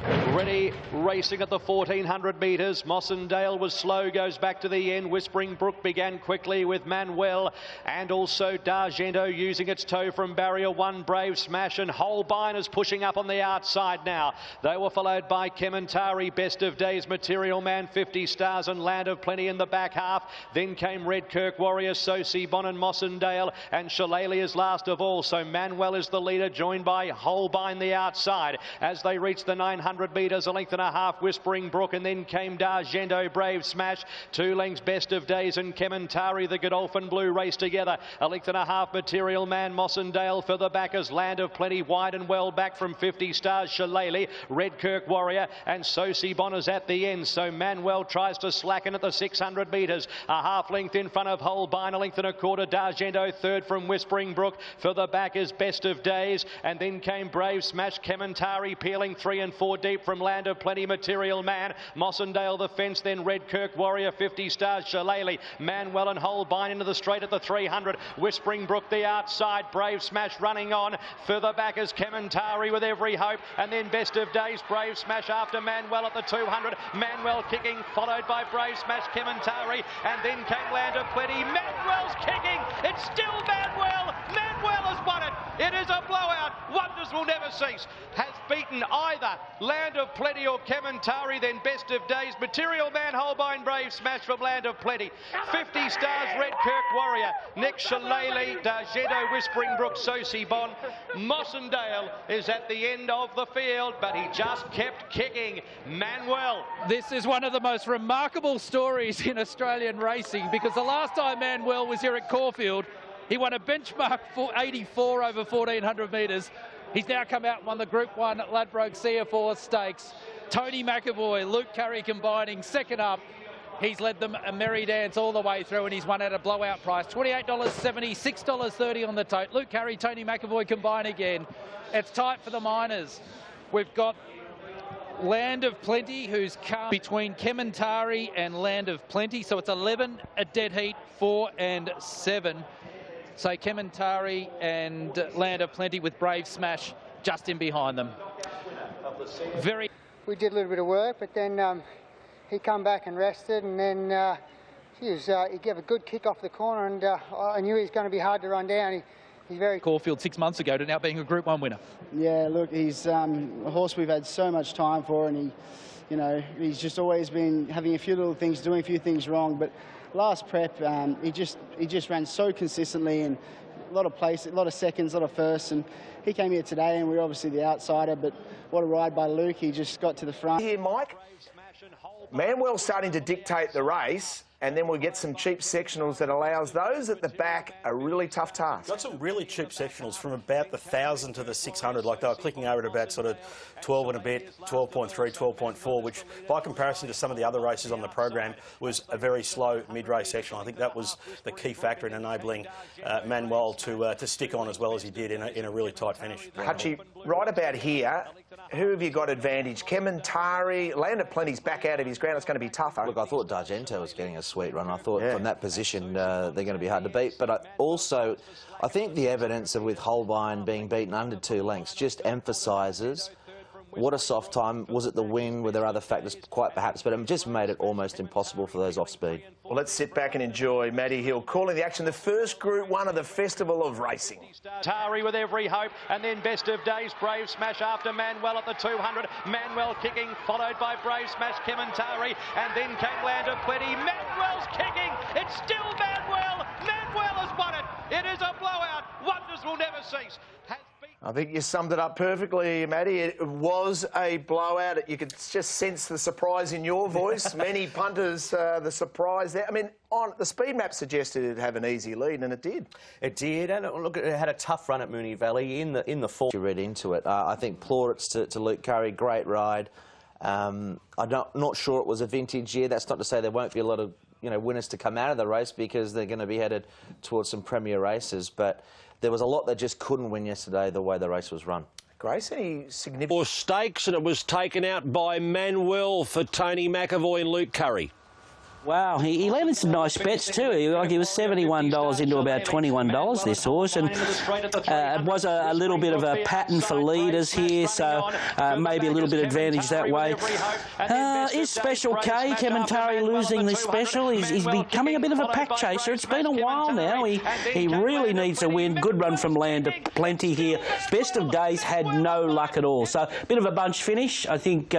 Ready, racing at the 1400 metres. Mossendale was slow, goes back to the end. Whispering Brook began quickly with Manuel and also D'Argento using its toe from barrier one. Brave Smash and Holbein is pushing up on the outside now. They were followed by Kementari, Best of Days, Material Man, 50 Stars and Land of Plenty in the back half. Then came Redkirk Warrior, Sosi Bon and Mossendale, and Shillelagh is last of all. So Manuel is the leader, joined by Holbein the outside. As they reach the 900 metres, a length and a half, Whispering Brook, and then came D'Argento, Brave Smash. 2 lengths, Best of Days and Kementari. The Godolphin Blue race together. A length and a half, Material Man, Mossendale. Further back as Land of Plenty, wide and well back from 50 Stars, Shillelagh, Redkirk Warrior, and Sosi Bon is at the end. So Manuel tries to slacken at the 600 metres. A half length in front of Holbein, a length and a quarter, D'Argento third from Whispering Brook. Further back is Best of Days, and then came Brave Smash, Kementari peeling 3 and 4 deep from Land of Plenty, Material Man, Mossendale the fence, then Redkirk Warrior, 50 Stars, Shillelagh, Manuel and Holbein into the straight at the 300. Whispering Brook the outside, Brave Smash running on. Further back is Kementari with Every Hope, and then Best of Days, Brave Smash after Manuel at the 200. Manuel kicking, followed by Brave Smash, Kementari, and then came Land of Plenty. Manuel's kicking, it's still Manuel. Manuel has won it. It is a blowout. Wonders will never cease. Has beaten either Land of Plenty or Kementari, then Best of Days, Material Man, Holbein, Brave Smash from Land of Plenty. 50 Stars, Redkirk Warrior, next Shillelagh, D'Argento, Whispering Brook, Sosi Bon. Mossendale is at the end of the field, but he just kept kicking. Manuel. This is one of the most remarkable stories in Australian racing, because the last time Manuel was here at Caulfield, he won a benchmark for 84 over 1400 metres. He's now come out and won the Group 1 Ladbroke CF4 Stakes. Tony McAvoy, Luke Curry combining second up. He's led them a merry dance all the way through, and he's won at a blowout price. $28.70, $6.30 on the tote. Luke Curry, Tony McAvoy combine again. It's tight for the minors. We've got Land of Plenty, who's come between Kementari and Land of Plenty. So it's 11 at dead heat, 4 and 7. So Kementari and Land of Plenty with Brave Smash just in behind them. We did a little bit of work, but then he come back and rested, and then he gave a good kick off the corner, and I knew he was going to be hard to run down. He's very... Caulfield 6 months ago to now being a Group 1 winner. Yeah, look, he's a horse we've had so much time for, and he's just always been having a few little things, doing a few things wrong, but last prep, he just ran so consistently, and a lot of seconds, a lot of firsts, and he came here today, and we're obviously the outsider, but what a ride by Luke. He just got to the front. Here, Mike, Manuel's starting to dictate the race, and then we'll get some cheap sectionals that allows those at the back a really tough task. Got some really cheap sectionals from about the 1,000 to the 600, like they were clicking over at about sort of 12 and a bit, 12.3, 12.4, which by comparison to some of the other races on the program was a very slow mid-race sectional. I think that was the key factor in enabling Manuel to stick on as well as he did in a really tight finish. Hutchie, right about here, who have you got advantage? Kementari, Land of Plenty's back out of his ground. It's going to be tougher. Look, I thought D'Argento was getting a sweet run. I thought from that position they're going to be hard to beat. But I think the evidence of with Holbein being beaten under 2 lengths just emphasises what a soft time. Was it the wind? Were there other factors? Quite perhaps, but it just made it almost impossible for those off speed. Well, let's sit back and enjoy Matty Hill calling the action, the first Group 1 of the Festival of Racing. Tari with Every Hope, and then Best of Days, Brave Smash after Manuel at the 200. Manuel kicking, followed by Brave Smash, Kementari, and then came Land of Plenty. Manuel's kicking, it's still Manuel. Manuel has won it. It is a blowout. Wonders will never cease. I think you summed it up perfectly, Matty. It was a blowout. You could just sense the surprise in your voice. Many punters, the surprise there. I mean, the speed map suggested it'd have an easy lead, and it did. It did, and look, it had a tough run at Moonee Valley in the fall. You read into it. I think plaudits to Luke Curry, great ride. I'm not sure it was a vintage year. That's not to say there won't be a lot of winners to come out of the race, because they're going to be headed towards some premier races, but there was a lot that just couldn't win yesterday the way the race was run. Grace, any significant... Or stakes, and it was taken out by Manuel for Tony McAvoy and Luke Curry. Wow, he landed some nice bets too. He was $71 into about $21, this horse, and it was a little bit of a pattern for leaders here, so maybe a little bit of advantage that way. Is Special K, Kementari, losing this special? He's becoming a bit of a pack chaser. It's been a while now. He really needs a win. Good run from Land of Plenty here. Best of Days had no luck at all. So a bit of a bunch finish. I think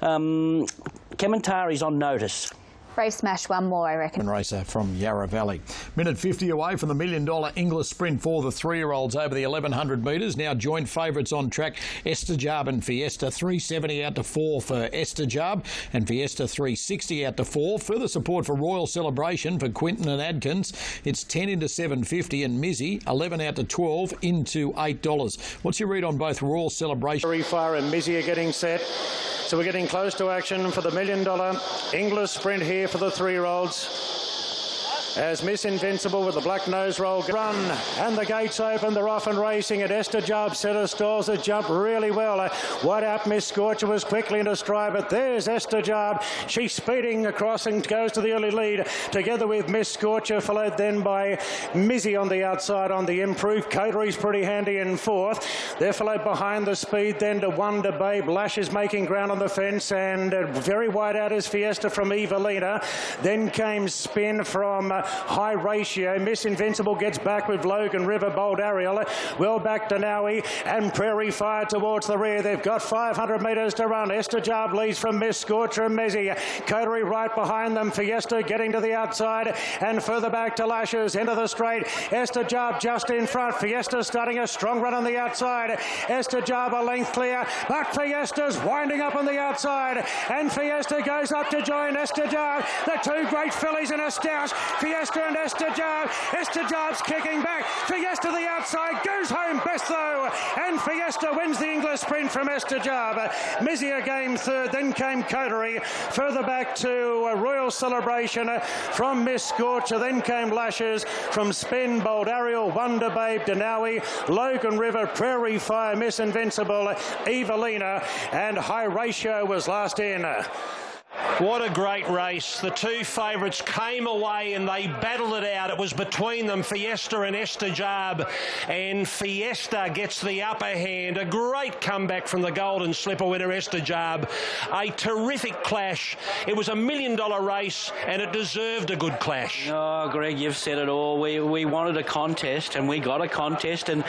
Kementari's on notice. Brave Smash one more, I reckon. Racer from Yarra Valley. Minute 50 away from the $1 million English sprint for the 3-year-olds over the 1,100 metres. Now joint favourites on track. Estajab and Fiesta, 370 out to 4 for Estajab and Fiesta 360 out to 4. Further support for Royal Celebration for Quinton and Adkins. It's 10 into 750 and Mizzy 11 out to 12 into $8. What's your read on both Royal Celebration? Very far and Mizzy are getting set. So we're getting close to action for the $1 million English sprint here for the 3-year-olds. As Miss Invincible with the black nose roll run and the gates open, they're off and racing at Estajab set of stalls that jump really well. Wide out Miss Scorcher was quickly into stride, but there's Estajab. She's speeding across and goes to the early lead together with Miss Scorcher, followed then by Mizzy on the outside on the improve. Coteries pretty handy in fourth. They're followed behind the speed then to Wonder Babe. Lash is making ground on the fence, and very wide out is Fiesta from Evelina. Then came Spin from High Ratio. Miss Invincible gets back with Logan River, Bold Ariel. Well back to Nowie and Prairie Fire towards the rear. They've got 500 metres to run. Estajab leads from Miss Scorcher and Mezzy. Coterie right behind them. Fiesta getting to the outside and further back to Lashes into the straight. Estajab just in front. Fiesta starting a strong run on the outside. Estajab a length clear, but Fiesta's winding up on the outside, and Fiesta goes up to join Estajab. The two great fillies in a stoush. Fiesta and Estajab. Estajab's kicking back. Fiesta the outside, goes home best though, and Fiesta wins the English sprint from Estajab. Mizzy again third, then came Coterie. Further back to Royal Celebration from Miss Scorcher, then came Lashes from Spin, Bold Ariel, Wonder Babe, Denawi, Logan River, Prairie Fire, Miss Invincible, Evelina, and High Ratio was last in. What a great race. The two favourites came away and they battled it out. It was between them, Fiesta and Estajab, and Fiesta gets the upper hand. A great comeback from the Golden Slipper winner, Estajab. A terrific clash. It was $1 million race and it deserved a good clash. Oh, Greg, you've said it all. We wanted a contest and we got a contest, and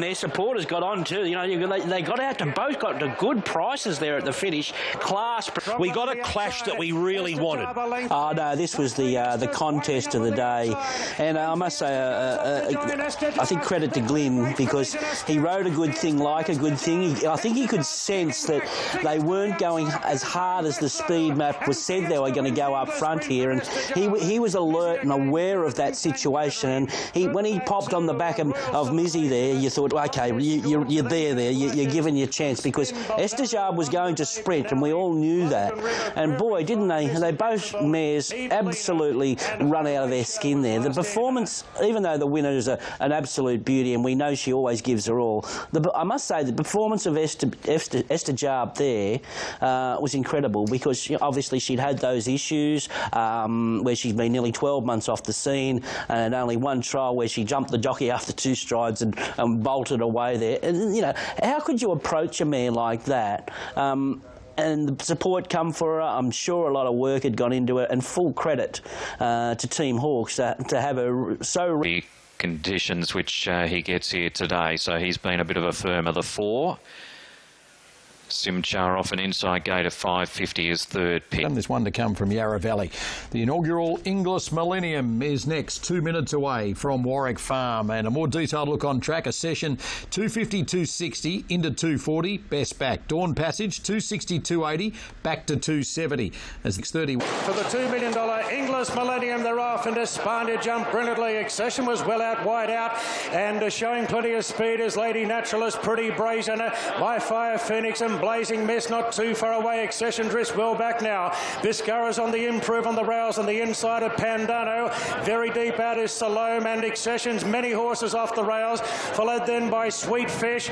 their supporters got on too. You know, they got out to both got to good prices there at the finish. Class. We got a clash that we really wanted. Oh no, this was the contest of the day, and I must say I think credit to Glyn, because he rode a good thing like a good thing. I think he could sense that they weren't going as hard as the speed map was said they were going to go up front here, and he was alert and aware of that situation, and when he popped on the back of Mizzy there, you thought, okay, you're there, you're given your chance, because Estajab was going to sprint, and we all knew that. And boy, didn't they? They both mares absolutely run out of their skin there. The performance, even though the winner is an absolute beauty, and we know she always gives her all, I must say the performance of Estajab there was incredible, because obviously she'd had those issues where she's been nearly 12 months off the scene, and only one trial where she jumped the jockey after 2 strides and bolted away there. And, you know, how could you approach a mare like that? And the support come for her. I'm sure a lot of work had gone into it, and full credit to Team Hawkes to have her so... The conditions which he gets here today, so he's been a bit of a firm of the 4. Simchar off an inside gate of 5.50 is third pick. And there's one to come from Yarra Valley. The inaugural Inglis Millennium is next, 2 minutes away from Warwick Farm. And a more detailed look on track, a session 250, 260 into 240, best back. Dawn Passage 260, 280, back to 270 as 6:30. For the $2 million Inglis Millennium, they're off, and Espana jumped brilliantly. Accession was well out, wide out, and showing plenty of speed is Lady Naturalist, Pretty Brazen, My Fire Phoenix, and Accession, Blazing Mist not too far away. Accession drifts well back now. Biscara's on the improve on the rails on the inside of Pandano. Very deep out is Salome and Accession's many horses off the rails, followed then by Sweet Fish.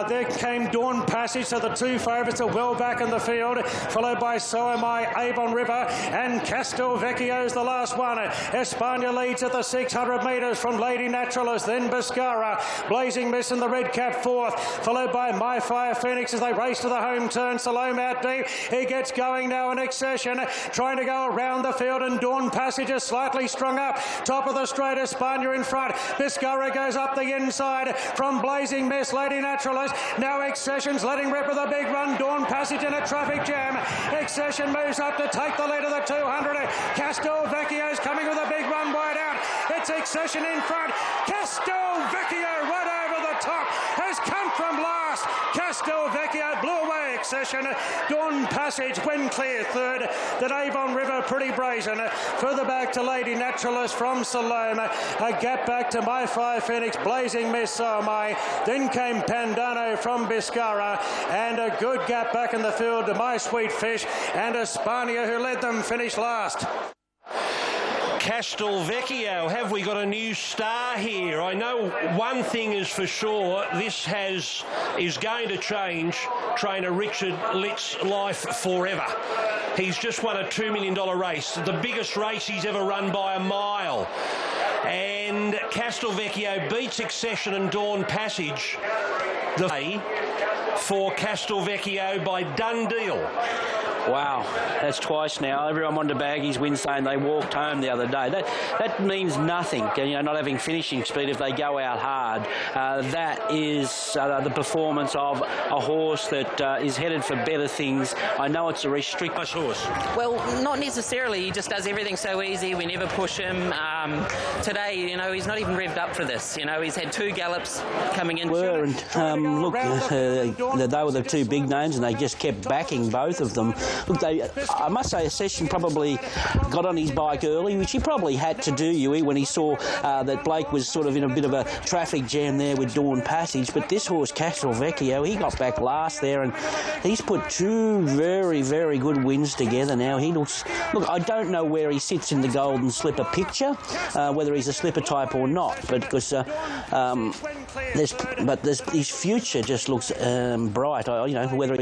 There came Dawn Passage, so the two favourites are well back in the field, followed by So Am I, Avon River, and Castelvecchio's the last one. Espana leads at the 600 metres from Lady Naturalist, then Biscara. Blazing Mist in the red cap fourth, followed by My Fire Phoenix as they race to the home turn. Salome out deep. He gets going now in Accession, trying to go around the field, and Dawn Passage is slightly strung up. Top of the straight, Espana in front. Biscara goes up the inside from Blazing Mist, Lady Naturalist. Now Accession's letting rip with a big run. Dawn Passage in a traffic jam. Accession moves up to take the lead of the 200. Castelvecchio's coming with a big run wide out. It's Accession in front. Castelvecchio right over the top has come from last. Castelvecchio blew away Accession. Dawn Passage when clear third. Then Avon River pretty brazen. Further back to Lady Naturalist from Salome. A gap back to My Fire Phoenix. Blazing Mist, So Am I. Then came Pandano from Biscara, and a good gap back in the field to My Sweet Fish and Espana, who led them, finished last. Castelvecchio, have we got a new star here? I know one thing is for sure, this is going to change trainer Richard Litt's life forever. He's just won a $2 million race, the biggest race he's ever run by a mile. And Castelvecchio beats Accession and Dawn Passage for Castelvecchio by done deal. Wow, that's twice now. Everyone wanted to bag his win, saying they walked home the other day. That means nothing, you know, not having finishing speed if they go out hard. That is the performance of a horse that is headed for better things. I know it's a restricted horse. Well, not necessarily. He just does everything so easy. We never push him. Today, you know, he's not even revved up for this. You know, he's had 2 gallops coming in. Look, they were the 2 big names, and they just kept backing both of them. Look, I must say, Accession probably got on his bike early, which he probably had to do, Huey, when he saw that Blake was sort of in a bit of a traffic jam there with Dawn Passage. But this horse, Castelvecchio, he got back last there, and he's put 2 very, very good wins together now. He looks... Look, I don't know where he sits in the Golden Slipper picture, whether he's a slipper type or not, but because his future just looks bright. You know, whether